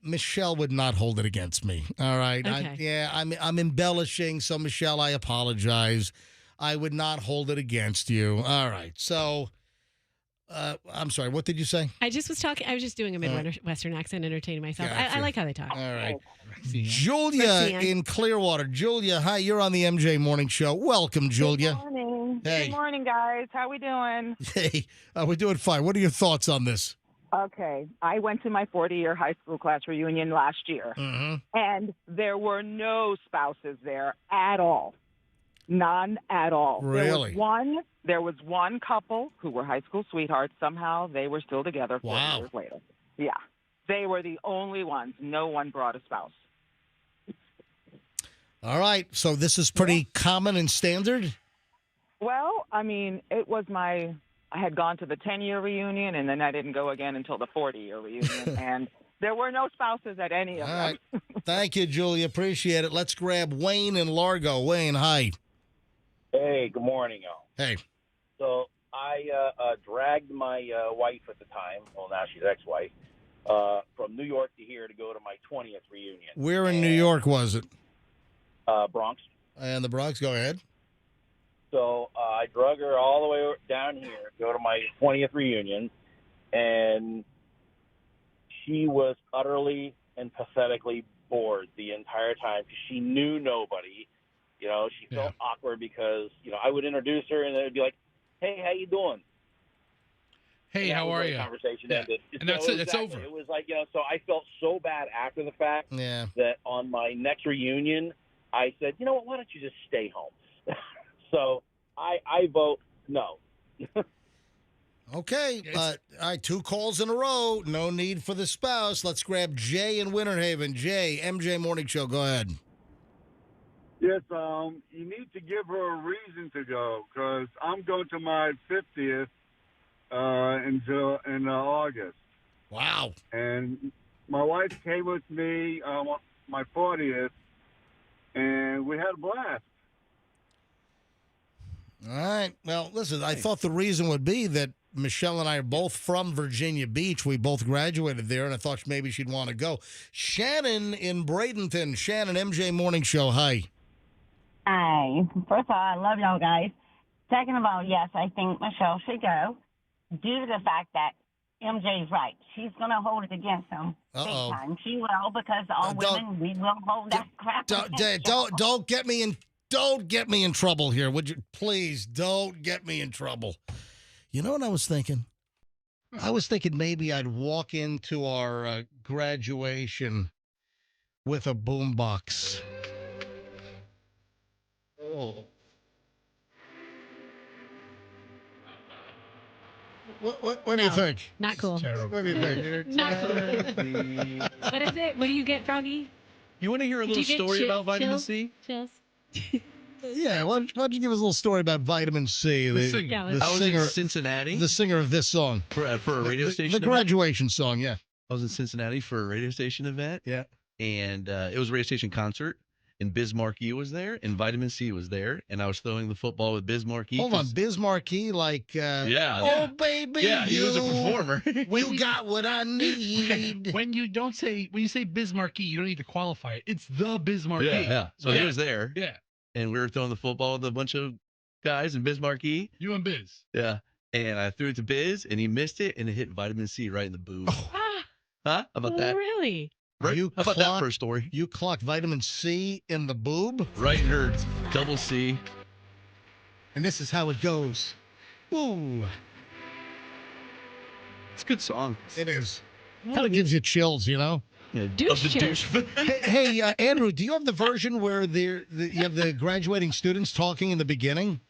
Michelle would not hold it against me. All right. Okay. I'm embellishing. So, Michelle, I apologize. I would not hold it against you. All right. So, I'm sorry. What did you say? I just was talking. I was just doing a Midwestern accent, entertaining myself. Gotcha. I like how they talk. All right. Julia Julia in Clearwater. Julia, hi. You're on the MJ Morning Show. Welcome, Julia. Good morning. Hey. Good morning, guys. How we doing? Hey, we're doing fine. What are your thoughts on this? Okay. I went to my 40-year high school class reunion last year, Mm-hmm. and there were no spouses there at all. None at all. Really? There was one couple who were high school sweethearts. Somehow they were still together 40 years later. Yeah. They were the only ones. No one brought a spouse. All right. So this is pretty common and standard? Well, I mean, I had gone to the 10-year reunion, and then I didn't go again until the 40-year reunion. And there were no spouses at any of All them. right. Thank you, Julia. Appreciate it. Let's grab Wayne in Largo. Wayne, hi. Hey, good morning, y'all. Hey. So I dragged my wife at the time, well, now she's ex-wife, from New York to here to go to my 20th reunion. Where in New York was it? Bronx. And the Bronx, go ahead. So I drug her all the way down here to go to my 20th reunion, and she was utterly and pathetically bored the entire time because she knew nobody. You know, she felt awkward because, I would introduce her and it would be like, hey, how you doing? Hey, how are you? Conversation ended. And that's it. It's Exactly. over. It was like, so I felt so bad after the fact that on my next reunion, I said, you know what, why don't you just stay home? So I vote no. Okay. All right, 2 calls in a row. No need for the spouse. Let's grab Jay in Winter Haven. Jay, MJ Morning Show. Go ahead. Yes, you need to give her a reason to go because I'm going to my 50th in August. Wow. And my wife came with me my 40th, and we had a blast. All right. Well, listen, I thought the reason would be that Michelle and I are both from Virginia Beach. We both graduated there, and I thought maybe she'd want to go. Shannon in Bradenton. Shannon, MJ Morning Show. Hi. Hi. First of all, I love y'all guys. Second of all, yes, I think Michelle should go due to the fact that MJ's right. She's going to hold it against him big time. She will because all women, we will hold that crap against y'all. Don't get me in trouble here, would you? Please don't get me in trouble. You know what I was thinking? I was thinking maybe I'd walk into our graduation with a boombox. Oh. What do you think? Not cool. What do you think? Not cool. What is it? What do you get, Froggy? You want to hear a little story about vitamin C? Chills. Yeah, why don't you give us a little story about vitamin C? I was in Cincinnati. The singer of this song. For a radio station The event. graduation song, yeah. I was in Cincinnati for a radio station event. Yeah. And it was a radio station concert. And Biz Markie was there, and Vitamin C was there, and I was throwing the football with Biz Markie. Hold on, Biz Markie, like, yeah. Oh, baby, Yeah, he was a performer. You got what I need. When you say Biz Markie, you don't need to qualify it. It's the Biz Markie. Yeah. So he was there. Yeah. And we were throwing the football with a bunch of guys and Biz Markie. You and Biz. Yeah. And I threw it to Biz, and he missed it, and it hit Vitamin C right in the boob. Huh? How about that? Really? Right? How about that for a story? You clocked vitamin C in the boob? Right in her double C. And this is how it goes. Ooh. It's a good song. It is. Kind of gives you chills, you know? Yeah, Douche. Hey, Andrew, do you have the version where you have the graduating students talking in the beginning?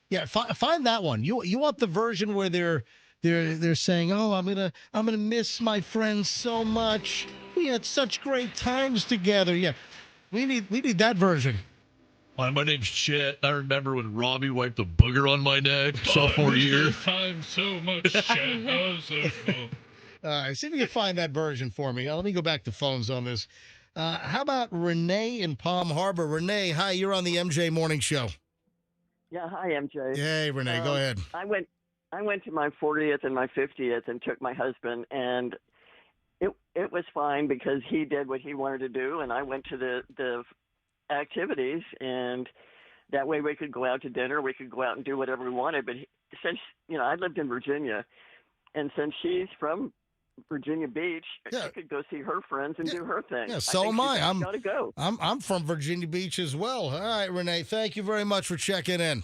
Yeah, find that one. You want the version where they're saying, "Oh, I'm gonna miss my friends so much. We had such great times together." Yeah, we need that version. Hi, my name's Chet. I remember when Robbie wiped a booger on my neck sophomore year. Time so much, Chet. Oh, so cool. All right, see if you can find that version for me. Let me go back to phones on this. How about Renee in Palm Harbor? Renee, hi, you're on the MJ Morning Show. Yeah, hi, MJ. Hey, Renee, go ahead. I went to my 40th and my 50th and took my husband, and it was fine because he did what he wanted to do, and I went to the activities, and that way we could go out to dinner, we could go out and do whatever we wanted. But since, I lived in Virginia, and since she's from Virginia Beach, she could go see her friends and do her thing. Yeah, so am I. Gotta go. I'm from Virginia Beach as well. All right, Renee, thank you very much for checking in.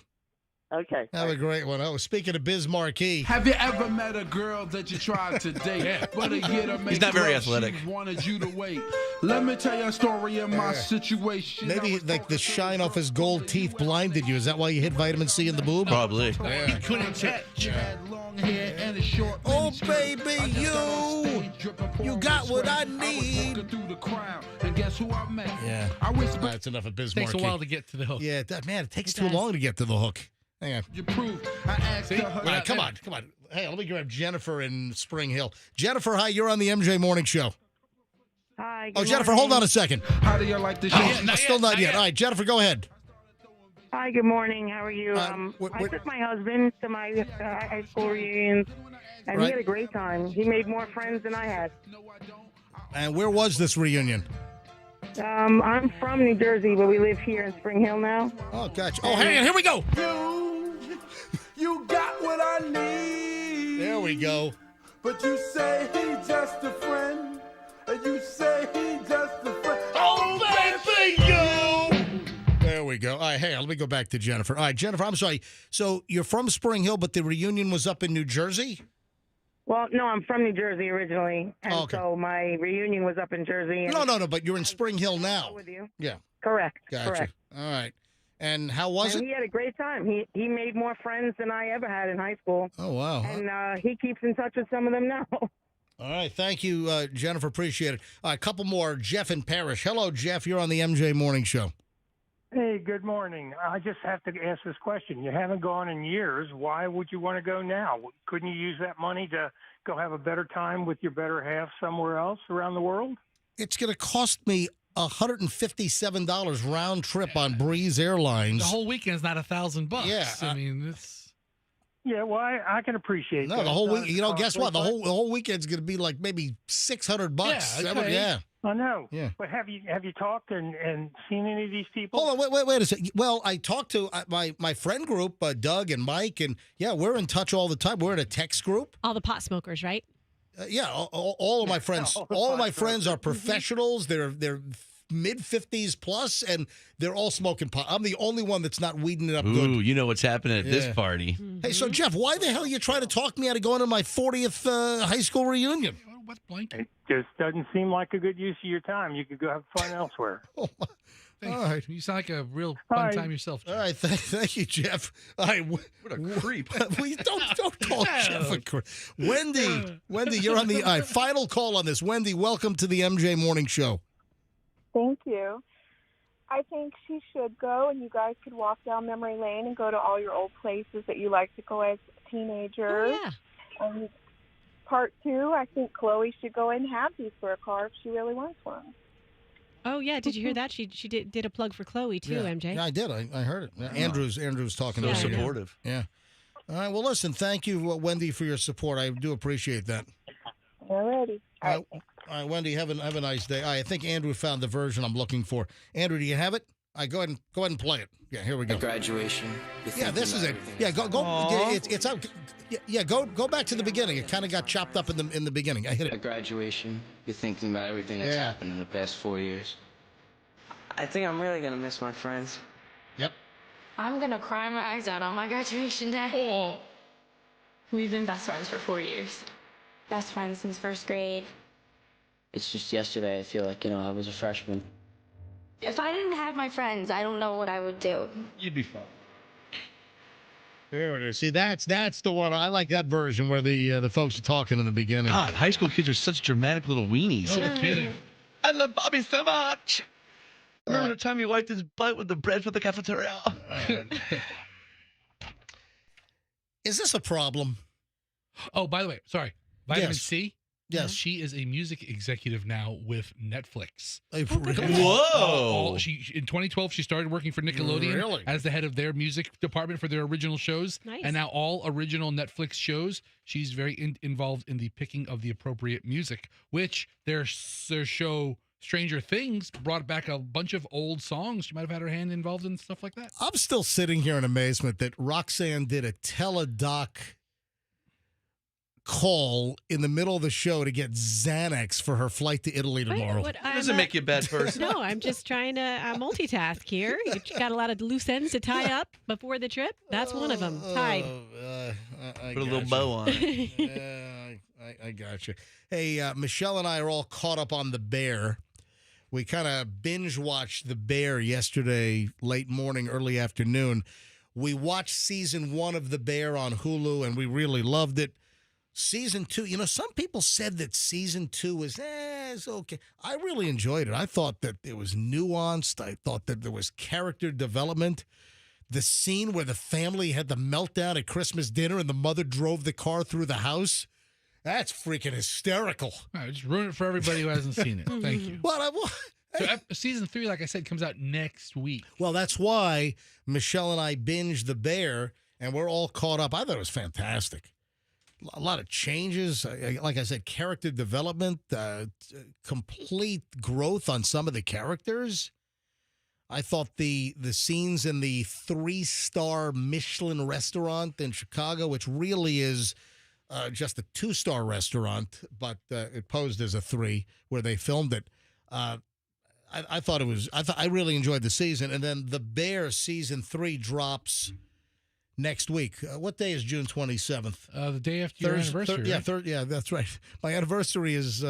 Okay. Have a great one. Oh, speaking of Biz Marquee. Have you ever met a girl that you tried to date, but a year to make He's not very love, athletic. she wanted you to wait? Let me tell you a story of my situation. Maybe like the shine off his gold teeth blinded you. Is that why you hit vitamin C in the boob? Probably. Yeah. He couldn't catch. Oh, baby, you got what I need. And guess who I met? Yeah. I wish That's enough of Biz Takes a Marquee. while to get to the hook. Yeah, man, it takes too long to get to the hook. Hang on. you prove. I asked her. All right, come on. Hey, let me grab Jennifer in Spring Hill. Jennifer, hi, you're on the MJ Morning Show. Hi. Oh, Jennifer, hold on a second. How do you like the show? Still not yet. All right, Jennifer, go ahead. Hi, good morning. How are you? I took my husband to my high school reunions, and he had a great time. He made more friends than I had. And where was this reunion? I'm from New Jersey, but we live here in Spring Hill now. Oh, gotcha. Oh, hang on. Here we go. You got what I need. There we go. But you say he's just a friend. And you say he's just a friend. Oh, baby, you. There we go. All right, hey, let me go back to Jennifer. All right, Jennifer, I'm sorry. So you're from Spring Hill, but the reunion was up in New Jersey? Well, no, I'm from New Jersey originally, and so my reunion was up in Jersey. And No, but you're in Spring Hill now. With you. Yeah. Correct. Gotcha. Correct. All right. And how was it? He had a great time. He made more friends than I ever had in high school. Oh, wow. And he keeps in touch with some of them now. All right. Thank you, Jennifer. Appreciate it. All right, a couple more. Jeff in Parrish. Hello, Jeff. You're on the MJ Morning Show. Hey, good morning. I just have to ask this question. You haven't gone in years. Why would you want to go now? Couldn't you use that money to go have a better time with your better half somewhere else around the world? It's going to cost me $157 round trip on Breeze Airlines. The whole weekend's not $1,000. Yeah, I mean, it's. Yeah, well, I can appreciate that. No, the whole It's week. not as Guess what? The costly, whole weekend's going to be like maybe $600. Yeah, okay. Yeah. I know. Yeah. But have you talked and seen any of these people? Hold on, wait a second. Well, I talked to my friend group, Doug and Mike, and yeah, we're in touch all the time. We're in a text group. All the pot smokers, right? Yeah, all of my friends. All of my friends are professionals. They're mid-50s plus, and they're all smoking pot. I'm the only one that's not weeding it up good. Ooh, you know what's happening at this party. Hey, so Jeff, why the hell are you trying to talk me out of going to my 40th high school reunion? What's blanket? It just doesn't seem like a good use of your time. You could go have fun elsewhere. All right. You sound like a real fun time yourself, Jeff. All right, thank you, Jeff. All right, what a creep. We don't call Jeff a creep. Wendy, you're on the final call on this. Wendy, welcome to the MJ Morning Show. Thank you. I think she should go, and you guys could walk down memory lane and go to all your old places that you like to go as teenagers. Oh, yeah. And part two, I think Chloe should go in happy for a car if she really wants one. Oh, yeah. Did you hear that? She did a plug for Chloe, too, MJ. Yeah, I did. I heard it. Andrew's talking So about it. supportive. Yeah. All right. Well, listen, thank you, Wendy, for your support. I do appreciate that. Alrighty. All right, Wendy, have a nice day. I think Andrew found the version I'm looking for. Andrew, do you have it? Go ahead and play it. Yeah, here we go. At graduation. Yeah, this is it. Yeah, go. It's out. Yeah, go back to the beginning. It kind of got chopped up in the beginning. I hit it. At graduation, you're thinking about everything that's happened in the past 4 years. I think I'm really gonna miss my friends. Yep. I'm gonna cry my eyes out on my graduation day. We've been best friends for 4 years. Best friends since first grade. It's just yesterday, I feel like, I was a freshman. If I didn't have my friends, I don't know what I would do. You'd be fine. There it is. See, that's the one. I like that version where the folks are talking in the beginning. God, high school kids are such dramatic little weenies. No kidding. I love Bobby so much. Remember the time he wiped his butt with the bread from the cafeteria? Is this a problem? Oh, by the way, sorry. Vitamin Yes. C? Yes. She is a music executive now with Netflix. Really? Whoa. She in 2012, she started working for Nickelodeon Really? as the head of their music department for their original shows. Nice. And now all original Netflix shows, she's very involved in the picking of the appropriate music, which their show Stranger Things brought back a bunch of old songs. She might have had her hand involved in stuff like that. I'm still sitting here in amazement that Roxanne did a teledoc call in the middle of the show to get Xanax for her flight to Italy tomorrow. That doesn't make you a bad person. No, I'm just trying to multitask here. You got a lot of loose ends to tie up before the trip. That's one of them. Tied. I Put a little bow on it. Yeah, I got you. Hey, Michelle and I are all caught up on The Bear. We kind of binge watched The Bear yesterday, late morning, early afternoon. We watched season 1 of The Bear on Hulu, and we really loved it. Season 2, some people said that season 2 was, it's okay. I really enjoyed it. I thought that it was nuanced. I thought that there was character development. The scene where the family had the meltdown at Christmas dinner and the mother drove the car through the house, that's freaking hysterical. All right, just ruin it for everybody who hasn't seen it. Thank you. So season 3, like I said, comes out next week. Well, that's why Michelle and I binged The Bear, and we're all caught up. I thought it was fantastic. A lot of changes, like I said, character development, complete growth on some of the characters. I thought the scenes in the 3-star Michelin restaurant in Chicago, which really is just a 2-star restaurant, but it posed as a 3 where they filmed it. I thought it was. I really enjoyed the season, and then The Bear season 3 drops next week. What day is June 27th? The day after your anniversary. Right? Yeah, that's right. My anniversary is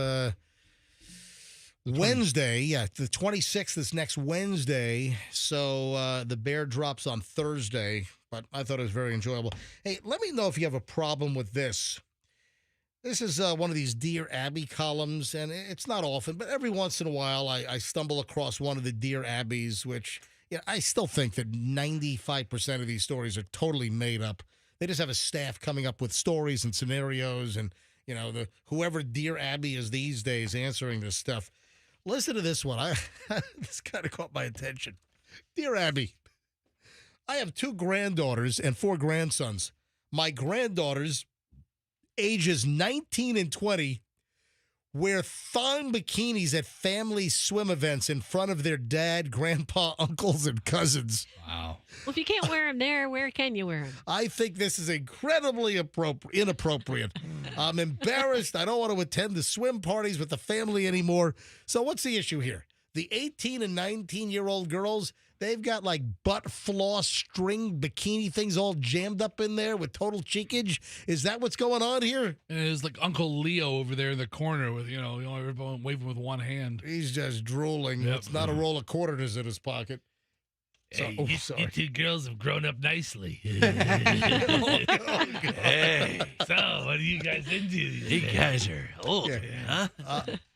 Wednesday. Yeah, the 26th is next Wednesday. So The Bear drops on Thursday, but I thought it was very enjoyable. Hey, let me know if you have a problem with this. This is one of these Dear Abby columns, and it's not often, but every once in a while I stumble across one of the Dear Abbies, which I still think that 95% of these stories are totally made up. They just have a staff coming up with stories and scenarios, and whoever Dear Abby is these days answering this stuff. Listen to this one. This kind of caught my attention. Dear Abby, I have 2 granddaughters and 4 grandsons. My granddaughters, ages 19 and 20, wear thong bikinis at family swim events in front of their dad, grandpa, uncles, and cousins. Wow. Well, if you can't wear them there, where can you wear them? I think this is incredibly inappropriate. I'm embarrassed. I don't want to attend the swim parties with the family anymore. So what's the issue here? The 18 and 19-year-old girls, they've got like butt floss string bikini things all jammed up in there with total cheekage. Is that what's going on here? And it's like Uncle Leo over there in the corner with, everyone waving with one hand. He's just drooling. Yep. It's not a roll of quarters in his pocket. Hey, sorry. you 2 girls have grown up nicely. Hey. So, what are you guys into? You guys are old, huh?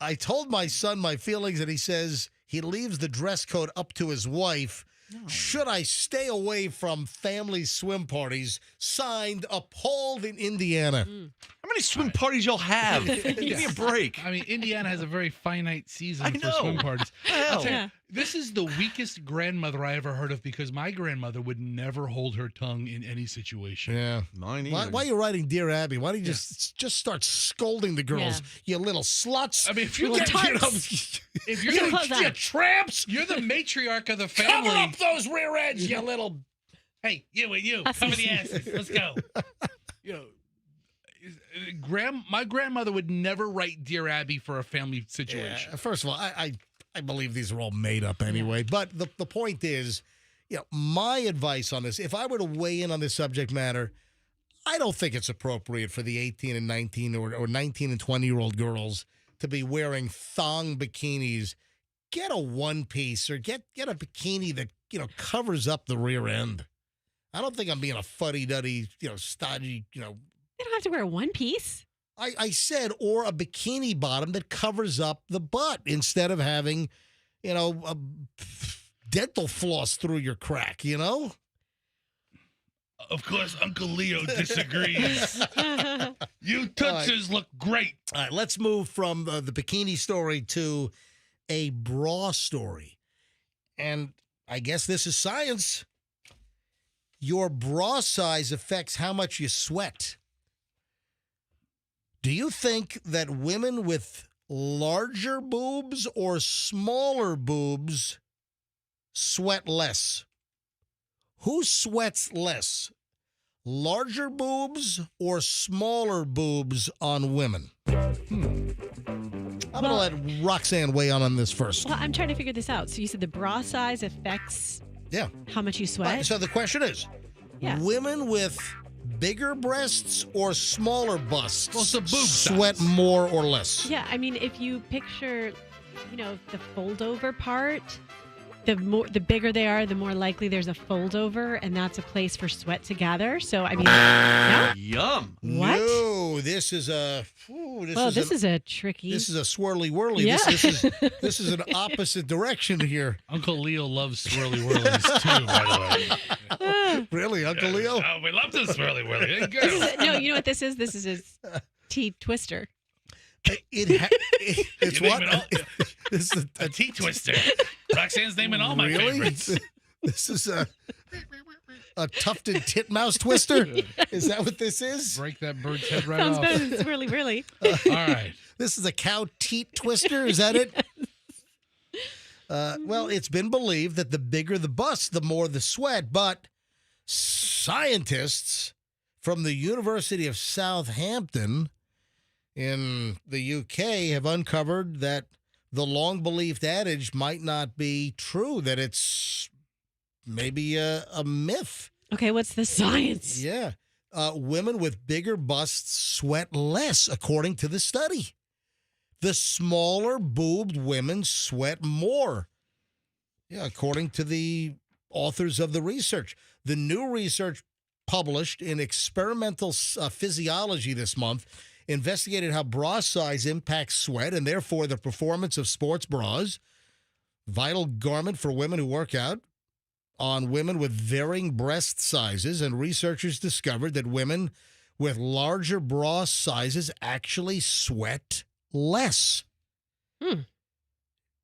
I told my son my feelings, and he says he leaves the dress code up to his wife. No. Should I stay away from family swim parties? Signed, Appalled in Indiana. How many swim parties y'all have? Give me a break. I mean, Indiana has a very finite season for swim parties. I'll tell you, this is the weakest grandmother I ever heard of, because my grandmother would never hold her tongue in any situation. Yeah. Mine either. Why are you writing Dear Abby? Why don't you just start scolding the girls? You little sluts. I mean, if you're if you're tramps, you're the matriarch of the family. Cover up those rear ends, you little. Hey, you, cover the asses. Let's go. My grandmother would never write Dear Abby for a family situation. Yeah, first of all, I believe these are all made up anyway. But the point is, my advice on this, if I were to weigh in on this subject matter, I don't think it's appropriate for the 18 and 19 or 19 and 20-year-old girls to be wearing thong bikinis. Get a one-piece or get a bikini that, covers up the rear end. I don't think I'm being a fuddy-duddy, stodgy, They don't have to wear one piece. I said, or a bikini bottom that covers up the butt instead of having, a dental floss through your crack, Of course, Uncle Leo disagrees. You tootsies look great. All right, let's move from the bikini story to a bra story. And I guess this is science. Your bra size affects how much you sweat. Do you think that women with larger boobs or smaller boobs sweat less? Who sweats less? Larger boobs or smaller boobs on women? I'm going to let Roxanne weigh on this first. Well, I'm trying to figure this out. So you said the bra size affects how much you sweat? Right, so the question is, women with bigger breasts or smaller busts What's the boob sweat size? more or less? Yeah, I mean, if you picture, the fold-over part, the bigger they are, the more likely there's a fold-over, and that's a place for sweat to gather. So, I mean, no? Yum. What? No, this is a... This is a tricky... This is a swirly-whirly. Yeah. This is an opposite direction here. Uncle Leo loves swirly-whirlies, too, by the way. Really, Uncle Leo? Oh, we love this swirly-whirly. Hey, girl. No, you know what this is? This is a tea twister. It's You what? name it all. This is A tea twister. Roxanne's naming all my really? favorites. This is a tufted titmouse twister? Is that what this is? Break that bird's head right Sounds off. better than swirly whirly. All right. This is a cow teat twister? Is that it? Well, it's been believed that the bigger the bust, the more the sweat. But scientists from the University of Southampton in the UK have uncovered that the long-believed adage might not be true, that it's maybe a myth. Okay, what's the science? Yeah. Women with bigger busts sweat less, according to the study. The smaller boobed women sweat more. Yeah, according to the authors of the research. The new research published in Experimental Physiology this month investigated how bra size impacts sweat and therefore the performance of sports bras, vital garment for women who work out, on women with varying breast sizes. And researchers discovered that women with larger bra sizes actually sweat less.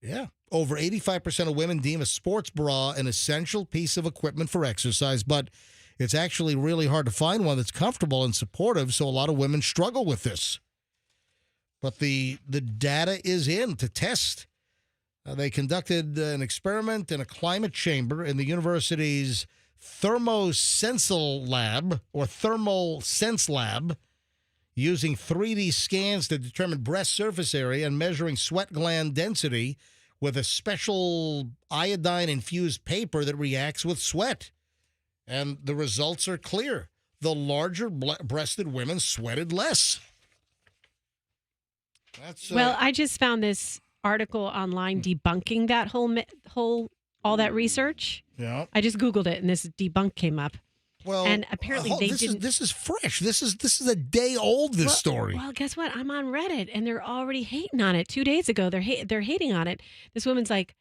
Yeah. Over 85% of women deem a sports bra an essential piece of equipment for exercise, but it's actually really hard to find one that's comfortable and supportive, so a lot of women struggle with this. But the data is in to test. They conducted an experiment in a climate chamber in the university's thermal sense lab, using 3D scans to determine breast surface area and measuring sweat gland density with a special iodine-infused paper that reacts with sweat. And the results are clear. The larger breasted women sweated less. Well, I just found this article online debunking that all that research. Yeah. I just Googled it and this debunk came up. Well, and apparently this is fresh. This is a day old. This story. Well, guess what? I'm on Reddit and they're already hating on it. 2 days ago, they're hating on it. This woman's like,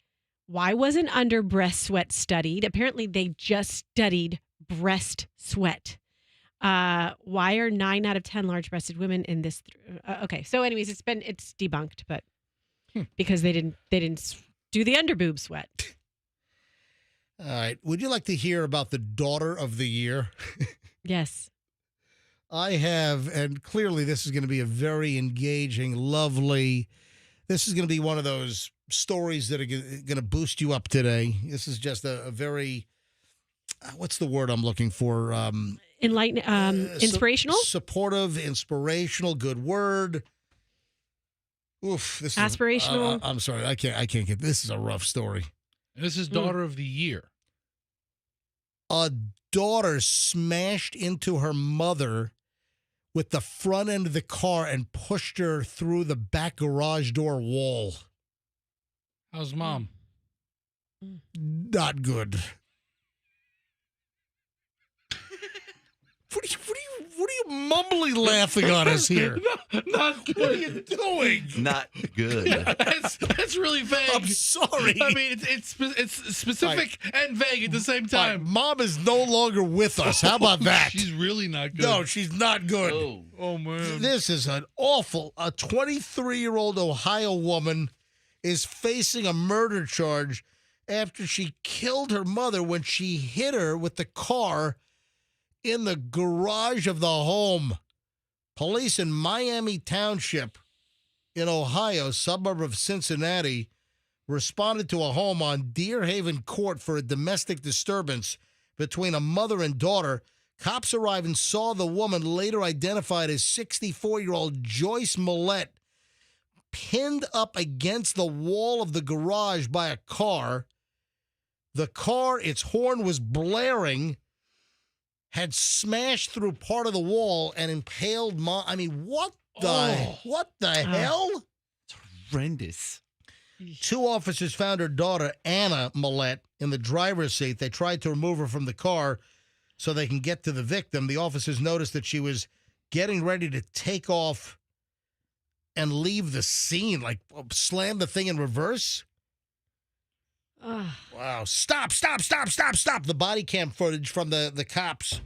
why wasn't under breast sweat studied? Apparently, they just studied breast sweat. Why are 9 out of 10 large-breasted women in this? Okay, so anyways, it's debunked, but because they didn't do the underboob sweat. All right. Would you like to hear about the daughter of the year? Yes. I have, and clearly this is going to be a very engaging, lovely. This is going to be one of those stories that are going to boost you up today. This is just a very, what's the word I'm looking for? Enlightening, inspirational? Supportive, inspirational, good word. Oof. This aspirational. I'm sorry. I can't get, this is a rough story. This is daughter of the year. A daughter smashed into her mother with the front end of the car and pushed her through the back garage door wall. How's mom? Not good. What are you mumbly laughing on us here? Not good. What are you doing? Not good. Yeah, that's really vague. I'm sorry. I mean, it's specific and vague at the same time. Mom is no longer with us. How about that? She's really not good. No, she's not good. Oh man. This is an awful. A 23-year-old Ohio woman is facing a murder charge after she killed her mother when she hit her with the car in the garage of the home. Police in Miami Township in Ohio, suburb of Cincinnati, responded to a home on Deer Haven Court for a domestic disturbance between a mother and daughter. Cops arrived and saw the woman, later identified as 64-year-old Joyce Millette, pinned up against the wall of the garage by a car. The car, its horn was blaring, had smashed through part of the wall and impaled Mom. I mean, what the hell? It's horrendous. 2 officers found her daughter, Anna Millette, in the driver's seat. They tried to remove her from the car so they can get to the victim. The officers noticed that she was getting ready to take off and leave the scene, like slam the thing in reverse. Wow. Stop. The body cam footage from the cops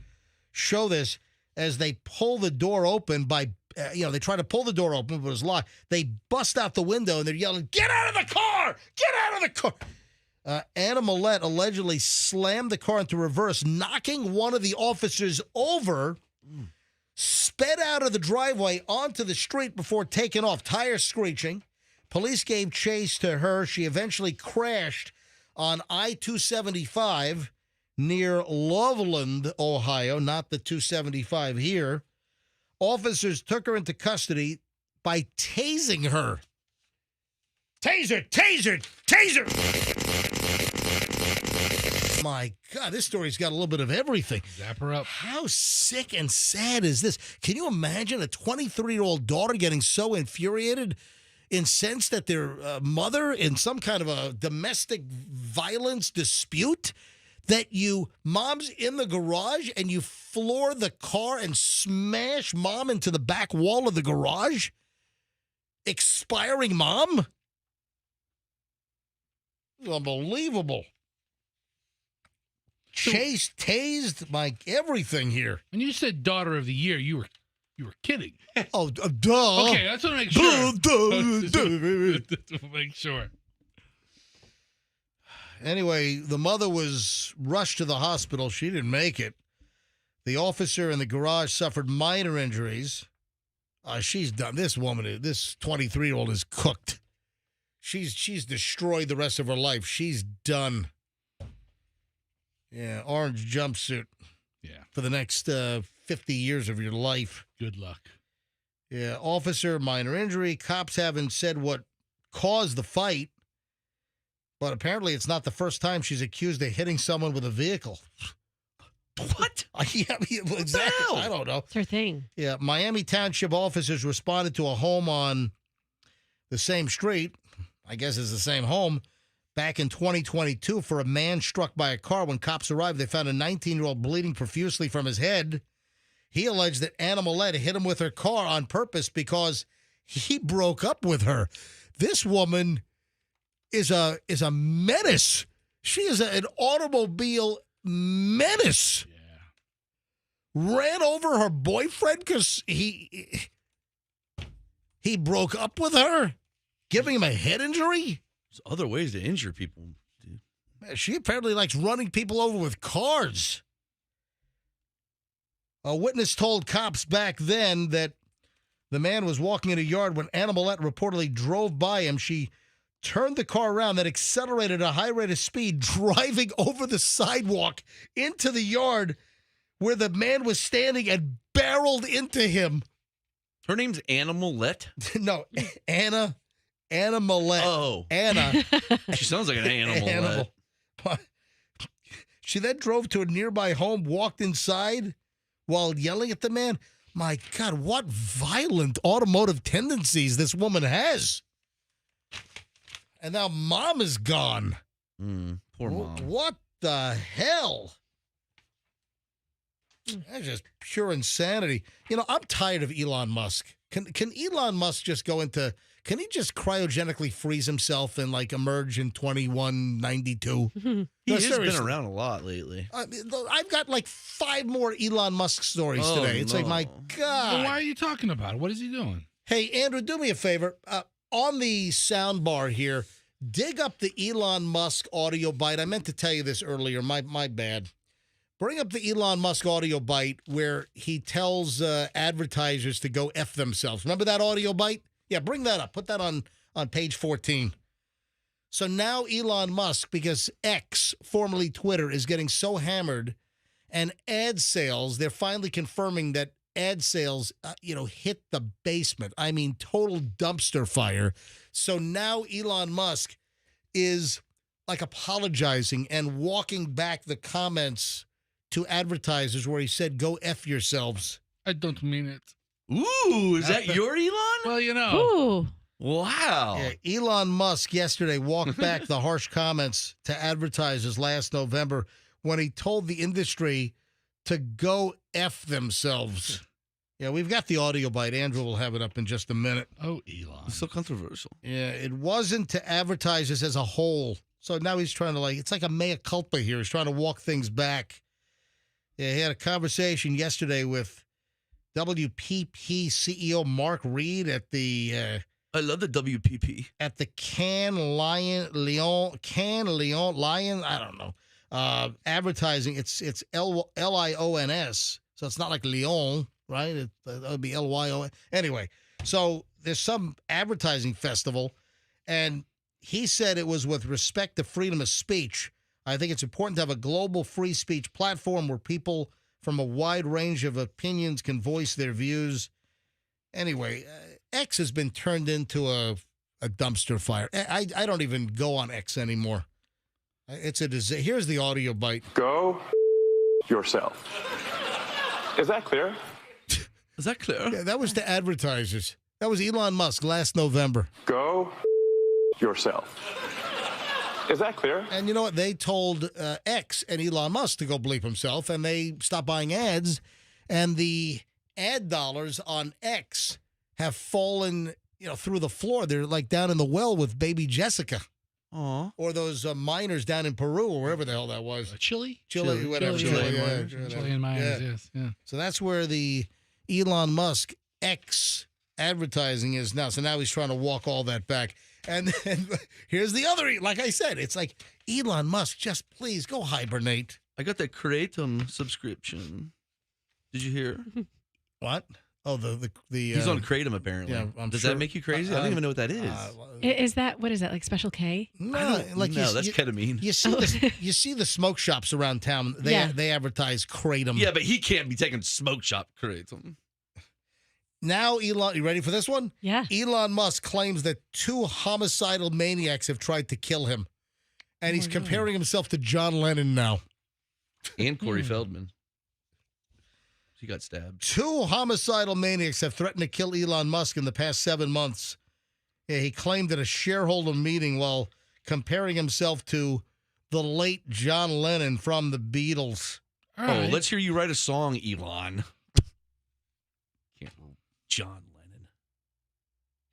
show this as they pull the door open by, they try to pull the door open, but it was locked. They bust out the window and they're yelling, "Get out of the car! Get out of the car!" Anna Millette allegedly slammed the car into reverse, knocking one of the officers over, sped out of the driveway onto the street before taking off, tires screeching. Police gave chase to her. She eventually crashed on I-275 near Loveland, Ohio, not the 275 here. Officers took her into custody by tasing her. Taser! My God, this story's got a little bit of everything. Zap her up. How sick and sad is this? Can you imagine a 23-year-old daughter getting so infuriated, incensed at their mother in some kind of a domestic violence dispute, that mom's in the garage and you floor the car and smash mom into the back wall of the garage? Expiring mom? Unbelievable. Chased, tased, everything here. When you said daughter of the year, you were kidding. Oh, duh. Okay, that's what I make sure. Make sure. Anyway, the mother was rushed to the hospital. She didn't make it. The officer in the garage suffered minor injuries. She's done. This woman, this 23-year-old is cooked. She's destroyed the rest of her life. She's done. Yeah, orange jumpsuit. Yeah. For the next 50 years of your life. Good luck. Yeah, officer, minor injury. Cops haven't said what caused the fight, but apparently it's not the first time she's accused of hitting someone with a vehicle. What? Yeah, exactly. I don't know. It's her thing. Yeah, Miami Township officers responded to a home on the same street, I guess it's the same home, back in 2022 for a man struck by a car. When cops arrived, they found a 19-year-old bleeding profusely from his head. He alleged that Anna Millette hit him with her car on purpose because he broke up with her. This woman is a menace. She is an automobile menace. Yeah. Ran over her boyfriend because he broke up with her, giving him a head injury. There's other ways to injure people, dude. She apparently likes running people over with cars. A witness told cops back then that the man was walking in a yard when Anna Millette reportedly drove by him. She turned the car around, then accelerated at a high rate of speed, driving over the sidewalk into the yard where the man was standing and barreled into him. Her name's Anna Millette? No, Anna Millette. Oh. Anna. She sounds like an animal. She then drove to a nearby home, walked inside while yelling at the man. My God, what violent automotive tendencies this woman has. And now mom is gone. Poor mom. What the hell? That's just pure insanity. You know, I'm tired of Elon Musk. Can Elon Musk just go into... Can he just cryogenically freeze himself and, emerge in 2192? He has been around a lot lately. I've got, 5 more Elon Musk stories today. It's my God. Well, why are you talking about it? What is he doing? Hey, Andrew, do me a favor. On the sound bar here, dig up the Elon Musk audio bite. I meant to tell you this earlier. My bad. Bring up the Elon Musk audio bite where he tells advertisers to go F themselves. Remember that audio bite? Yeah, bring that up. Put that on page 14. So now Elon Musk, because X, formerly Twitter, is getting so hammered, and ad sales, they're finally confirming that ad sales, hit the basement. I mean, total dumpster fire. So now Elon Musk is like apologizing and walking back the comments to advertisers where he said, "Go F yourselves." I don't mean it. Ooh, is that your Elon? Well, Ooh. Wow. Yeah, Elon Musk yesterday walked back the harsh comments to advertisers last November when he told the industry to go F themselves. Yeah, we've got the audio bite. Andrew will have it up in just a minute. Oh, Elon. It's so controversial. Yeah, it wasn't to advertisers as a whole. So now he's trying to it's like a mea culpa here. He's trying to walk things back. Yeah, he had a conversation yesterday with WPP CEO Mark Reed at the I love the WPP. At the Cannes Lion, I don't know. Advertising, it's Lions, so it's not like Lyon, right? That would be Lyon. Anyway, so there's some advertising festival, and he said it was with respect to freedom of speech. I think it's important to have a global free speech platform where people from a wide range of opinions can voice their views. Anyway, X has been turned into a dumpster fire. I don't even go on X anymore. It's a disaster. Here's the audio bite. Go yourself. Is that clear? Is that clear? Yeah, that was to advertisers. That was Elon Musk last November. Go yourself. Is that clear? And you know what? They told X and Elon Musk to go bleep himself, and they stopped buying ads. And the ad dollars on X have fallen, through the floor. They're like down in the well with baby Jessica. Aww. Or those miners down in Peru or wherever the hell that was. Chile, whatever. Chilean miners, yes. Yeah. So that's where the Elon Musk X advertising is now. So now he's trying to walk all that back. And then here's the other, like I said, it's like, Elon Musk, just please go hibernate. I got that Kratom subscription. Did you hear? What? Oh, the he's on Kratom apparently. Yeah, Does that make you crazy? I don't even know what that is. Is that, what is that, like Special K? No, that's ketamine. You see the smoke shops around town. They advertise Kratom. Yeah, but he can't be taking smoke shop Kratom. Now, Elon, you ready for this one? Yeah. Elon Musk claims that 2 homicidal maniacs have tried to kill him. And he's comparing himself to John Lennon now. And Corey Feldman. He got stabbed. 2 homicidal maniacs have threatened to kill Elon Musk in the past 7 months. Yeah, he claimed at a shareholder meeting while comparing himself to the late John Lennon from the Beatles. Let's hear you write a song, Elon. John Lennon.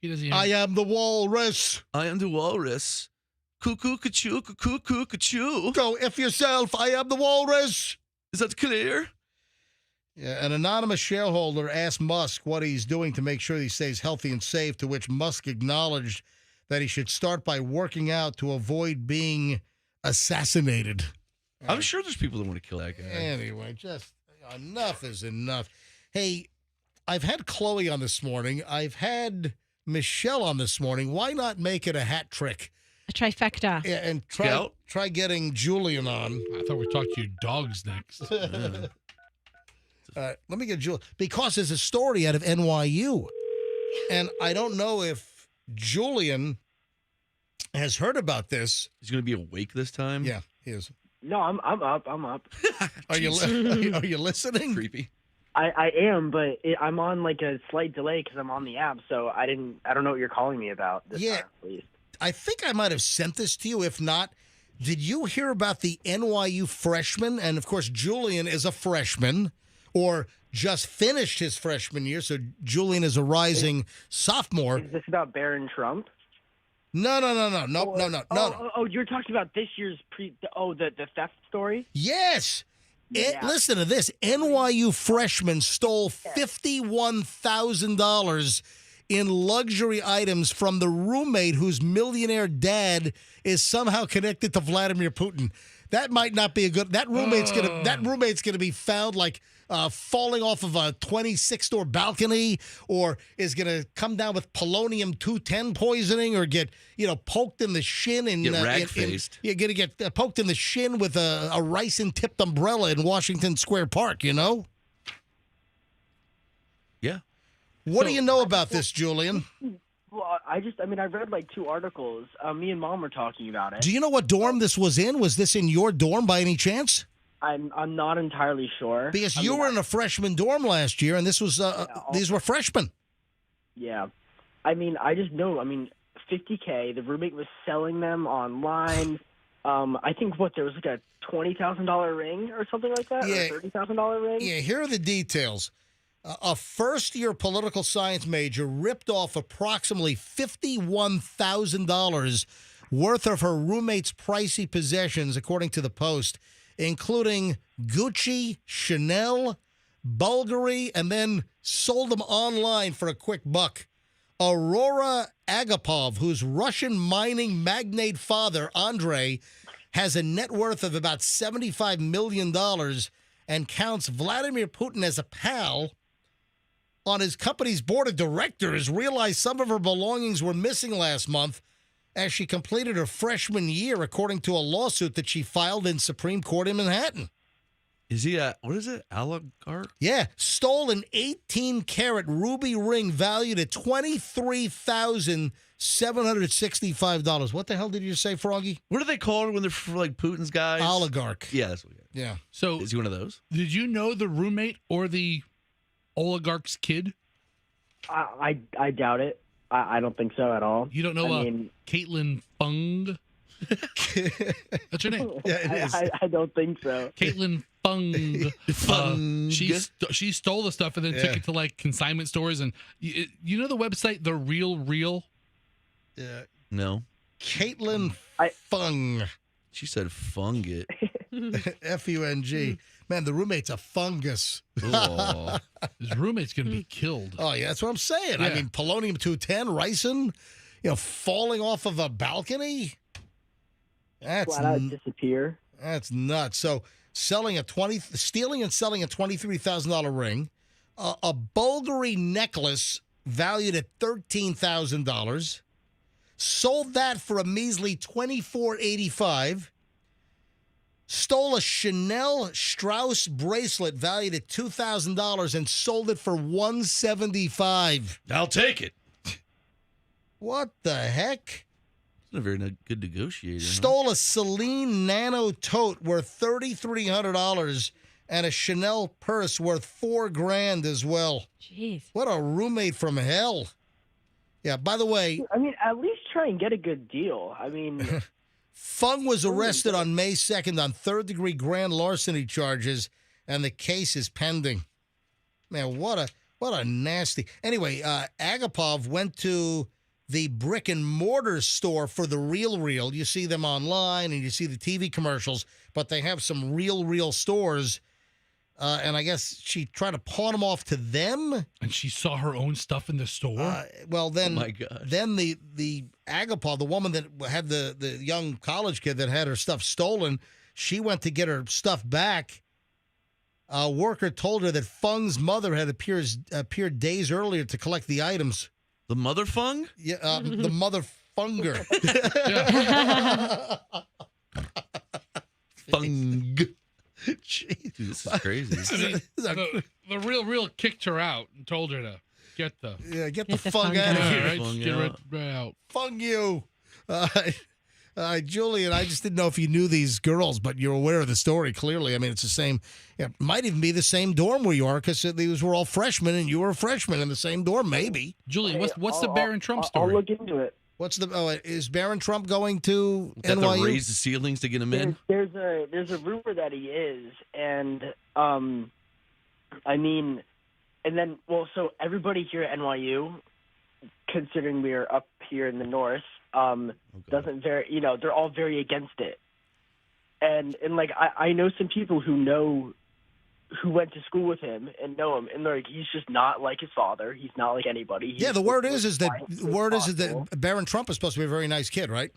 He doesn't. I am the walrus. I am the walrus. Cuckoo, cuckoo, cuckoo, cuckoo, cuckoo. Go F yourself. I am the walrus. Is that clear? Yeah, an anonymous shareholder asked Musk what he's doing to make sure he stays healthy and safe, to which Musk acknowledged that he should start by working out to avoid being assassinated. I'm sure there's people that want to kill that guy. Anyway, just enough is enough. Hey, I've had Chloe on this morning. I've had Michelle on this morning. Why not make it a hat trick? A trifecta. Yeah, and try getting Julian on. I thought we'd talk to your dogs next. Let me get Julian. Because there's a story out of NYU. And I don't know if Julian has heard about this. He's going to be awake this time? Yeah, he is. No, I'm up. I'm up. Are you listening? Creepy. I am, but I'm on like a slight delay because I'm on the app, so I don't know what you're calling me about this time, at least. I think I might have sent this to you. If not, did you hear about the NYU freshman? And, of course, Julian is a freshman or just finished his freshman year, so Julian is a rising sophomore. Is this about Barron Trump? No. Oh, you're talking about this year's the theft story? Yes. Yeah. Listen to this. NYU freshman stole $51,000 in luxury items from the roommate whose millionaire dad is somehow connected to Vladimir Putin. That might not be a good. That roommate's gonna be found like falling off of a 26-door balcony, or is going to come down with polonium-210 poisoning, or get poked in the shin and get rag-faced. You're going to get poked in the shin with a ricin-tipped umbrella in Washington Square Park. Yeah. What do you know about this, Julian? Well, I read like 2 articles. Me and Mom were talking about it. Do you know what dorm this was in? Was this in your dorm by any chance? I'm not entirely sure. Because you were in a freshman dorm last year, and this was these were freshmen. Yeah. I just know, $50K. The roommate was selling them online. I think there was like a $20,000 ring or something like that, Yeah. or $30,000 ring. Yeah, here are the details. A first-year political science major ripped off approximately $51,000 worth of her roommate's pricey possessions, according to the Post, including Gucci, Chanel, Bulgari, and then sold them online for a quick buck. Aurora Agapov, whose Russian mining magnate father, Andrei, has a net worth of about $75 million and counts Vladimir Putin as a pal, on his company's board of directors, realized some of her belongings were missing last month as she completed her freshman year, according to a lawsuit that she filed in Supreme Court in Manhattan. Is he what is it, oligarch? Yeah, stole an 18-karat ruby ring valued at $23,765. What the hell did you say, Froggy? What are they called when they're like Putin's guys? Oligarch. Yeah, that's what we got. Yeah. So is he one of those? Did you know the roommate or the oligarch's kid? I doubt it. I don't think so at all. You don't know Caitlin Fung? That's her name. Yeah, it is. I don't think so. Caitlin Fung. Fung. She stole the stuff and then took it to like consignment stores. And you know the website The Real Real? Yeah. No. Caitlin Fung. She said fung it. F-U-N-G. Man, the roommate's a fungus. His roommate's going to be killed. Oh, yeah, that's what I'm saying. Yeah. I mean, polonium-210, ricin, falling off of a balcony. That's Flat out disappear. That's nuts. So, stealing and selling a $23,000 ring, a Bulgari necklace valued at $13,000, sold that for a measly $24.85. Stole a Chanel Strauss bracelet valued at $2,000 and sold it for $175. I'll take it. What the heck? It's not a very good negotiator. Stole a Celine Nano tote worth $3,300 and a Chanel purse worth $4,000 as well. Jeez. What a roommate from hell. Yeah, by the way, at least try and get a good deal. Fung was arrested on May 2nd on third-degree grand larceny charges, and the case is pending. Man, what a nasty. Anyway, Agapov went to the brick-and-mortar store for the Real Real. You see them online, and you see the TV commercials, but they have some Real stores, and I guess she tried to pawn them off to them. And she saw her own stuff in the store? Well, then, oh my gosh. Then the Agapov, the woman that had the young college kid that had her stuff stolen, she went to get her stuff back. A worker told her that Fung's mother had appeared days earlier to collect the items. The mother Fung? Yeah, the mother Funger. Fung. Jeez, dude, this is crazy. The Real Real kicked her out and told her to get the fung out of here. Right, get right out. Fung you. Julian, I just didn't know if you knew these girls, but you're aware of the story, clearly. I mean, it's the same. It might even be the same dorm where you are, because these were all freshmen, and you were a freshman in the same dorm, maybe. Julian, what's the Barron Trump story? I'll look into it. Is Barron Trump going to NYU? Have to raise the ceilings to get him in? There's a rumor that he is, and so everybody here at NYU, considering we are up here in the north, they're all very against it. And I know some people who went to school with him and know him, and he's just not like his father. He's not like anybody. The word is that Barron Trump is supposed to be a very nice kid, right?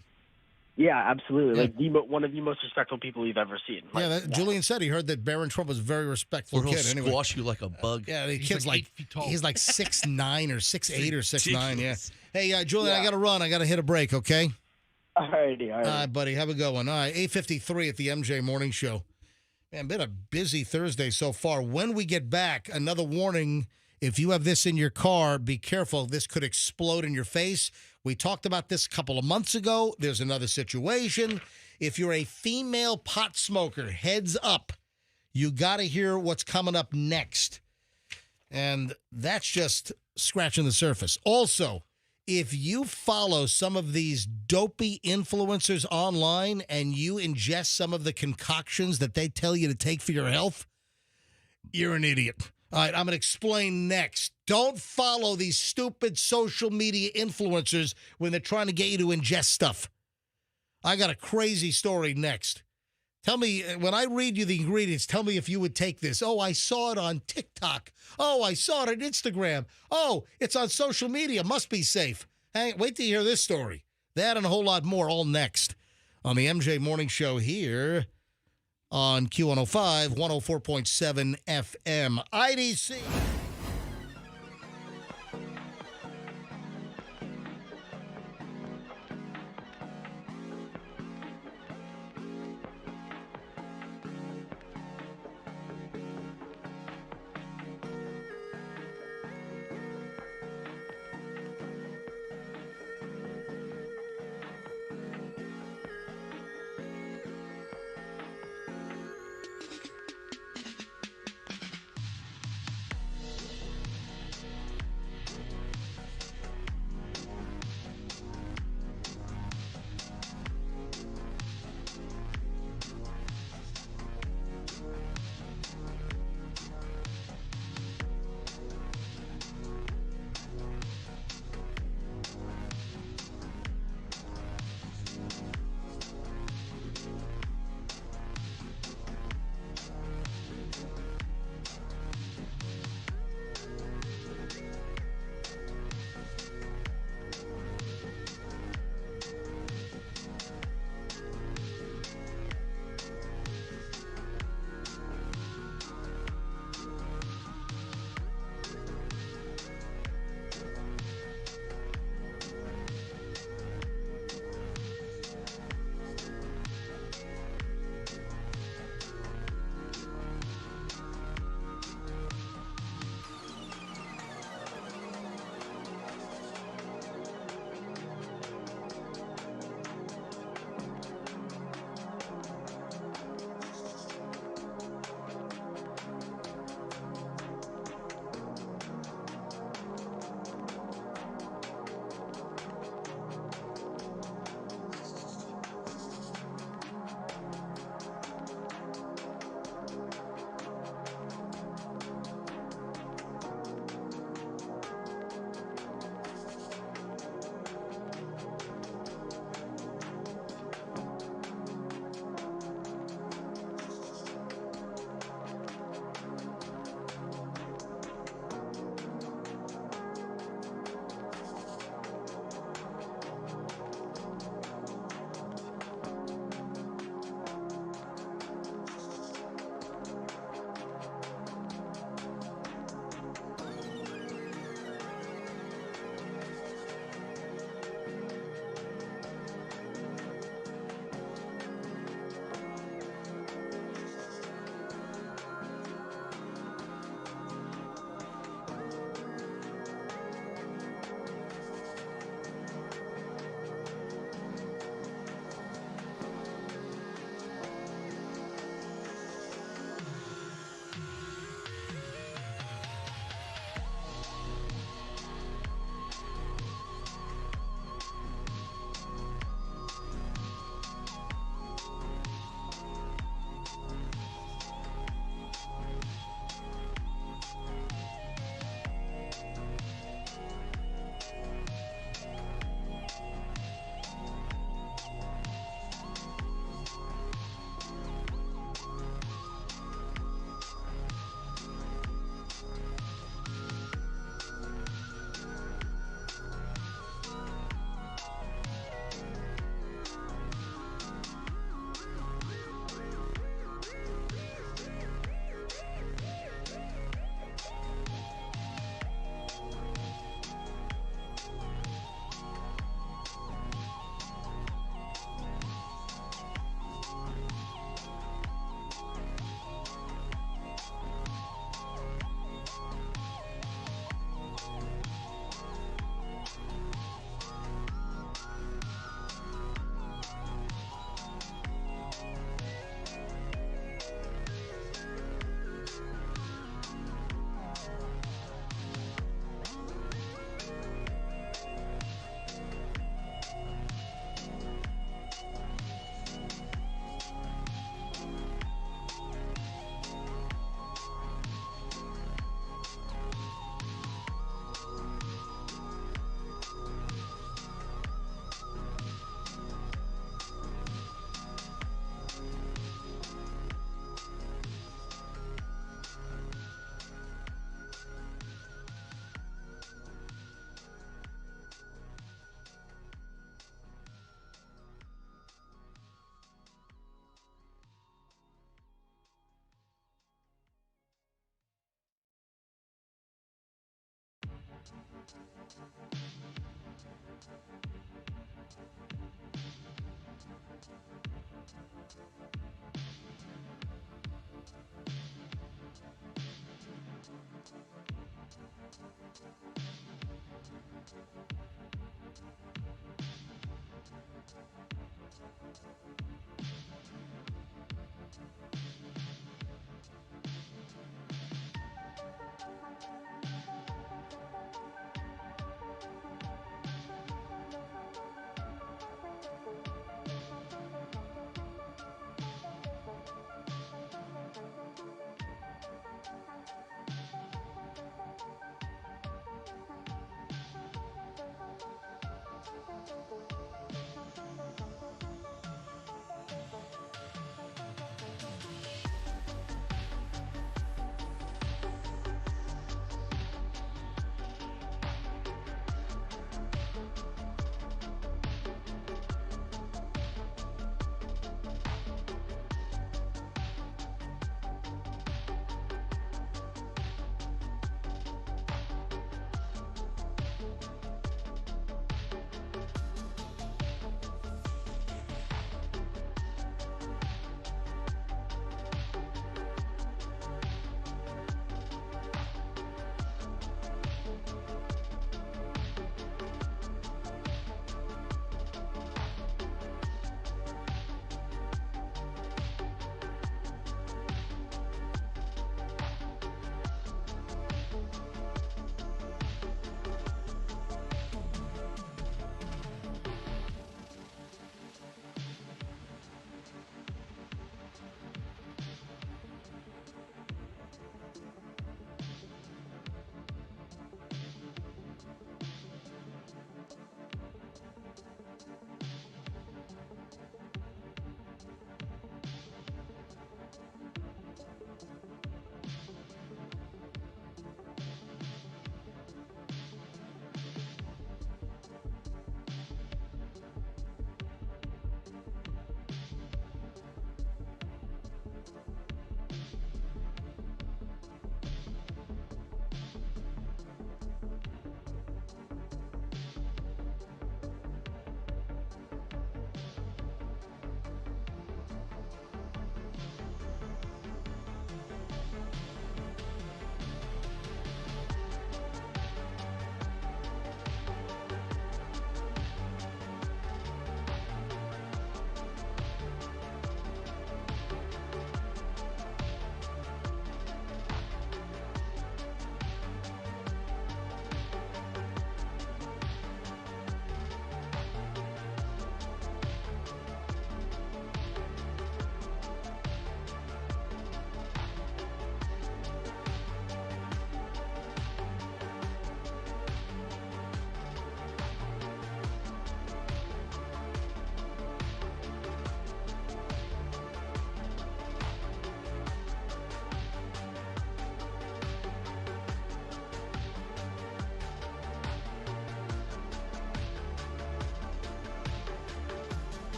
Yeah, absolutely. Like one of the most respectful people you've ever seen. Like, Julian said he heard that Barron Trump was a very respectful Or he'll kid. Anyway. squash you like a bug. Yeah, the He's kid's like like 8 feet tall. he's like 6'9" or 6'8" or 6'9". Yeah. ridiculous. Hey, Julian, I got to run. I got to hit a break. Okay. Alrighty. All right, buddy. Have a good one. All right, 8:53 at the MJ Morning Show. Man, been a busy Thursday so far. When we get back, another warning. If you have this in your car, be careful. This could explode in your face. We talked about this a couple of months ago. There's another situation. If you're a female pot smoker, heads up. You got to hear what's coming up next. And that's just scratching the surface. Also, if you follow some of these dopey influencers online and you ingest some of the concoctions that they tell you to take for your health, you're an idiot. All right, I'm going to explain next. Don't follow these stupid social media influencers when they're trying to get you to ingest stuff. I got a crazy story next. Tell me, when I read you the ingredients, tell me if you would take this. Oh, I saw it on TikTok. Oh, I saw it on Instagram. Oh, it's on social media. Must be safe. Hey, wait till you hear this story. That and a whole lot more all next on the MJ Morning Show here on Q105, 104.7 FM. IDC.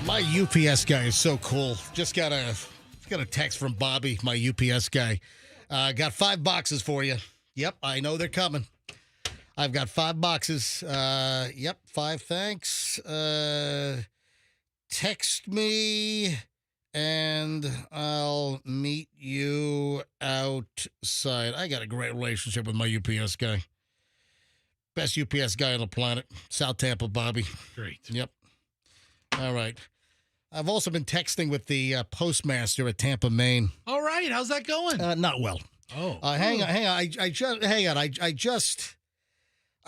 My UPS guy is so cool. Just got a text from Bobby, my UPS guy. Got 5 boxes for you. Yep, I know they're coming. I've got 5 boxes. 5 thanks. Text me and I'll meet you outside. I got a great relationship with my UPS guy. Best UPS guy on the planet. South Tampa Bobby. Great. Yep. All right. I've also been texting with the postmaster at Tampa, Maine. All right. How's that going? Not well. Oh. Hang on. I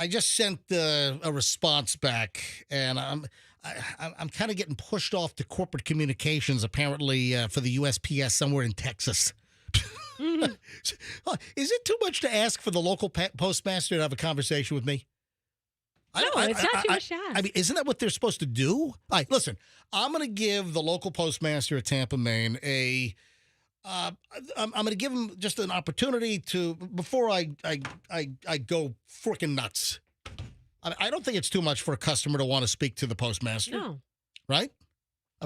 just sent a response back, and I'm kind of getting pushed off to corporate communications, apparently, for the USPS somewhere in Texas. Mm-hmm. Is it too much to ask for the local postmaster to have a conversation with me? No, it's not too much to ask. I mean, isn't that what they're supposed to do? All right, listen, I'm going to give the local postmaster at Tampa, Maine, I'm going to give him just an opportunity to, before I go freaking nuts. I don't think it's too much for a customer to want to speak to the postmaster. No. Right?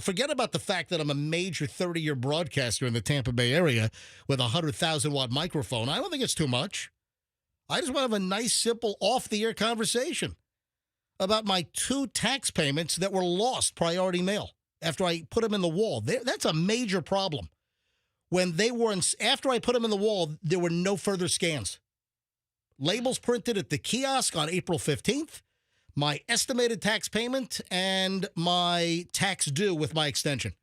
Forget about the fact that I'm a major 30-year broadcaster in the Tampa Bay area with a 100,000-watt microphone. I don't think it's too much. I just want to have a nice, simple, off-the-air conversation about my 2 tax payments that were lost priority mail after I put them in the wall. That's a major problem. When they were after I put them in the wall, there were no further scans. Labels printed at the kiosk on April 15th, my estimated tax payment, and my tax due with my extension.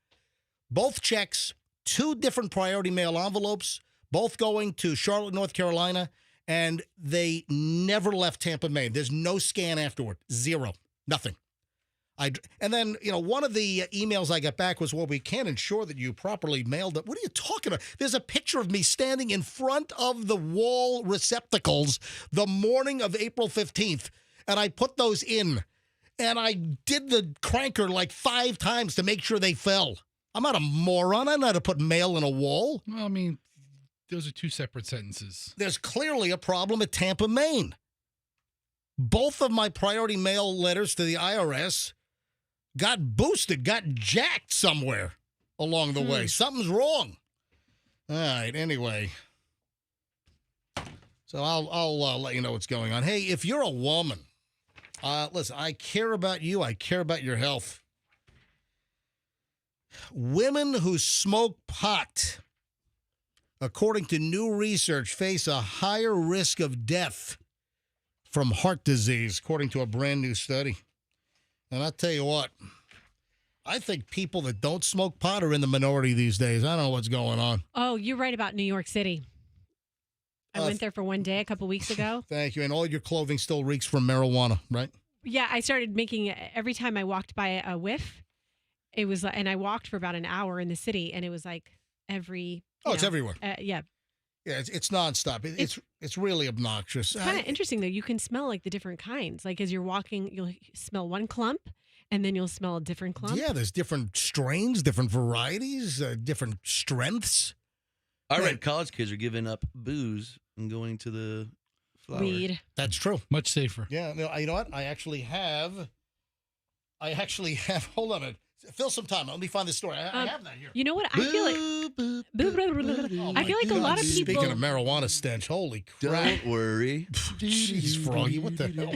Both checks, 2 different priority mail envelopes, both going to Charlotte, North Carolina, and they never left Tampa, Maine. There's no scan afterward. 0. Nothing. And then, one of the emails I got back was, well, we can't ensure that you properly mailed it. What are you talking about? There's a picture of me standing in front of the wall receptacles the morning of April 15th, and I put those in. And I did the cranker like 5 times to make sure they fell. I'm not a moron. I know how to put mail in a wall. Well, I mean, those are 2 separate sentences. There's clearly a problem at Tampa, Maine. Both of my priority mail letters to the IRS got boosted, got jacked somewhere along the way. Something's wrong. All right, anyway. So I'll let you know what's going on. Hey, if you're a woman, listen, I care about you. I care about your health. Women who smoke pot, according to new research, face a higher risk of death from heart disease, according to a brand new study. And I'll tell you what, I think people that don't smoke pot are in the minority these days. I don't know what's going on. Oh, you're right about New York City. I went there for one day a couple weeks ago. Thank you. And all your clothing still reeks from marijuana, right? Yeah, I started making, every time I walked by a whiff, it was, and I walked for about an hour in the city, and it was like every... it's everywhere. Yeah. Yeah, it's nonstop. It's really obnoxious. It's kind of interesting, though. You can smell, like, the different kinds. Like, as you're walking, you'll smell one clump, and then you'll smell a different clump. Yeah, there's different strains, different varieties, different strengths. I read college kids are giving up booze and going to the flower. Weed. That's true. Much safer. Yeah, no, you know what? I actually have, hold on a minute. Fill some time. Let me find this story. I have that here. You know what? I feel like I feel like a lot of people. Speaking of marijuana stench, holy crap! Don't worry. Jeez, Froggy, what the hell?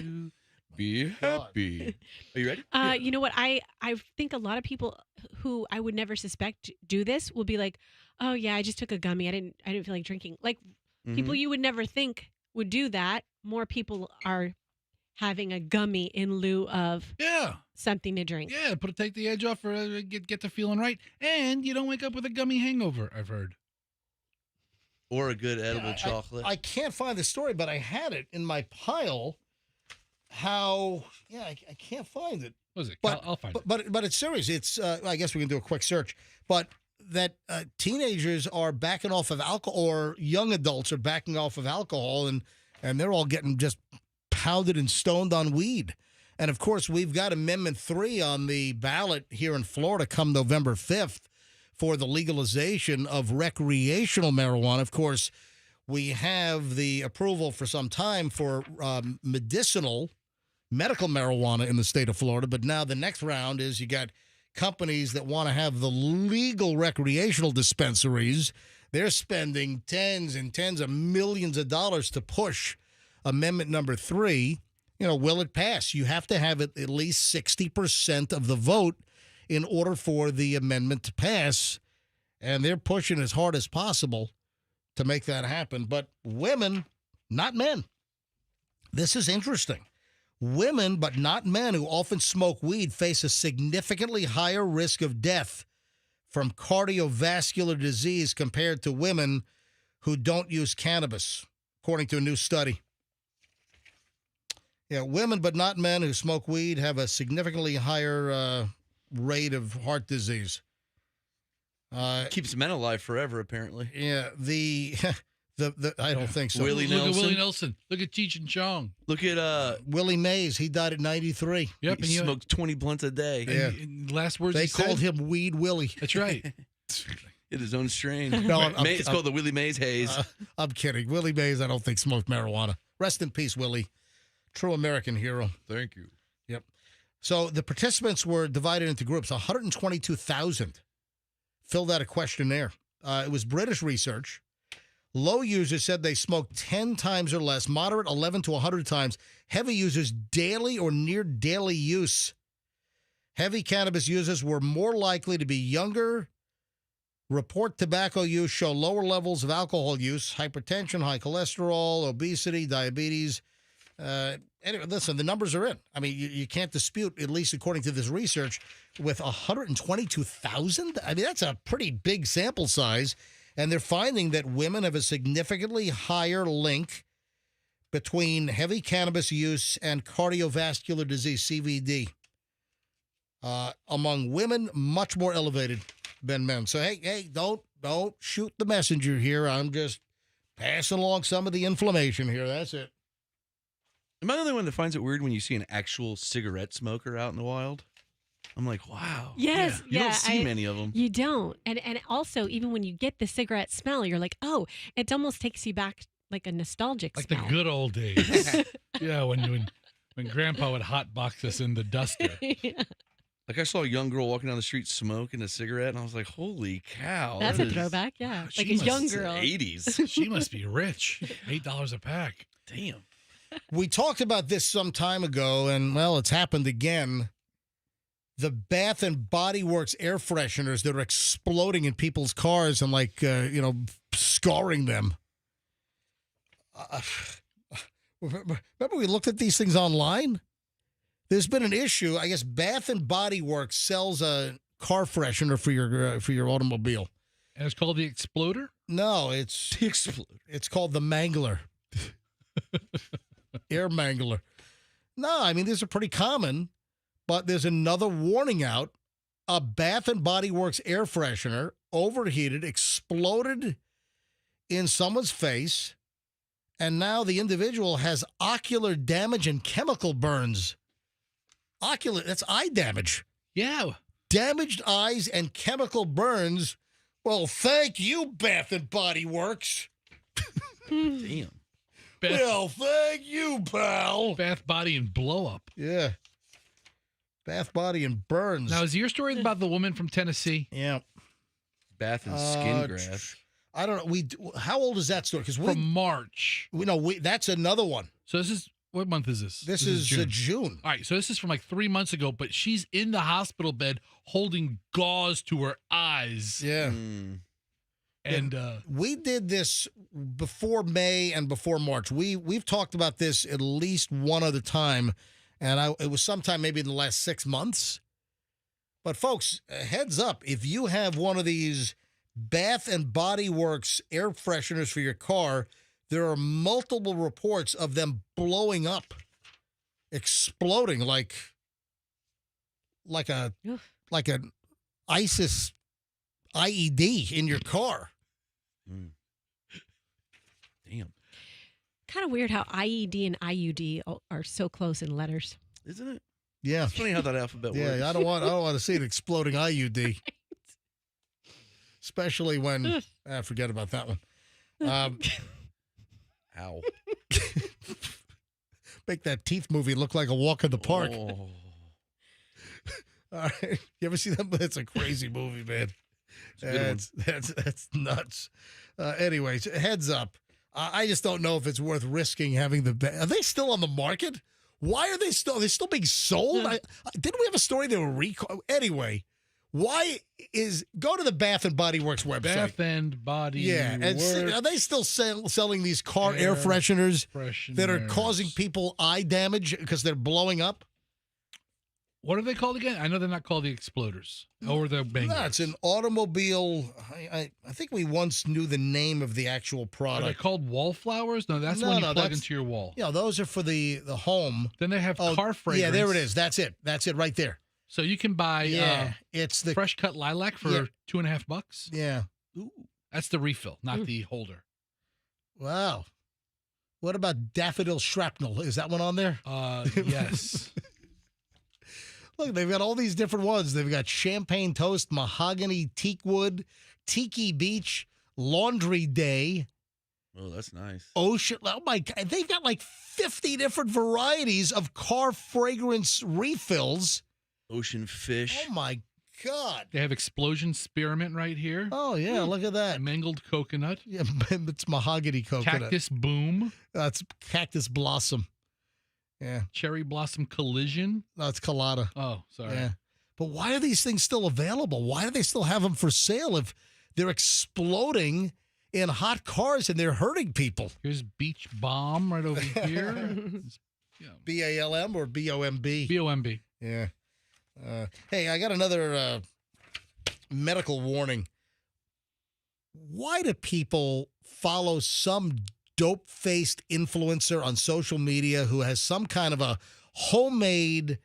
Be happy. Are you ready? You know what? I think a lot of people who I would never suspect do this will be like, "Oh yeah, I just took a gummy. I didn't feel like drinking." Like people you would never think would do that. More people are having a gummy in lieu of something to drink. Yeah, take the edge off or get the feeling right. And you don't wake up with a gummy hangover, I've heard. Or a good edible chocolate. I can't find the story, but I had it in my pile. I can't find it. What is it? But, I'll find it. But it's serious. It's I guess we can do a quick search. But that teenagers are backing off of alcohol, or young adults are backing off of alcohol, and they're all getting just pounded and stoned on weed. And of course, we've got Amendment 3 on the ballot here in Florida come November 5th for the legalization of recreational marijuana. Of course, we have the approval for some time for medical marijuana in the state of Florida. But now the next round is you got companies that want to have the legal recreational dispensaries, they're spending tens and tens of millions of dollars to push Amendment number 3. Will it pass? You have to have at least 60% of the vote in order for the amendment to pass. And they're pushing as hard as possible to make that happen. But women, not men. This is interesting. Women, but not men, who often smoke weed face a significantly higher risk of death from cardiovascular disease compared to women who don't use cannabis, according to a new study. Yeah, women, but not men, who smoke weed have a significantly higher rate of heart disease. Keeps men alive forever, apparently. Yeah, the I don't think so. Look at Willie Nelson. Look at Cheech and Chong. Look at Willie Mays. He died at 93. Yep, he smoked 20 blunts a day. Yeah. And last words they he called said? him Weed Willie. That's right. In his own strain. No, it's called the Willie Mays haze. I'm kidding. Willie Mays, I don't think smoked marijuana. Rest in peace, Willie. True American hero. Thank you. Yep. So the participants were divided into groups. 122,000 filled out a questionnaire. It was British research. Low users said they smoked 10 times or less. Moderate, 11 to 100 times. Heavy users, daily or near daily use. Heavy cannabis users were more likely to be younger, report tobacco use, show lower levels of alcohol use, hypertension, high cholesterol, obesity, diabetes. Anyway, listen, the numbers are in. I mean, you can't dispute, at least according to this research, with 122,000. I mean, that's a pretty big sample size. And they're finding that women have a significantly higher link between heavy cannabis use and cardiovascular disease, CVD. Among women, much more elevated than men. So, hey, don't shoot the messenger here. I'm just passing along some of the inflammation here. That's it. Am I the only one that finds it weird when you see an actual cigarette smoker out in the wild? I'm like, wow. Yes. You don't see many of them. You don't. And also, even when you get the cigarette smell, you're like, oh, it almost takes you back like a nostalgic Like smell. the good old days. Yeah, when Grandpa would hotbox us in the duster. Yeah. Like I saw a young girl walking down the street smoking a cigarette, and I was like, holy cow. That's a throwback, yeah. Like a young girl. 80s. She must be rich. $8 a pack. Damn. We talked about this some time ago, and, well, it's happened again. The Bath and Body Works air fresheners that are exploding in people's cars and, scarring them. Remember we looked at these things online? There's been an issue. I guess Bath and Body Works sells a car freshener for your automobile. And it's called the Exploder? No, it's the Exploder. It's called the Mangler. Air Mangler. No, I mean, these are pretty common, but there's another warning out. A Bath and Body Works air freshener overheated, exploded in someone's face, and now the individual has ocular damage and chemical burns. That's eye damage. Yeah. Damaged eyes and chemical burns. Well, thank you, Bath and Body Works. Damn. Well, thank you, pal. Bath, body, and blow up. Yeah. Bath, body, and burns. Now, is your story about the woman from Tennessee? Yeah. Bath and skin graft. I don't know. How old is that story? Because from March. That's another one. So this is, what month is this? This is June. All right, so this is from like 3 months ago, but she's in the hospital bed holding gauze to her eyes. Yeah. And we did this before May and before March. We've talked about this at least one other time, and it was sometime maybe in the last 6 months. But folks, heads up, if you have one of these Bath and Body Works air fresheners for your car, there are multiple reports of them blowing up, exploding like an ISIS IED in your car. Damn. Kind of weird how IED and IUD are so close in letters. Isn't it? Yeah. It's funny how that alphabet works. Yeah, I don't want to see an exploding IUD. Especially when forget about that one. Ow. Make that teeth movie look like a walk in the park. All right. You ever see that? That's a crazy movie, man. That's nuts. Anyways, heads up. I just don't know if it's worth risking having the. Are they still on the market? Why are they still? Are they still being sold? Didn't we have a story they were recall? Anyway, why is go to the Bath and Body Works website? Bath and Body Works. Are they still selling these car air fresheners that are causing people eye damage because they're blowing up? What are they called again? I know they're not called the Exploders or the Bangers. No, it's an automobile. I think we once knew the name of the actual product. Are they called wallflowers? No, that's when you plug into your wall. Yeah, those are for the home. Then they have car fragrance. Yeah, there it is. That's it. That's it right there. So you can buy it's the fresh cut lilac for $2.50. Yeah. Ooh. That's the refill, not the holder. Wow. What about daffodil shrapnel? Is that one on there? Yes. Look, they've got all these different ones. They've got champagne toast, mahogany, teak wood, tiki beach, laundry day. Oh, that's nice. Ocean. Oh, my God. They've got like 50 different varieties of car fragrance refills. Ocean fish. Oh, my God. They have explosion spearmint right here. Oh, yeah. Look at that. Mangled coconut. Yeah, it's mahogany coconut. Cactus boom. That's cactus blossom. Yeah. Cherry blossom collision. No, it's colada. Oh, sorry. Yeah. But why are these things still available? Why do they still have them for sale if they're exploding in hot cars and they're hurting people? Here's Beach Bomb right over here. BALM or BOMB? BOMB. Yeah. Hey, I got another medical warning. Why do people follow some dope-faced influencer on social media who has some kind of a homemade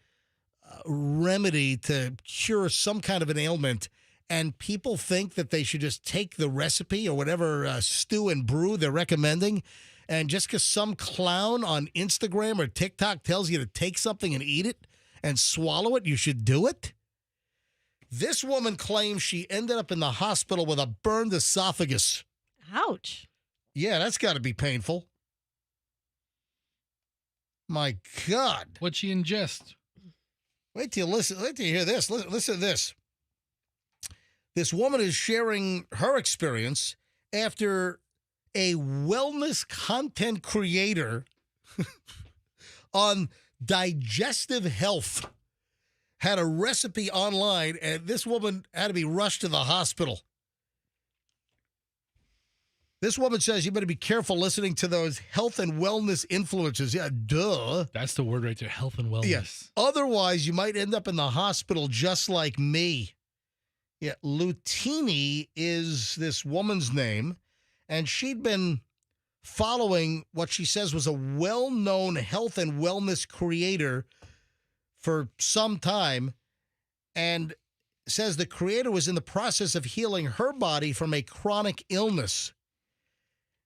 remedy to cure some kind of an ailment, and people think that they should just take the recipe or whatever stew and brew they're recommending, and just because some clown on Instagram or TikTok tells you to take something and eat it and swallow it, you should do it? This woman claims she ended up in the hospital with a burned esophagus. Ouch. Yeah, that's got to be painful. My God. What'd she ingest? Wait till you hear this. Listen to this. This woman is sharing her experience after a wellness content creator on digestive health had a recipe online, and this woman had to be rushed to the hospital. This woman says you better be careful listening to those health and wellness influencers. Yeah, duh. That's the word right there, health and wellness. Yes. Otherwise, you might end up in the hospital just like me. Yeah, Lutini is this woman's name, and she'd been following what she says was a well-known health and wellness creator for some time, and says the creator was in the process of healing her body from a chronic illness.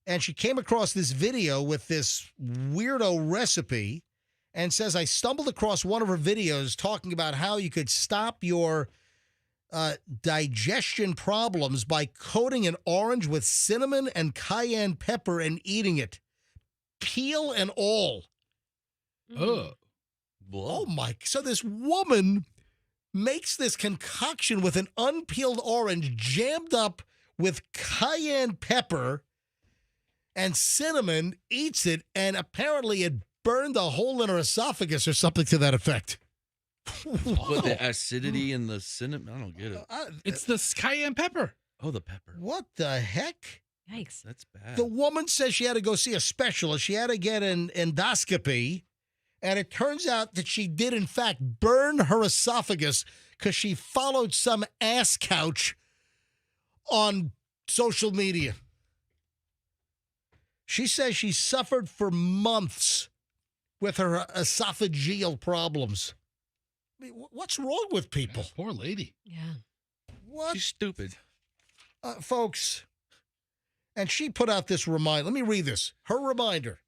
And she came across this video with this weirdo recipe and says, I stumbled across one of her videos talking about how you could stop your digestion problems by coating an orange with cinnamon and cayenne pepper and eating it. Peel and all. Oh, my. So this woman makes this concoction with an unpeeled orange jammed up with cayenne pepper and cinnamon, eats it, and apparently it burned a hole in her esophagus or something to that effect. But the acidity and the cinnamon, I don't get it. It's the cayenne pepper. Oh, the pepper. What the heck? Yikes. That's bad. The woman says she had to go see a specialist. She had to get an endoscopy, and it turns out that she did, in fact, burn her esophagus because she followed some ass couch on social media. She says she suffered for months with her esophageal problems. I mean, what's wrong with people? Poor lady. Yeah. What? She's stupid. Folks, and she put out this reminder. Let me read this. Her reminder.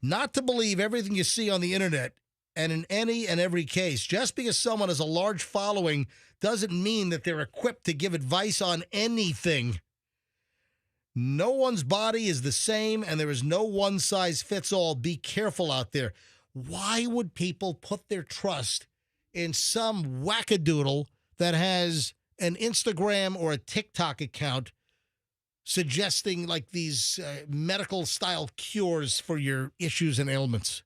Not to believe everything you see on the internet and in any and every case. Just because someone has a large following doesn't mean that they're equipped to give advice on anything. No one's body is the same, and there is no one-size-fits-all. Be careful out there. Why would people put their trust in some wackadoodle that has an Instagram or a TikTok account suggesting like these medical style cures for your issues and ailments.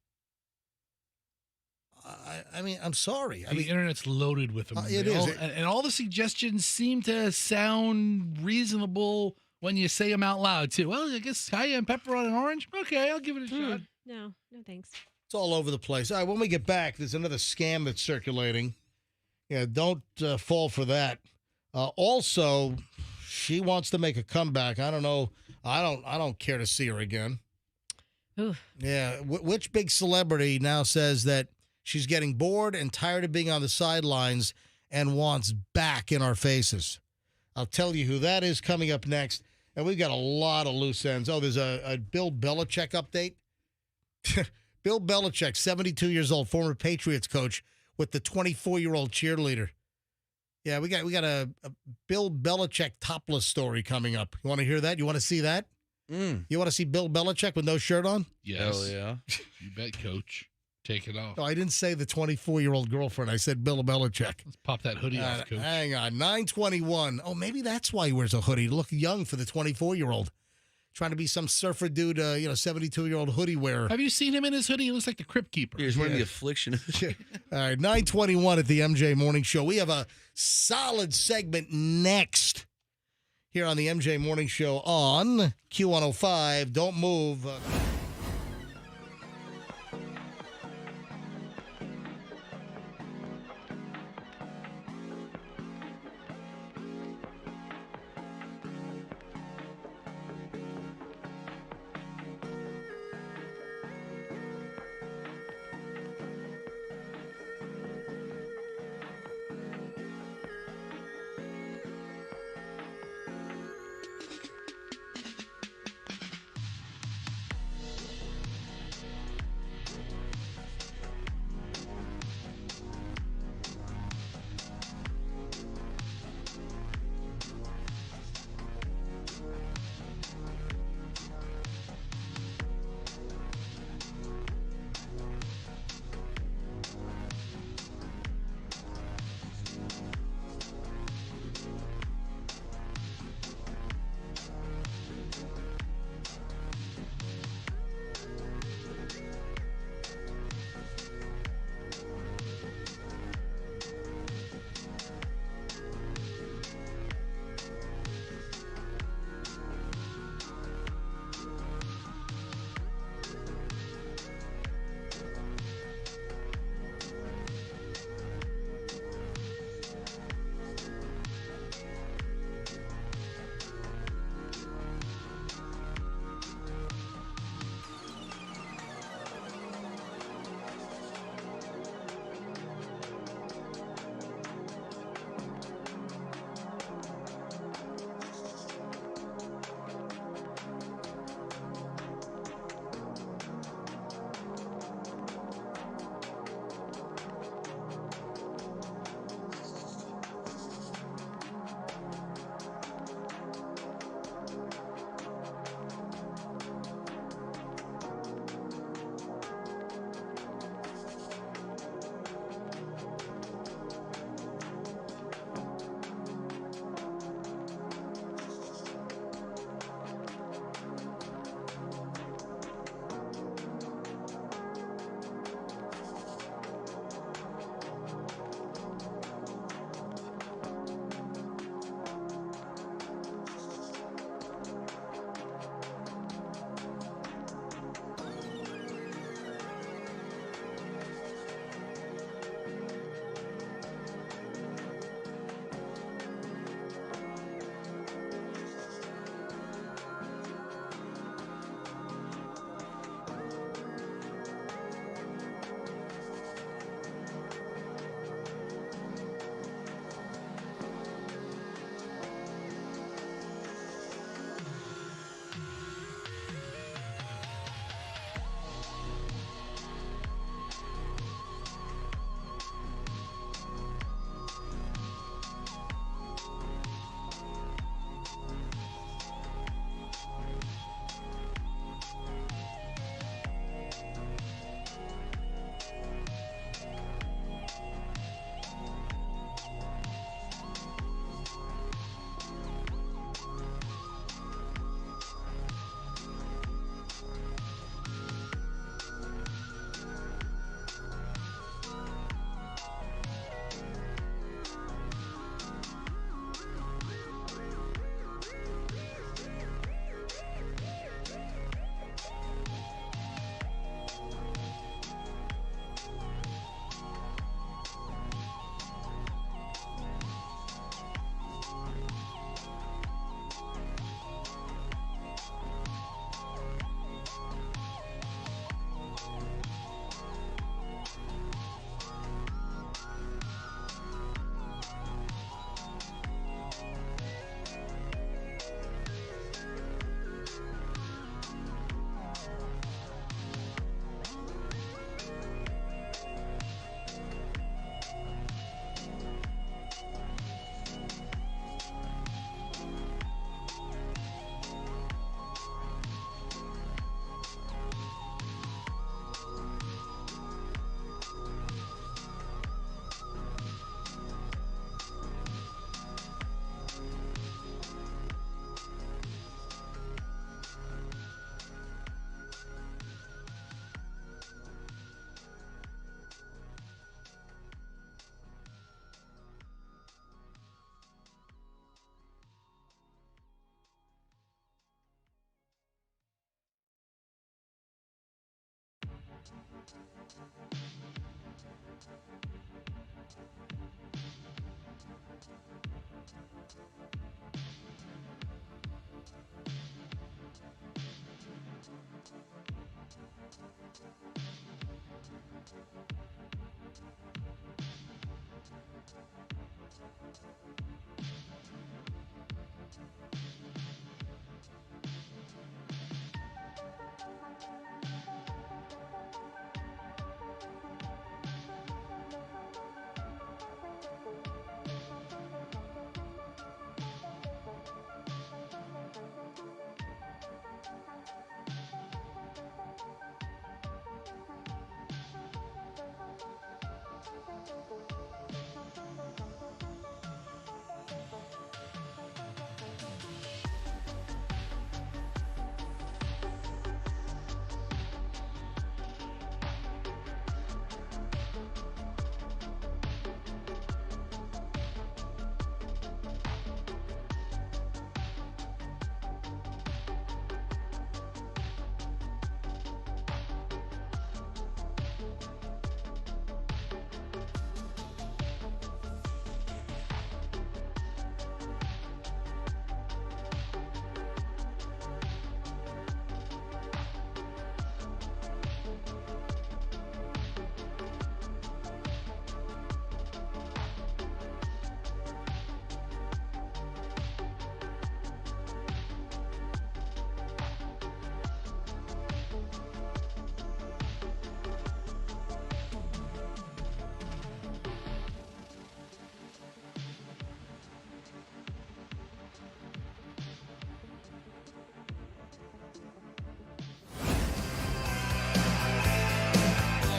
I mean, I'm sorry. The internet's loaded with them. It is. And all the suggestions seem to sound reasonable when you say them out loud, too. Well, I guess cayenne pepper on an orange? Okay, I'll give it a shot. No, thanks. It's all over the place. All right, when we get back, there's another scam that's circulating. Yeah, don't fall for that. Also, she wants to make a comeback. I don't know. I don't care to see her again. Ooh. Yeah, which big celebrity now says that she's getting bored and tired of being on the sidelines and wants back in our faces? I'll tell you who that is coming up next. And we've got a lot of loose ends. Oh, there's a Bill Belichick update. Bill Belichick, 72 years old, former Patriots coach, with the 24-year-old cheerleader. Yeah, we got a Bill Belichick topless story coming up. You want to hear that? You want to see that? You want to see Bill Belichick with no shirt on? Yes. Hell yeah. You bet, Coach. Take it off. No, I didn't say the 24-year-old girlfriend. I said Bill Belichick. Let's pop that hoodie off, Coach. Hang on. 9:21. Oh, maybe that's why he wears a hoodie. To look young for the 24-year-old. Trying to be some surfer dude, 72-year-old hoodie wearer. Have you seen him in his hoodie? He looks like the Crypt Keeper. He's wearing the affliction. All right, 9:21 at the MJ Morning Show. We have a solid segment next here on the MJ Morning Show on Q105. Don't move.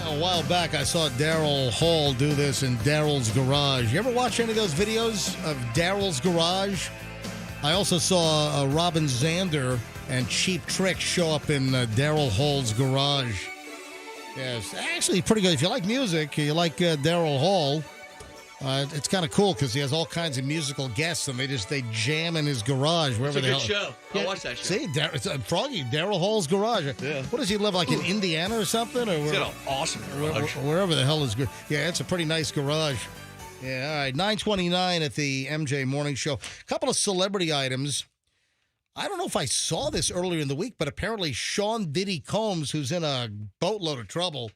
A while back, I saw Daryl Hall do this in Daryl's garage. You ever watch any of those videos of Daryl's garage? I also saw Robin Zander and Cheap Trick show up in Daryl Hall's garage. Yes, actually pretty good. If you like music, you like Daryl Hall, it's kind of cool because he has all kinds of musical guests, and they jam in his garage wherever It's a the good hell. show. I'll watch that show. See, it's Froggy, Daryl Hall's garage. Yeah. What does he live like in Indiana or something? Or He's got an awesome garage. wherever the hell is good. Yeah, it's a pretty nice garage. Yeah, all right. 9:29 at the MJ Morning Show. Couple of celebrity items. I don't know if I saw this earlier in the week, but apparently Sean Diddy Combs, who's in a boatload of trouble,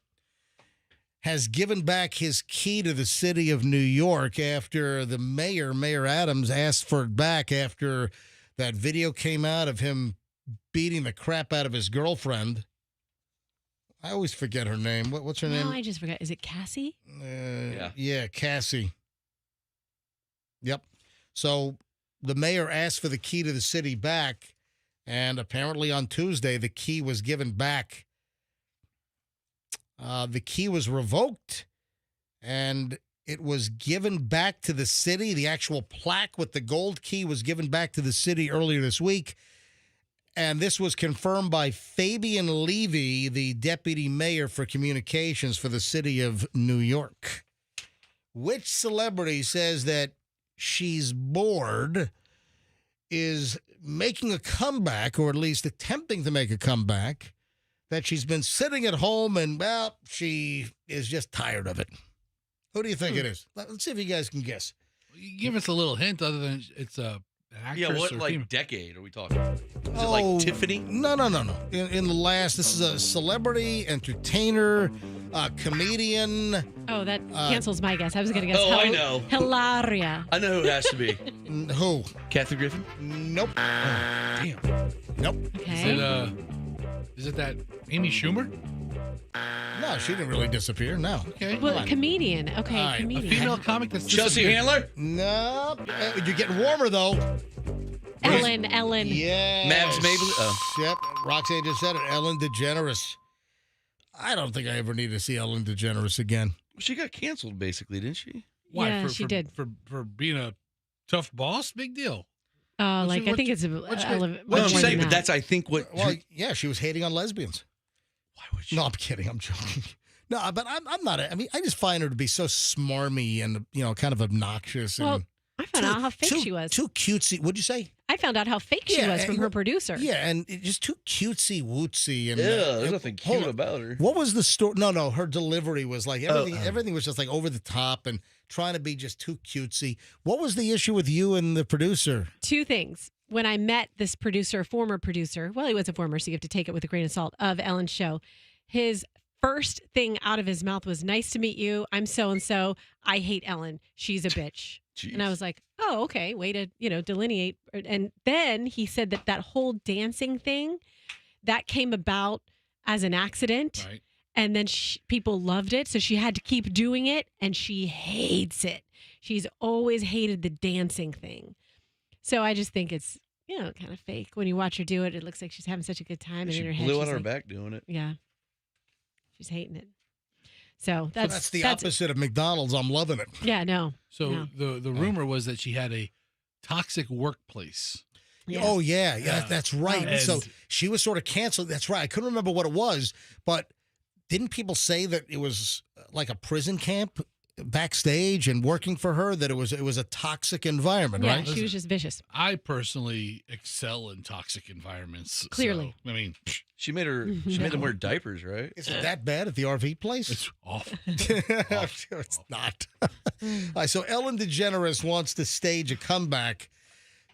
has given back his key to the city of New York after the Mayor Adams, asked for it back after that video came out of him beating the crap out of his girlfriend. I always forget her name. What's her name? No, I just forgot. Is it Cassie? Yeah, Cassie. Yep. So the mayor asked for the key to the city back, and apparently on Tuesday, the key was given back. The key was revoked, and it was given back to the city. The actual plaque with the gold key was given back to the city earlier this week. And this was confirmed by Fabian Levy, the deputy mayor for communications for the city of New York. Which celebrity says that she's bored, is making a comeback, or at least attempting to make a comeback, that she's been sitting at home and, well, she is just tired of it? Who do you think it is? Let's see if you guys can guess. Give us a little hint other than it's an actress. Yeah, what or like female. decade are we talking? Is it like Tiffany? No. In the last, this is a celebrity, entertainer, comedian. Oh, that cancels my guess. I was going to guess. I know. Hilaria. I know who it has to be. Who? Kathy Griffin? Nope. Damn. Nope. Okay. Is it that Amy Schumer? No, she didn't really disappear. No. Okay. Well, a comedian. Okay, All right, a A comedian. female comic that's Chelsea disappeared. Handler? Nope. You're getting warmer, though. Ellen. Yeah. Mavs Mabley? Oh. Yep. Roxanne just said it. Ellen DeGeneres. I don't think I ever need to see Ellen DeGeneres again. She got canceled, basically, didn't she? Why? Yeah, for, she for, did. For being a tough boss? Big deal. Oh, like I think it's what's a your- more Well, I'm than saying, but that. that's, I think, what. Well, yeah, she was hating on lesbians. Why would she? No, I'm kidding. I'm joking. No, but I'm not. I mean, I just find her to be so smarmy and, kind of obnoxious. Well, and I found out how fake she was. Too cutesy. What'd you say? I found out how fake she was from her producer. Yeah, and just too cutesy wootsy. And There's nothing cute about her. What was the story? No, her delivery was like everything was just like over the top and trying to be just too cutesy. What was the issue with you and the producer? Two things. When I met this producer, former producer, well, he was a former, so you have to take it with a grain of salt, of Ellen's show, his first thing out of his mouth was, "Nice to meet you. I'm so-and-so. I hate Ellen. She's a bitch." Jeez. And I was like, oh, okay, way to, delineate. And then he said that whole dancing thing, that came about as an accident. Right. And then people loved it. So she had to keep doing it, and she hates it. She's always hated the dancing thing. So I just think it's, kind of fake. When you watch her do it, it looks like she's having such a good time. And She in her head, blew she's on her like, back doing it. Yeah. She's hating it. So that's the opposite of McDonald's. I'm loving it. Yeah, no. So the rumor was that she had a toxic workplace. Yeah. Oh, yeah, that's right. And so she was sort of canceled. That's right. I couldn't remember what it was, but didn't people say that it was like a prison camp backstage and working for her, that it was a toxic environment, yeah, right? She was just vicious. I personally excel in toxic environments. Clearly. So, I mean, She made them wear diapers, right? Is it that bad at the RV place? it's awful. I'm sure it's not. All right, so Ellen DeGeneres wants to stage a comeback.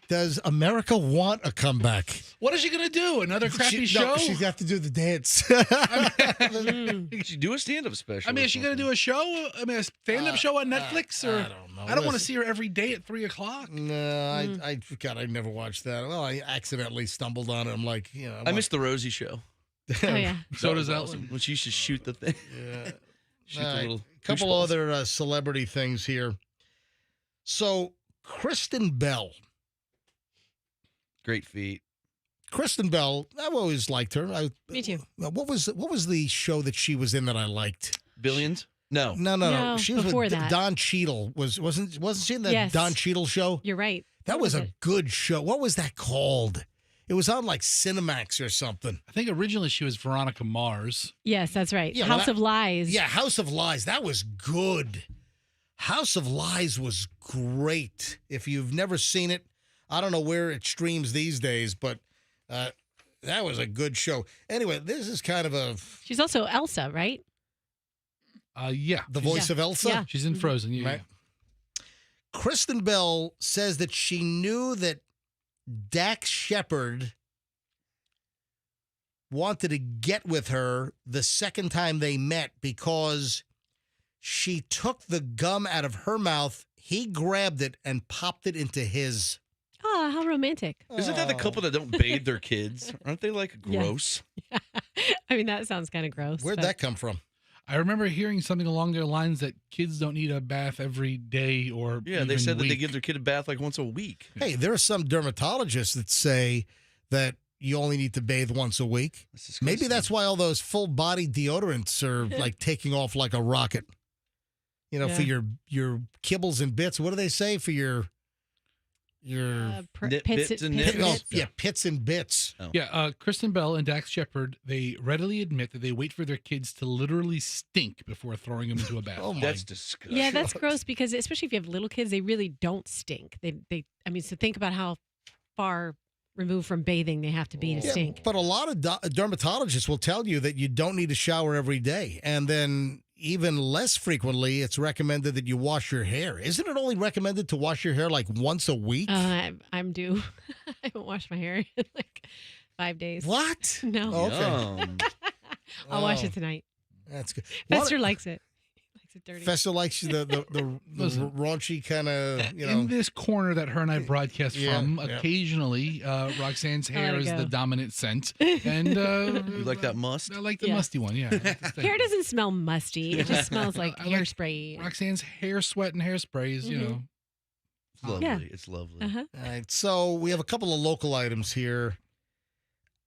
Does America want a comeback? What is she going to do? Another crappy show? No, she's got to do the dance. You should do a stand-up special. I mean, is she going to do a show? I mean, a stand-up show on Netflix? Or I don't know. I don't want to see her every day at 3:00. No, God, I never watched that. Well, I accidentally stumbled on it. I'm like, I missed the Rosie show. Oh, yeah. So does Ellen. Ellen. When she used to shoot the thing. Yeah. Shoot the little couple push balls. other celebrity things here. So, Kristen Bell. Great feet. Kristen Bell, I've always liked her. Me too. What was the show that she was in that I liked? Billions? No. No. She was before with that. Don Cheadle. Wasn't she in the Yes. Don Cheadle show? You're right. That was a good show. What was that called? It was on like Cinemax or something. I think originally she was Veronica Mars. Yes, that's right. Yeah, House of Lies. Yeah, House of Lies. That was good. House of Lies was great. If you've never seen it, I don't know where it streams these days, but that was a good show. Anyway, this is kind of a... She's also Elsa, right? Yeah. The voice of Elsa? Yeah. She's in Frozen. Yeah. Right. Kristen Bell says that she knew that Dax Shepard wanted to get with her the second time they met because she took the gum out of her mouth, he grabbed it and popped it into his. Oh, how romantic. Isn't that the couple that don't bathe their kids? Aren't they like gross? I mean, that sounds kind of gross. Where'd but- that come from? I remember hearing something along their lines that kids don't need a bath every day or Yeah, they even said that they week. give their kid a bath like once a week. Hey, there are some dermatologists that say that you only need to bathe once a week. Maybe that's why all those full body deodorants are like taking off like a rocket. For your kibbles and bits. What do they say for your bits and nits? Pits and bits. Oh. Yeah, Kristen Bell and Dax Shepard, they readily admit that they wait for their kids to literally stink before throwing them into a bath. That's disgusting. Yeah, that's gross because especially if you have little kids, they really don't stink. So think about how far removed from bathing they have to be to stink. But a lot of dermatologists will tell you that you don't need to shower every day. And then even less frequently, it's recommended that you wash your hair. Isn't it only recommended to wash your hair like once a week? I'm due. I haven't washed my hair in like 5 days. What? No. Okay. I'll wash it tonight. That's good. Fester likes it. He likes it dirty. Fester likes the raunchy kind of, In this corner that her and I broadcast from, yeah. occasionally Roxanne's hair let it is go. the dominant scent. And You like that must? I like the Yeah. musty one, yeah. Hair doesn't smell musty. It just smells like I like hairspray. Roxanne's hair, sweat, and hairspray is, It's lovely. Yeah. It's lovely. Uh-huh. All right, so we have a couple of local items here.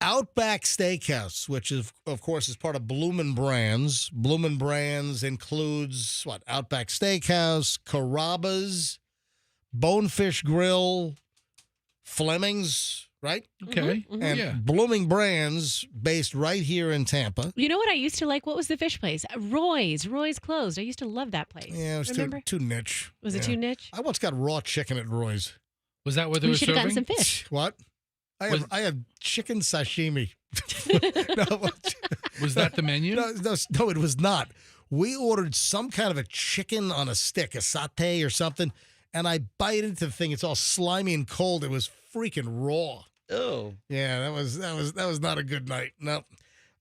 Outback Steakhouse, which is, of course, is part of Bloomin' Brands. Bloomin' Brands includes Outback Steakhouse, Carrabba's, Bonefish Grill, Fleming's, right? Okay. Mhm. And Yeah. Blooming Brands, based right here in Tampa. You know what I used to like? What was the fish place? Roy's. Roy's closed. I used to love that place. Yeah, it was Remember? too niche. Was it Yeah. too niche? I once got raw chicken at Roy's. Was that what they We were should have gotten serving? some fish. What? I have chicken sashimi. No, Was that the menu? No, it was not. We ordered some kind of a chicken on a stick, a satay or something, and I bite into the thing. It's all slimy and cold. It was freaking raw. Oh, yeah, that was not a good night. No.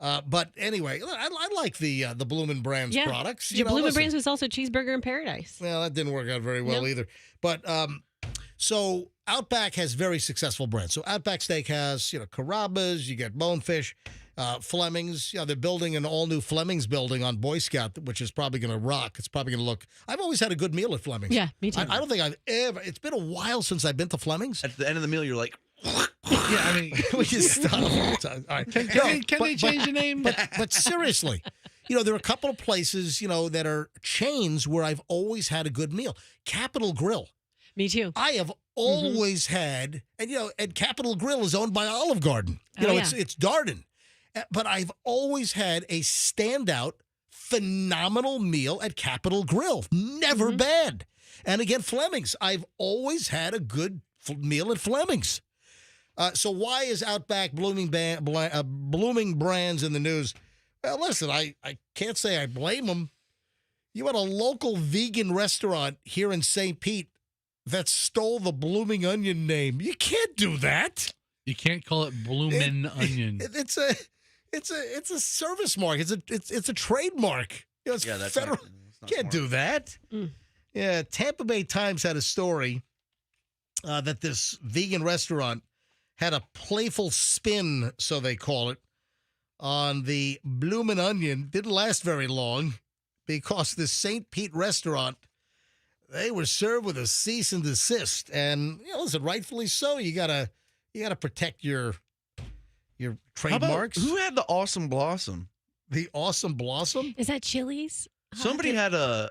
But anyway, I like the Bloomin' Brands products. Your Bloomin' Brands was also Cheeseburger in Paradise. Well, that didn't work out very well either. But so Outback has very successful brands. So Outback Steakhouse, Carrabba's, you get Bonefish, Fleming's. They're building an all-new Fleming's building on Boy Scout, which is probably going to rock. It's probably going to look. I've always had a good meal at Fleming's. Yeah, me too. I don't think I've ever. It's been a while since I've been to Fleming's. At the end of the meal, you're like, yeah, I mean, we just stop all the time. All right. Can they change the name? But seriously, there are a couple of places, that are chains where I've always had a good meal. Capitol Grill. Me too. I have always had, and Capitol Grill is owned by Olive Garden. It's Darden. But I've always had a standout, phenomenal meal at Capitol Grill. Never bad. And again, Fleming's. I've always had a good meal at Fleming's. So why is Outback blooming brands in the news? Well, listen, I can't say I blame them. You had a local vegan restaurant here in St. Pete that stole the Blooming Onion name. You can't do that. You can't call it Bloomin' Onion. It's a service mark. It's a trademark. It's federal. Can't do that. Yeah, Tampa Bay Times had a story that this vegan restaurant had a playful spin, so they call it, on the Bloomin' Onion. Didn't last very long because this St. Pete restaurant, they were served with a cease and desist. And, listen, rightfully so. You gotta protect your trademarks. Who had the Awesome Blossom? The Awesome Blossom? Is that Chili's? Somebody had a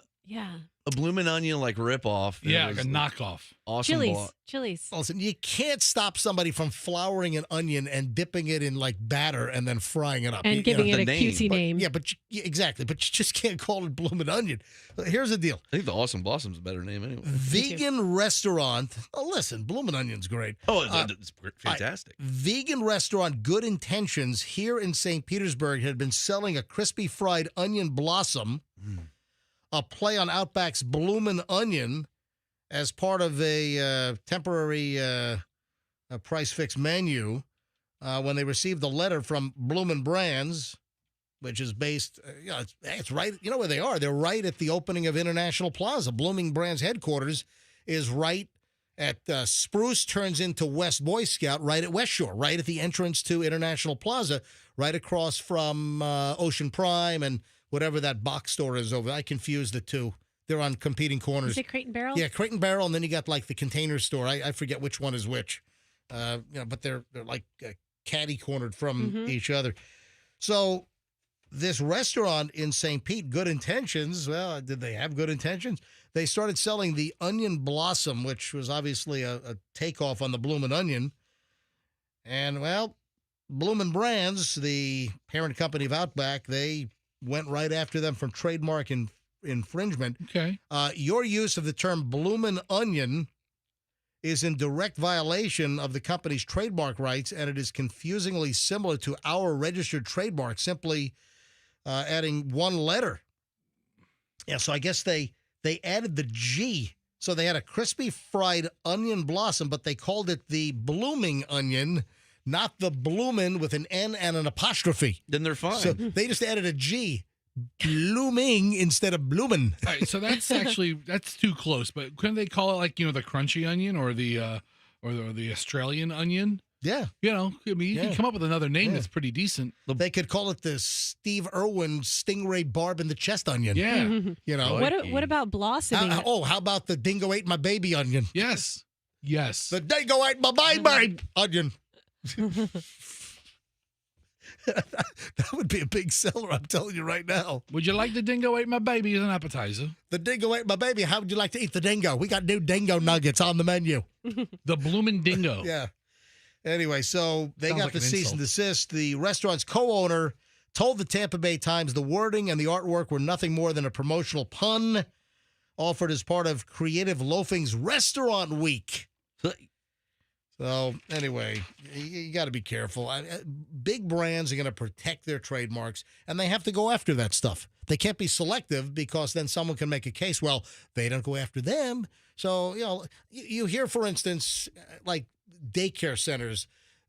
Bloomin' Onion ripoff. Yeah, like a knockoff. Awesome. Chili's. Listen, you can't stop somebody from flouring an onion and dipping it in batter and then frying it up. And giving it a cutesy name. Yeah, exactly. But you just can't call it Bloomin' Onion. Here's the deal. I think the Awesome Blossom's a better name anyway. Vegan restaurant. Oh, listen, Bloomin' Onion's great. Oh, it's fantastic. Vegan restaurant Good Intentions here in St. Petersburg had been selling a crispy fried onion blossom, a play on Outback's Bloomin' Onion, as part of a temporary price fix menu when they received a letter from Bloomin' Brands, which is based, it's right, you know where they are. They're right at the opening of International Plaza. Bloomin' Brands headquarters is right at Spruce, turns into West Boy Scout, right at West Shore, right at the entrance to International Plaza, right across from Ocean Prime and whatever that box store is over there. I confused the two. They're on competing corners. Is it Crate and Barrel? Yeah, Crate and Barrel, and then you got the container store. I forget which one is which. But they're catty cornered from each other. So this restaurant in St. Pete, Good Intentions. Well, did they have good intentions? They started selling the Onion Blossom, which was obviously a takeoff on the Bloomin' Onion. And Bloomin' Brands, the parent company of Outback, they went right after them for trademark infringement. Okay. Your use of the term Bloomin' Onion is in direct violation of the company's trademark rights, and it is confusingly similar to our registered trademark, simply adding one letter. Yeah, so I guess they added the G. So they had a crispy fried onion blossom, but they called it the Blooming Onion, not the Bloomin' with an N and an apostrophe. Then they're fine. So they just added a G. Blooming instead of bloomin'. All right, so that's too close. But couldn't they call it the crunchy onion or the Australian onion? Yeah. You can come up with another name that's pretty decent. They could call it the Steve Irwin Stingray Barb in the Chest Onion. Yeah. What about blossoming? How about the Dingo Ate My Baby Onion? Yes. The Dingo Ate My Baby Onion. That would be a big seller, I'm telling you right now. Would you like the Dingo Ate My Baby as an appetizer? The Dingo Ate My Baby. How would you like to eat the dingo? We got new dingo nuggets on the menu. The Bloomin' Dingo. Yeah. Anyway, so they got the cease and desist. The restaurant's co-owner told the Tampa Bay Times the wording and the artwork were nothing more than a promotional pun offered as part of Creative Loafing's Restaurant Week. So anyway, you got to be careful. Big brands are going to protect their trademarks, and they have to go after that stuff. They can't be selective because then someone can make a case, well, they don't go after them. So, you hear, for instance, like daycare centers,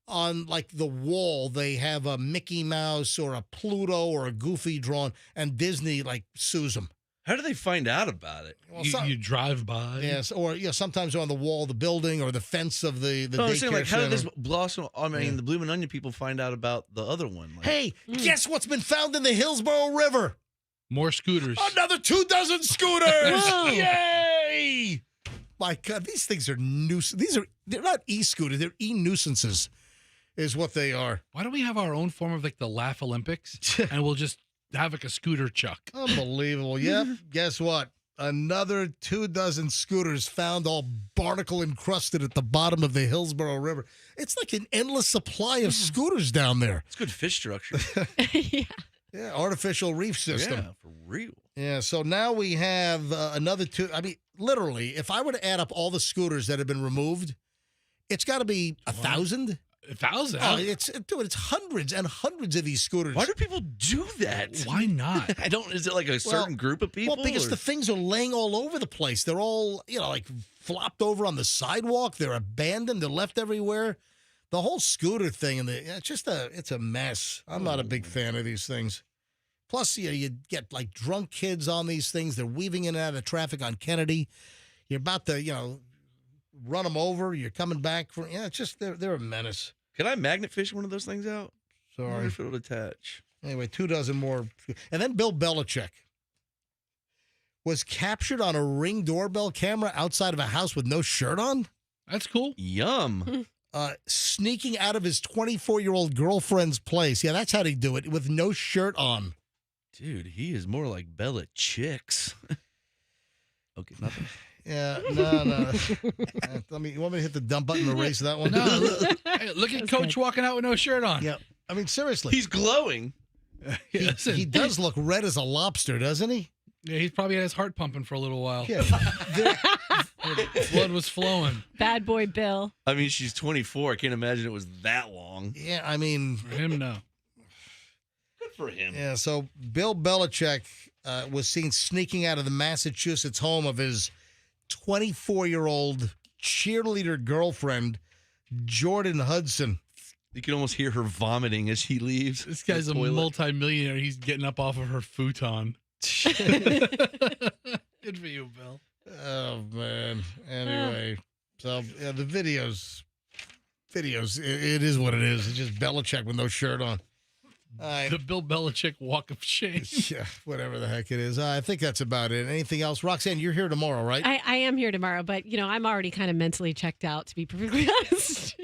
on like the wall, they have a Mickey Mouse or a Pluto or a Goofy drawn, and Disney like sues them. How do they find out about it? Well, you drive by. Yes, or sometimes on the wall of the building or the fence of the No, I'm daycare saying, like, how did center. this blossom? I mean, the Bloomin' Onion people find out about the other one. Like, Hey, guess what's been found in the Hillsborough River? More scooters. Another 24 scooters! Whoa. Yay! My God, these things are they're not e-scooters, they're e-nuisances, is what they are. Why don't we have our own form of like the Laugh Olympics, and we'll just have like a scooter chuck? Unbelievable. Yep. Guess what? Another 24 scooters found all barnacle encrusted at the bottom of the Hillsborough River. It's like an endless supply of scooters down there. it's good fish structure. Yeah, artificial reef system. Yeah, for real. Yeah, so now we have another two. I mean, literally, if I were to add up all the scooters that have been removed, it's got to be 1,000. 1,000? Oh, it's hundreds and hundreds of these scooters. Why do people do that? Why not? I don't. Is it like a certain group of people? Well, because the things are laying all over the place. They're all, like flopped over on the sidewalk. They're abandoned. They're left everywhere. The whole scooter thing, it's a mess. I'm not a big fan of these things. Plus, you get like drunk kids on these things. They're weaving in and out of traffic on Kennedy. You're about to, run them over. You're coming back it's just, they're a menace. Can I magnet fish one of those things out? I wonder Sorry. if it'll attach. Anyway, 24 more. And then Bill Belichick was captured on a Ring doorbell camera outside of a house with no shirt on. That's cool. Yum. Sneaking out of his 24-year-old girlfriend's place. Yeah, that's how they do it, with no shirt on. Dude, he is more like Bella Chicks. Okay, nothing. Yeah, no. You want me to hit the dump button and erase that one? No, look at Coach walking out with no shirt on. Yeah, I mean, seriously. He's glowing. He does look red as a lobster, doesn't he? Yeah, he's probably had his heart pumping for a little while. Yeah. Blood was flowing. Bad boy Bill. I mean, she's 24. I can't imagine it was that long. Yeah, I mean. For him, no. Good for him. Yeah, so Bill Belichick was seen sneaking out of the Massachusetts home of his 24-year-old cheerleader girlfriend, Jordan Hudson. You can almost hear her vomiting as he leaves. This guy's a multimillionaire. He's getting up off of her futon. Good for you, Bill. Oh, man. Anyway, so yeah, the videos, it is what it is. It's just Belichick with no shirt on. The Bill Belichick walk of shame. Yeah, whatever the heck it is. I think that's about it. Anything else? Roxanne, you're here tomorrow, right? I am here tomorrow, but, I'm already kind of mentally checked out, to be perfectly honest.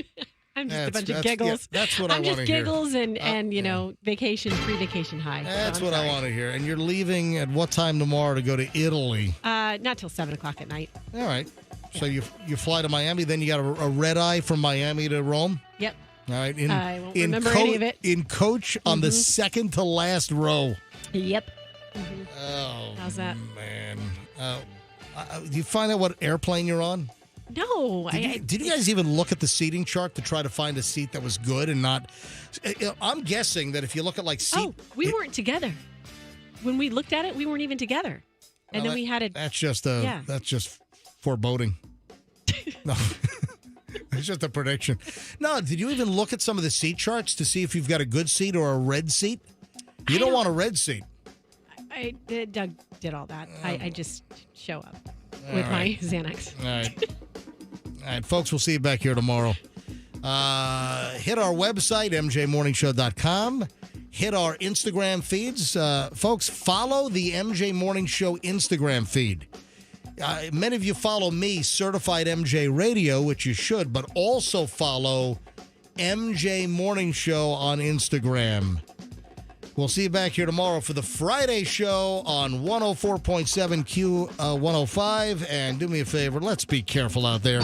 I'm just a bunch of giggles. Yeah, that's what I want to hear. I'm just giggles and vacation, pre-vacation high. That's what I want to hear. And you're leaving at what time tomorrow to go to Italy? Not till 7 o'clock at night. All right. So you fly to Miami, then you got a red eye from Miami to Rome? Yep. All right. I won't remember any of it. In coach on the second to last row. Yep. Oh, how's that? Man. Do you find out what airplane you're on? No. Did you guys even look at the seating chart to try to find a seat that was good and not? I'm guessing that if you look at like seat. Oh, we weren't together. When we looked at it, we weren't even together. And then we had it. That's just foreboding. No. It's just a prediction. No, did you even look at some of the seat charts to see if you've got a good seat or a red seat? You don't want a red seat. Doug did all that. I just show up with my Xanax. All right, folks, we'll see you back here tomorrow. Hit our website, mjmorningshow.com. Hit our Instagram feeds. Folks, follow the MJ Morning Show Instagram feed. Many of you follow me, Certified MJ Radio, which you should, but also follow MJ Morning Show on Instagram. We'll see you back here tomorrow for the Friday show on 104.7 Q105. And do me a favor, let's be careful out there.